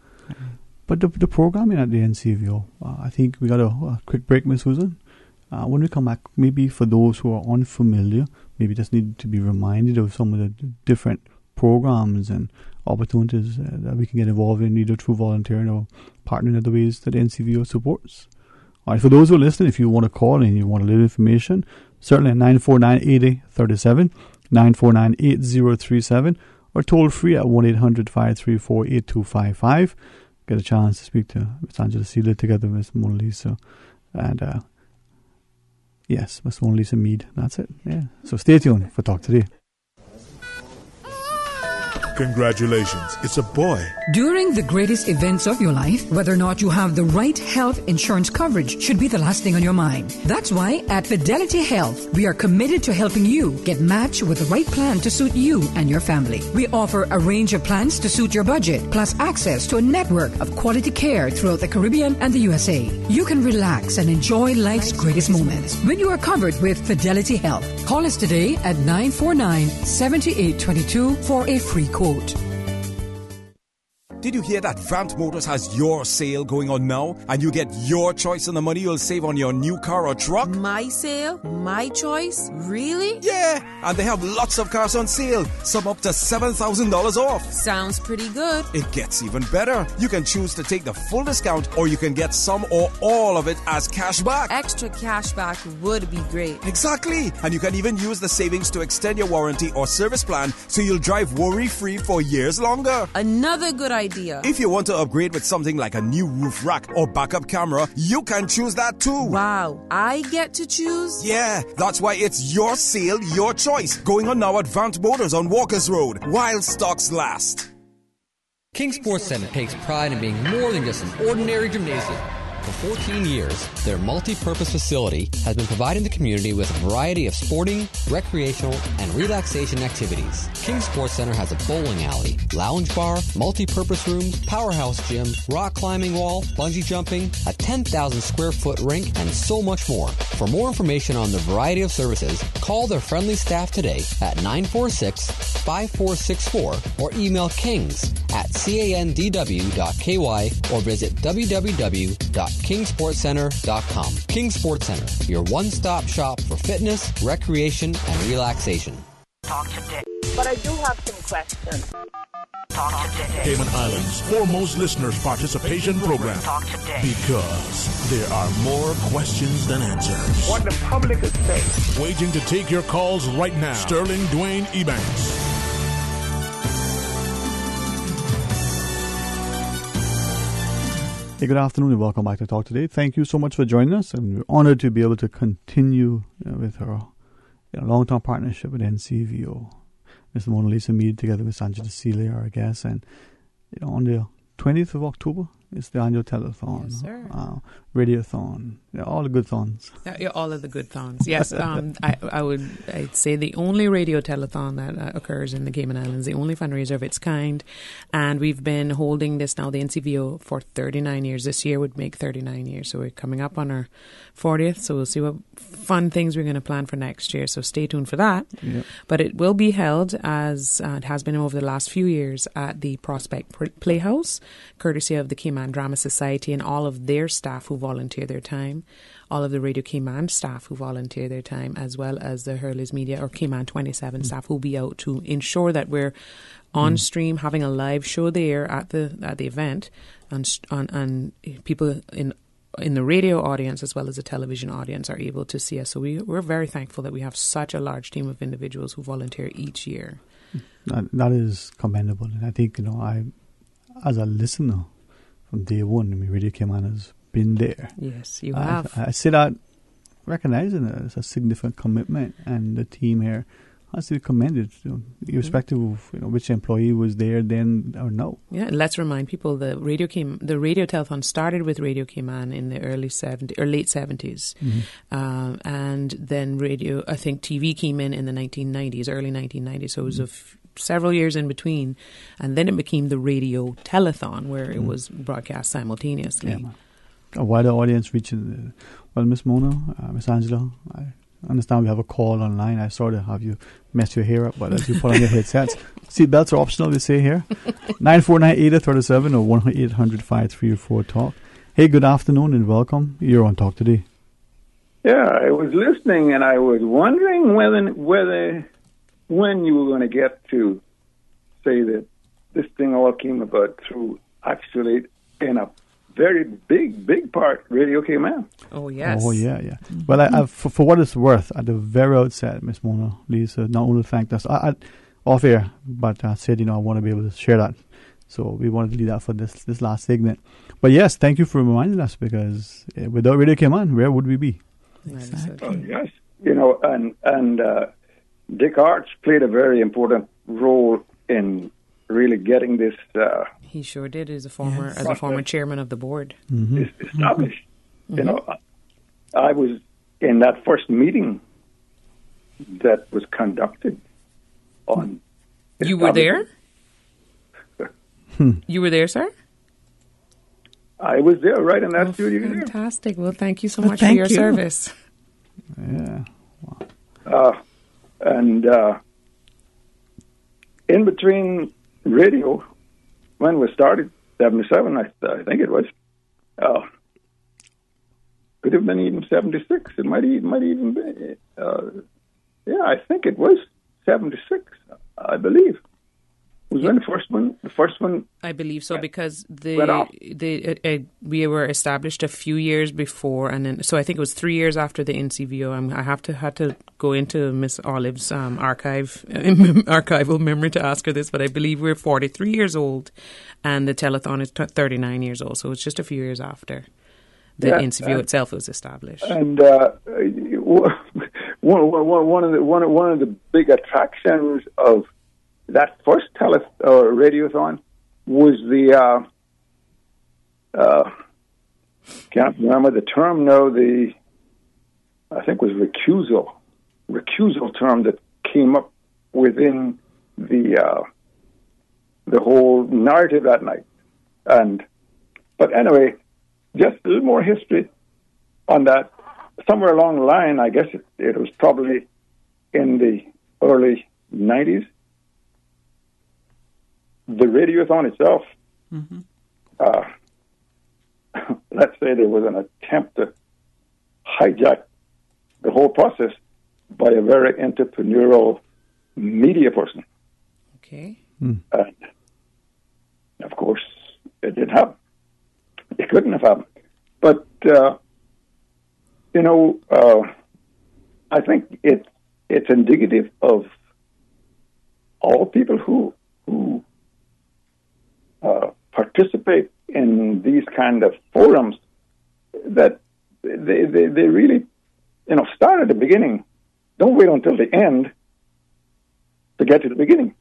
But the programming at the NCVO, I think we got a quick break, Ms. Susan. When we come back, maybe for those who are unfamiliar, maybe just need to be reminded of some of the different programs and opportunities that we can get involved in, either through volunteering or partnering in other ways that the NCVO supports. All right, for those who are listening, if you want to call and you want a little information, certainly at 949-8037, 949-8037, or toll free at 1-800-534-8255. Get a chance to speak to Ms. Angela Seeley together with Ms. Mona Lisa and Ms. Mona Lisa Mead. That's it. Yeah. So stay tuned for Talk Today. Congratulations, it's a boy. During the greatest events of your life, whether or not you have the right health insurance coverage should be the last thing on your mind. That's why at Fidelity Health, we are committed to helping you get matched with the right plan to suit you and your family. We offer a range of plans to suit your budget, plus access to a network of quality care throughout the Caribbean and the USA. You can relax and enjoy life's greatest moments when you are covered with Fidelity Health. Call us today at 949-7822 for a free quote. Did you hear that Vant Motors has your sale going on now? And you get your choice on the money you'll save on your new car or truck? My sale? My choice? Really? Yeah, and they have lots of cars on sale, some up to $7,000 off. Sounds pretty good. It gets even better. You can choose to take the full discount, or you can get some or all of it as cash back. Extra cash back would be great. Exactly. And you can even use the savings to extend your warranty or service plan so you'll drive worry-free for years longer. Another good idea. If you want to upgrade with something like a new roof rack or backup camera, you can choose that too. Wow, I get to choose? Yeah, that's why it's your sale, your choice. Going on now at Vant Motors on Walkers Road, while stocks last. King Sports Center takes pride in being more than just an ordinary gymnasium. For 14 years, their multi-purpose facility has been providing the community with a variety of sporting, recreational, and relaxation activities. King Sports Center has a bowling alley, lounge bar, multi-purpose rooms, powerhouse gym, rock climbing wall, bungee jumping, a 10,000 square foot rink, and so much more. For more information on the variety of services, call their friendly staff today at 946-5464 or email kings@candw.ky or visit www.kingsportscenter.com. King Sports Center, your one-stop shop for fitness, recreation, and relaxation. Talk today. But I do have some questions. Talk today. Cayman Islands' foremost listeners participation program. Talk today. Because there are more questions than answers. What the public is saying. Waiting to take your calls right now. Sterling Dwayne Ebanks. Hey, good afternoon and welcome back to Talk Today. Thank you so much for joining us, and we're honored to be able to continue with our long-term partnership with NCVO. Mr. Mona Lisa Mead together with Sanjay Celia, our guest, and on the 20th of October is the annual telethon, yes, sir. Radiothon, all the good thons. All of the good thons, yes. I'd say the only radio telethon that occurs in the Cayman Islands, the only fundraiser of its kind, and we've been holding this now, the NCVO, for 39 years. This year would make 39 years, so we're coming up on our 40th, so we'll see what fun things we're going to plan for next year, so stay tuned for that. Yep. But it will be held, as it has been over the last few years, at the Prospect Playhouse, courtesy of the Cayman Drama Society and all of their staff who volunteer their time, all of the Radio Cayman staff who volunteer their time, as well as the Hurley's Media or Cayman 27 staff who will be out to ensure that we're on stream, having a live show there at the event, and people in the radio audience as well as the television audience are able to see us. So we're very thankful that we have such a large team of individuals who volunteer each year. That is commendable, and I think I, as a listener from day one, Radio Cayman has been there. Yes, you have. I say that recognizing it as a significant commitment, and the team here has to be commended, irrespective of which employee was there then or no. Yeah, and let's remind people the radio telethon started with Radio Cayman in the late 70s, and then I think TV came in the 1990s, early 1990s. So it was several years in between, and then it became the radio telethon where it was broadcast simultaneously. Yeah, a wider audience reaching. Well, Miss Mona, Miss Angela, I understand we have a call online. I sort of have you mess your hair up, but as you put on your headsets, seatbelts are optional, they say here. 949-8037 or 1-800-534-TALK. Hey, good afternoon and welcome. You're on Talk Today. Yeah, I was listening and I was wondering when you were going to get to say that this thing all came about through actually in a very big part, Radio Cayman. Oh, yes. Oh, yeah. Well, I, for what it's worth, at the very outset, Miss Mona Lisa not only thanked us off air, but said, I want to be able to share that. So we wanted to leave that for this last segment. But yes, thank you for reminding us, because without Radio Cayman, where would we be? Exactly. Oh, yes. And Dick Arch played a very important role in really getting this. He sure did as a former chairman of the board. Established. You know, I was in that first meeting that was conducted on. You were there? You were there, sir? I was there, right in that studio. Fantastic. Well, thank you so much for your service. Yeah. And in between radio, when we started, 77, I think it was, could have been even 76. It might even be, I think it was 76, I believe. Was when the first one. I believe so, because we were established a few years before, and then so I think it was 3 years after the NCVO. I had to go into Miss Olive's archival memory to ask her this, but I believe we're 43 years old, and the telethon is 39 years old. So it's just a few years after the NCVO itself was established. And one of the big attractions of that first radiothon was the can't remember the term now. I think it was recusal term that came up within the whole narrative that night. But anyway, just a little more history on that. Somewhere along the line, I guess it was probably in the early 90s. The radiothon itself, let's say there was an attempt to hijack the whole process by a very entrepreneurial media person. Okay. And of course, it didn't happen. It couldn't have happened. But, I think it's indicative of all people who participate in these kind of forums, that they really, start at the beginning. Don't wait until the end to get to the beginning,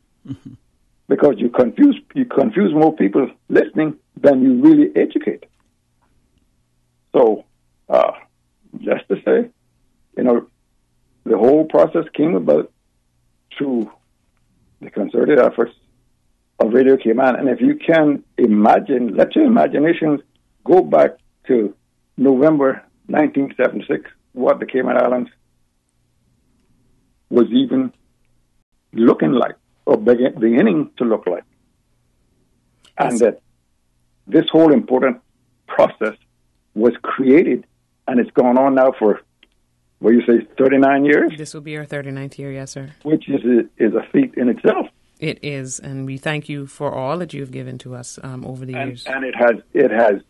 because you confuse more people listening than you really educate. So, just to say, the whole process came about through the concerted efforts of Radio Cayman. And if you can imagine, let your imaginations go back to November 1976, what the Cayman Islands was even looking like, or beginning to look like. And that this whole important process was created, and it's gone on now for, 39 years? This will be our 39th year, yes, sir. Which is a feat in itself. It is, and we thank you for all that you've given to us over the years. And it has,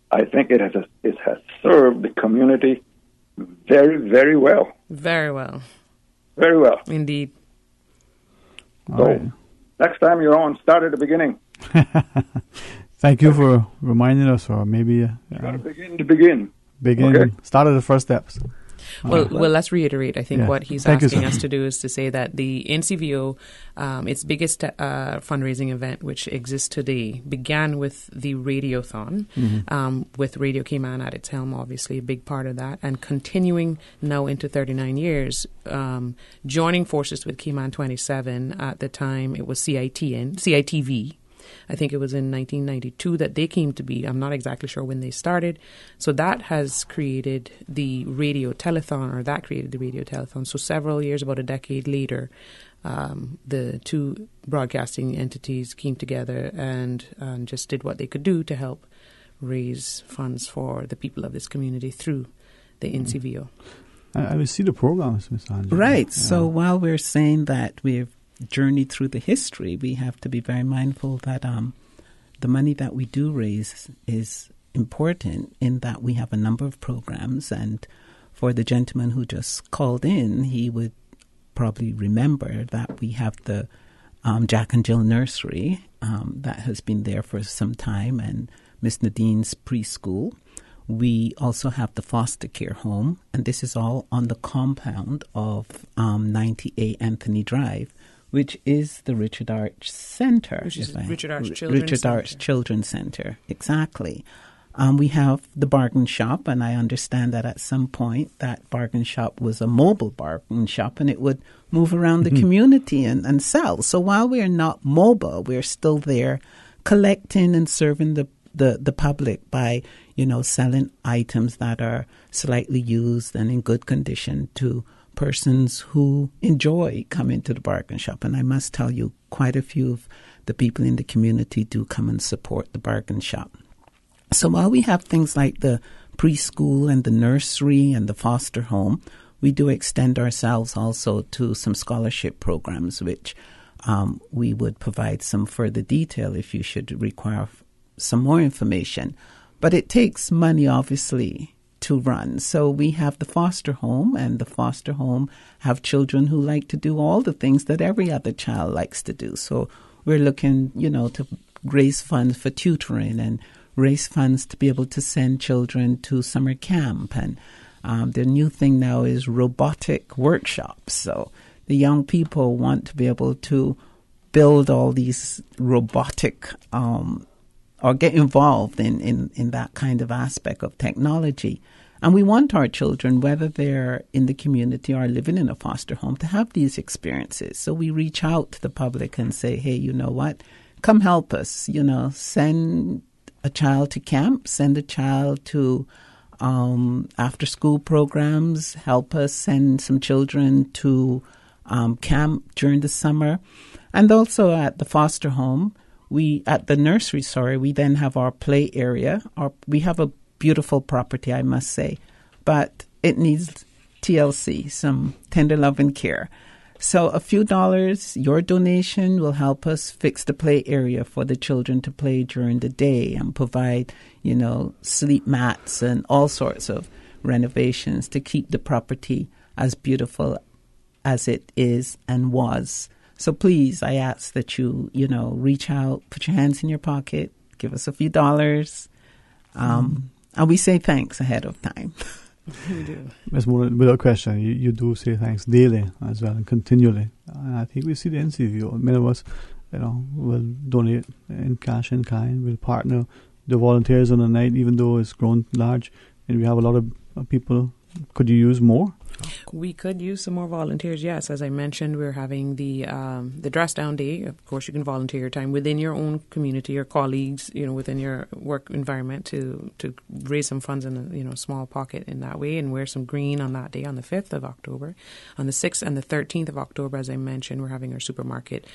I think it has served the community very, very well. Very well. Very well. Indeed. So, next time you're on, start at the beginning. Thank you for reminding us, or maybe... you got to begin. Okay. Start at the first steps. Well, let's reiterate. I think what he's asking us to do is to say that the NCVO, its biggest fundraising event, which exists today, began with the Radiothon, with Radio Cayman at its helm, obviously a big part of that, and continuing now into 39 years, joining forces with Cayman 27. At the time, it was CITV. I think it was in 1992 that they came to be. I'm not exactly sure when they started. So that has created the radio telethon, or that created the radio telethon. So several years, about a decade later, the two broadcasting entities came together and just did what they could do to help raise funds for the people of this community through the NCVO. I will see the programs, Ms. Angela. Right. Yeah. So while we're saying that we've journeyed through the history, we have to be very mindful that the money that we do raise is important, in that we have a number of programs. And for the gentleman who just called in, he would probably remember that we have the Jack and Jill Nursery that has been there for some time, and Miss Nadine's preschool. We also have the foster care home, and this is all on the compound of 90A Anthony Drive, which is the Richard Arch Center. Which is Richard Arch Children's Richard Center. Arch Children's Center, exactly. We have the bargain shop, and I understand that at some point that bargain shop was a mobile bargain shop, and it would move around the community and sell. So while we are not mobile, we're still there collecting and serving the public by, selling items that are slightly used and in good condition to persons who enjoy coming to the bargain shop. And I must tell you, quite a few of the people in the community do come and support the bargain shop. So while we have things like the preschool and the nursery and the foster home, we do extend ourselves also to some scholarship programs, which we would provide some further detail if you should require some more information. But it takes money, obviously, to run. So we have the foster home, and the foster home have children who like to do all the things that every other child likes to do. So we're looking, to raise funds for tutoring and raise funds to be able to send children to summer camp. And the new thing now is robotic workshops. So the young people want to be able to build all these robotic or get involved in that kind of aspect of technology. And we want our children, whether they're in the community or living in a foster home, to have these experiences. So we reach out to the public and say, hey, you know what? Come help us. Send a child to camp, send a child to after-school programs, help us send some children to camp during the summer. And also at the foster home, at the nursery, we then have our play area. We have a beautiful property, I must say, but it needs TLC, some tender love and care. So a few dollars, your donation will help us fix the play area for the children to play during the day and provide, sleep mats and all sorts of renovations to keep the property as beautiful as it is and was. So please, I ask that you, reach out, put your hands in your pocket, give us a few dollars, and we say thanks ahead of time. We do. Ms. Moore, without question, you do say thanks daily as well and continually. And I think we see the NCVO. Many of us, will donate in cash and kind. We'll partner the volunteers on the night, even though it's grown large, and we have a lot of people. Could you use more? We could use some more volunteers, yes. As I mentioned, we're having the dress down day. Of course, you can volunteer your time within your own community, your colleagues, within your work environment to raise some funds in a small pocket in that way, and wear some green on that day on the 5th of October. On the 6th and the 13th of October, as I mentioned, we're having our supermarket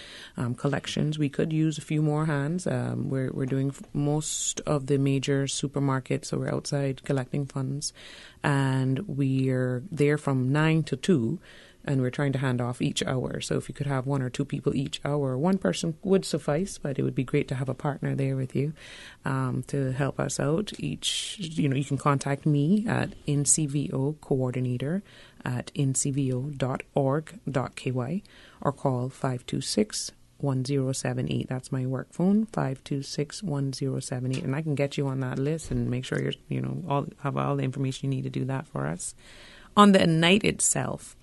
collections. We could use a few more hands. We're doing most of the major supermarkets, so we're outside collecting funds, and we're there from 9 to 2, and we're trying to hand off each hour. So if you could have 1 or 2 people each hour, one person would suffice, but it would be great to have a partner there with you to help us out. You can contact me at NCVO coordinator at ncvo.org.ky or call 526-1078. That's my work phone, 526-1078, and I can get you on that list and make sure you're have all the information you need to do that for us. On the night itself,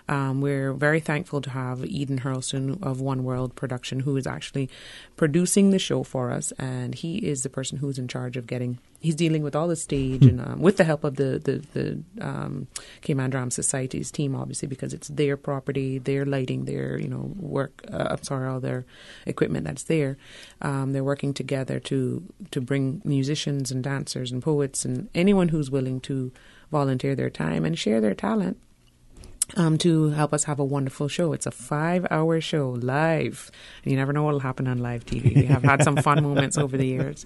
we're very thankful to have Eden Hurlston of One World Production, who is actually producing the show for us, and he is the person who's in charge of he's dealing with all the stage and with the help of the Cayman Drama Society's team, obviously, because it's their property, their lighting, their all their equipment that's there. They're working together to bring musicians and dancers and poets and anyone who's willing to volunteer their time and share their talent to help us have a wonderful show. It's a 5-hour show live. You never know what will happen on live TV. We have had some fun moments over the years.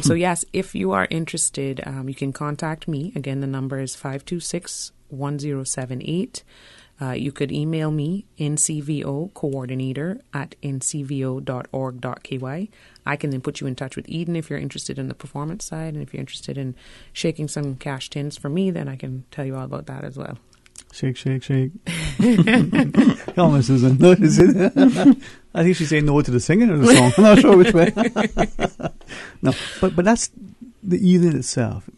So yes, if you are interested, you can contact me. Again, the number is 526-1078. You could email me, ncvo coordinator at ncvo.org.ky. I can then put you in touch with Eden if you're interested in the performance side, and if you're interested in shaking some cash tins for me, then I can tell you all about that as well. Shake, shake, shake. Come on, Susan. No, is it? I think she's saying no to the singing of the song. I'm not sure which way. No, but that's the evening itself.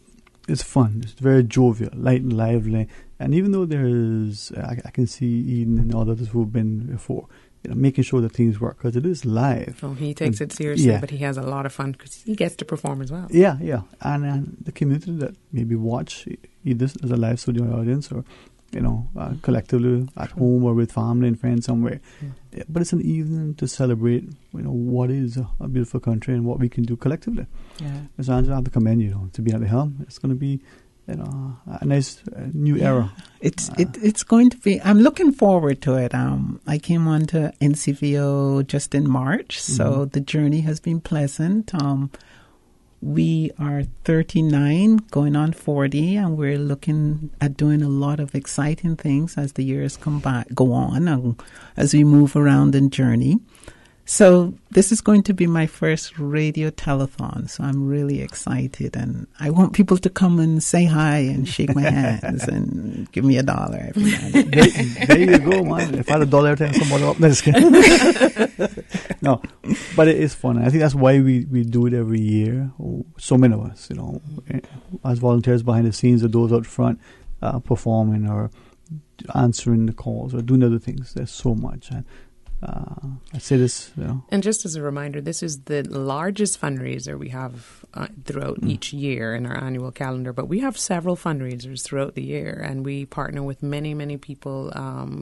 It's fun. It's very jovial, light and lively. And even though there's, I can see Eden and others who've been before, making sure that things work, because it is live. Oh, he takes it seriously, but he has a lot of fun because he gets to perform as well. Yeah. And the community that maybe watch either as a live studio audience or, collectively at home or with family and friends somewhere. Yeah, but it's an evening to celebrate, what is a beautiful country and what we can do collectively. Yeah. Ms. Angela, I have to commend you, to be at the helm. It's going to be, a nice new era. It's going to be. I'm looking forward to it. I came on to NCVO just in March, so the journey has been pleasant. We are 39, going on 40, and we're looking at doing a lot of exciting things as the years go on, and as we move around and journey. So this is going to be my first radio telethon, so I'm really excited, and I want people to come and say hi and shake my hands and give me $1 every night. There you go, man. If I had $1 every time someone up, no, but it is fun. I think that's why we do it every year. So many of us, as volunteers behind the scenes or those out front performing or answering the calls or doing other things. There's so much. And I say this, And just as a reminder, this is the largest fundraiser we have throughout each year in our annual calendar. But we have several fundraisers throughout the year, and we partner with many, many people.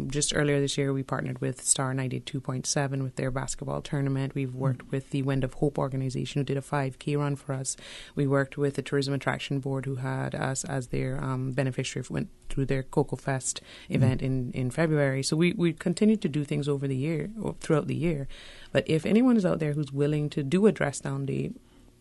Just earlier this year, we partnered with Star 92.7 with their basketball tournament. We've worked with the Wind of Hope organization who did a 5K run for us. We worked with the Tourism Attraction Board who had us as their beneficiary, went through their Cocoa Fest event in February. So we continue to do things over the year. Throughout the year. But if anyone is out there who's willing to do a dress down day,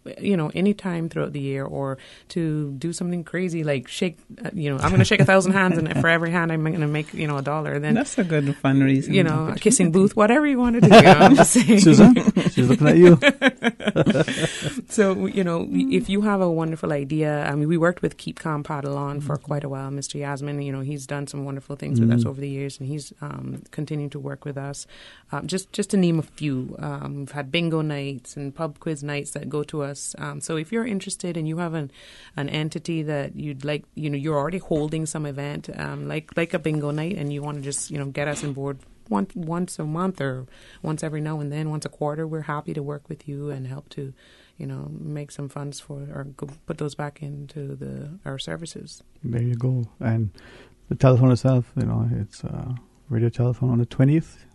any time throughout the year, or to do something crazy like shake, I'm going to shake 1,000 hands, and for every hand I'm going to make, $1. Then that's a good fundraising. A kissing booth, whatever you want to do. I'm just saying. Susan, she's looking at you. So, if you have a wonderful idea, we worked with Keep Calm Paddle On for quite a while. Mr. Yasmin, he's done some wonderful things with us over the years, and he's continuing to work with us. Just to name a few, we've had bingo nights and pub quiz nights that go to us. So if you're interested and you have an entity that you'd like, you're already holding some event, like a bingo night, and you want to just, get us on board once a month or once every now and then, once a quarter, we're happy to work with you and help to, make some funds or put those back into our services. There you go. And the telephone itself, it's radio telephone on the 20th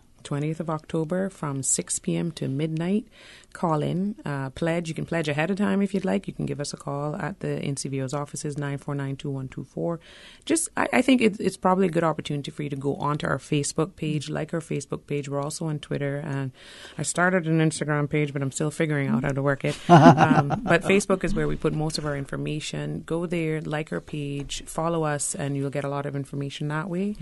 of October from 6 p.m. to midnight. Call in, pledge. You can pledge ahead of time if you'd like. You can give us a call at the NCVO's offices, 949-2124. I think it's probably a good opportunity for you to go onto our Facebook page, like our Facebook page. We're also on Twitter, and I started an Instagram page, but I'm still figuring out how to work it. But Facebook is where we put most of our information. Go there, like our page, follow us, and you'll get a lot of information that way.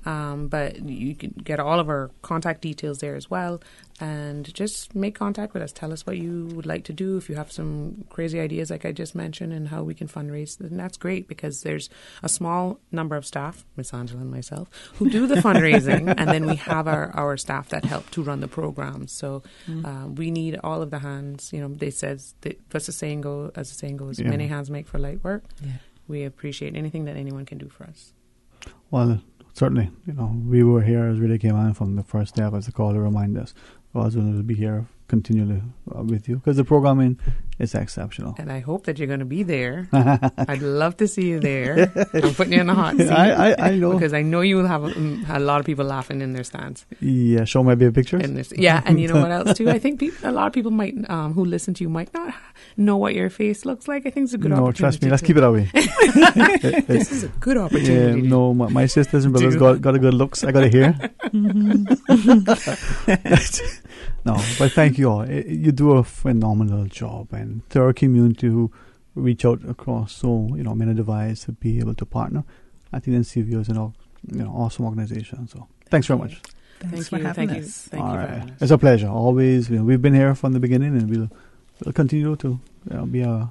But you can get all of our contact details there as well, and just make contact with us. Tell us what you would like to do. If you have some crazy ideas like I just mentioned and how we can fundraise, then that's great, because there's a small number of staff, Miss Angela and myself, who do the fundraising, and then we have our staff that help to run the programs. So we need all of the hands. As the saying goes, many hands make for light work. Yeah. We appreciate anything that anyone can do for us. Well, certainly, we were here as Radio Cayman from the first day as a call to remind us. I was going to be here continually with you, because the programming is exceptional. And I hope that you're going to be there. I'd love to see you there. I'm putting you in the hot seat. I know. Because I know you will have a lot of people laughing in their stands. Yeah, show my baby pictures. And you know what else too? I think a lot of people might, who listen to you, might not know what your face looks like. I think it's a good opportunity. No, trust me, let's keep it that way. This is a good opportunity. Yeah, no, my sisters and brothers got a good looks. I got it here. No, but thank you all. You do a phenomenal job, and to our community who reach out across so many divides to be able to partner, I think NCVO is an awesome organization. So thanks very much. Thanks for having us. Thank you for having us. It's a pleasure. Always, we've been here from the beginning, and we'll continue to be one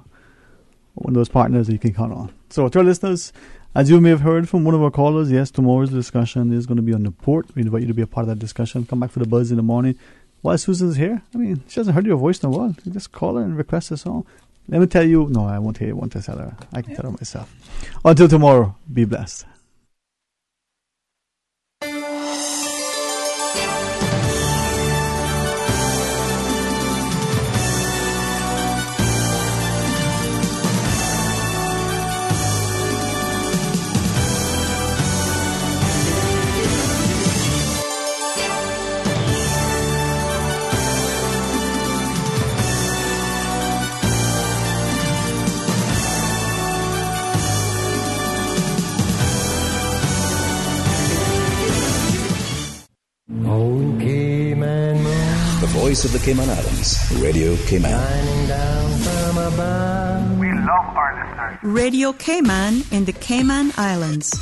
of those partners that you can count on. So to our listeners, as you may have heard from one of our callers, yes, tomorrow's discussion is going to be on the port. We invite you to be a part of that discussion. Come back for the buzz in the morning. While Susan's here, she hasn't heard your voice in a while. You just call her and request a song. Let me tell you, no, I won't tell you. I won't tell her. I can tell her myself. Until tomorrow, be blessed. voice of the Cayman Islands, Radio Cayman. We love our listeners. Radio Cayman in the Cayman Islands.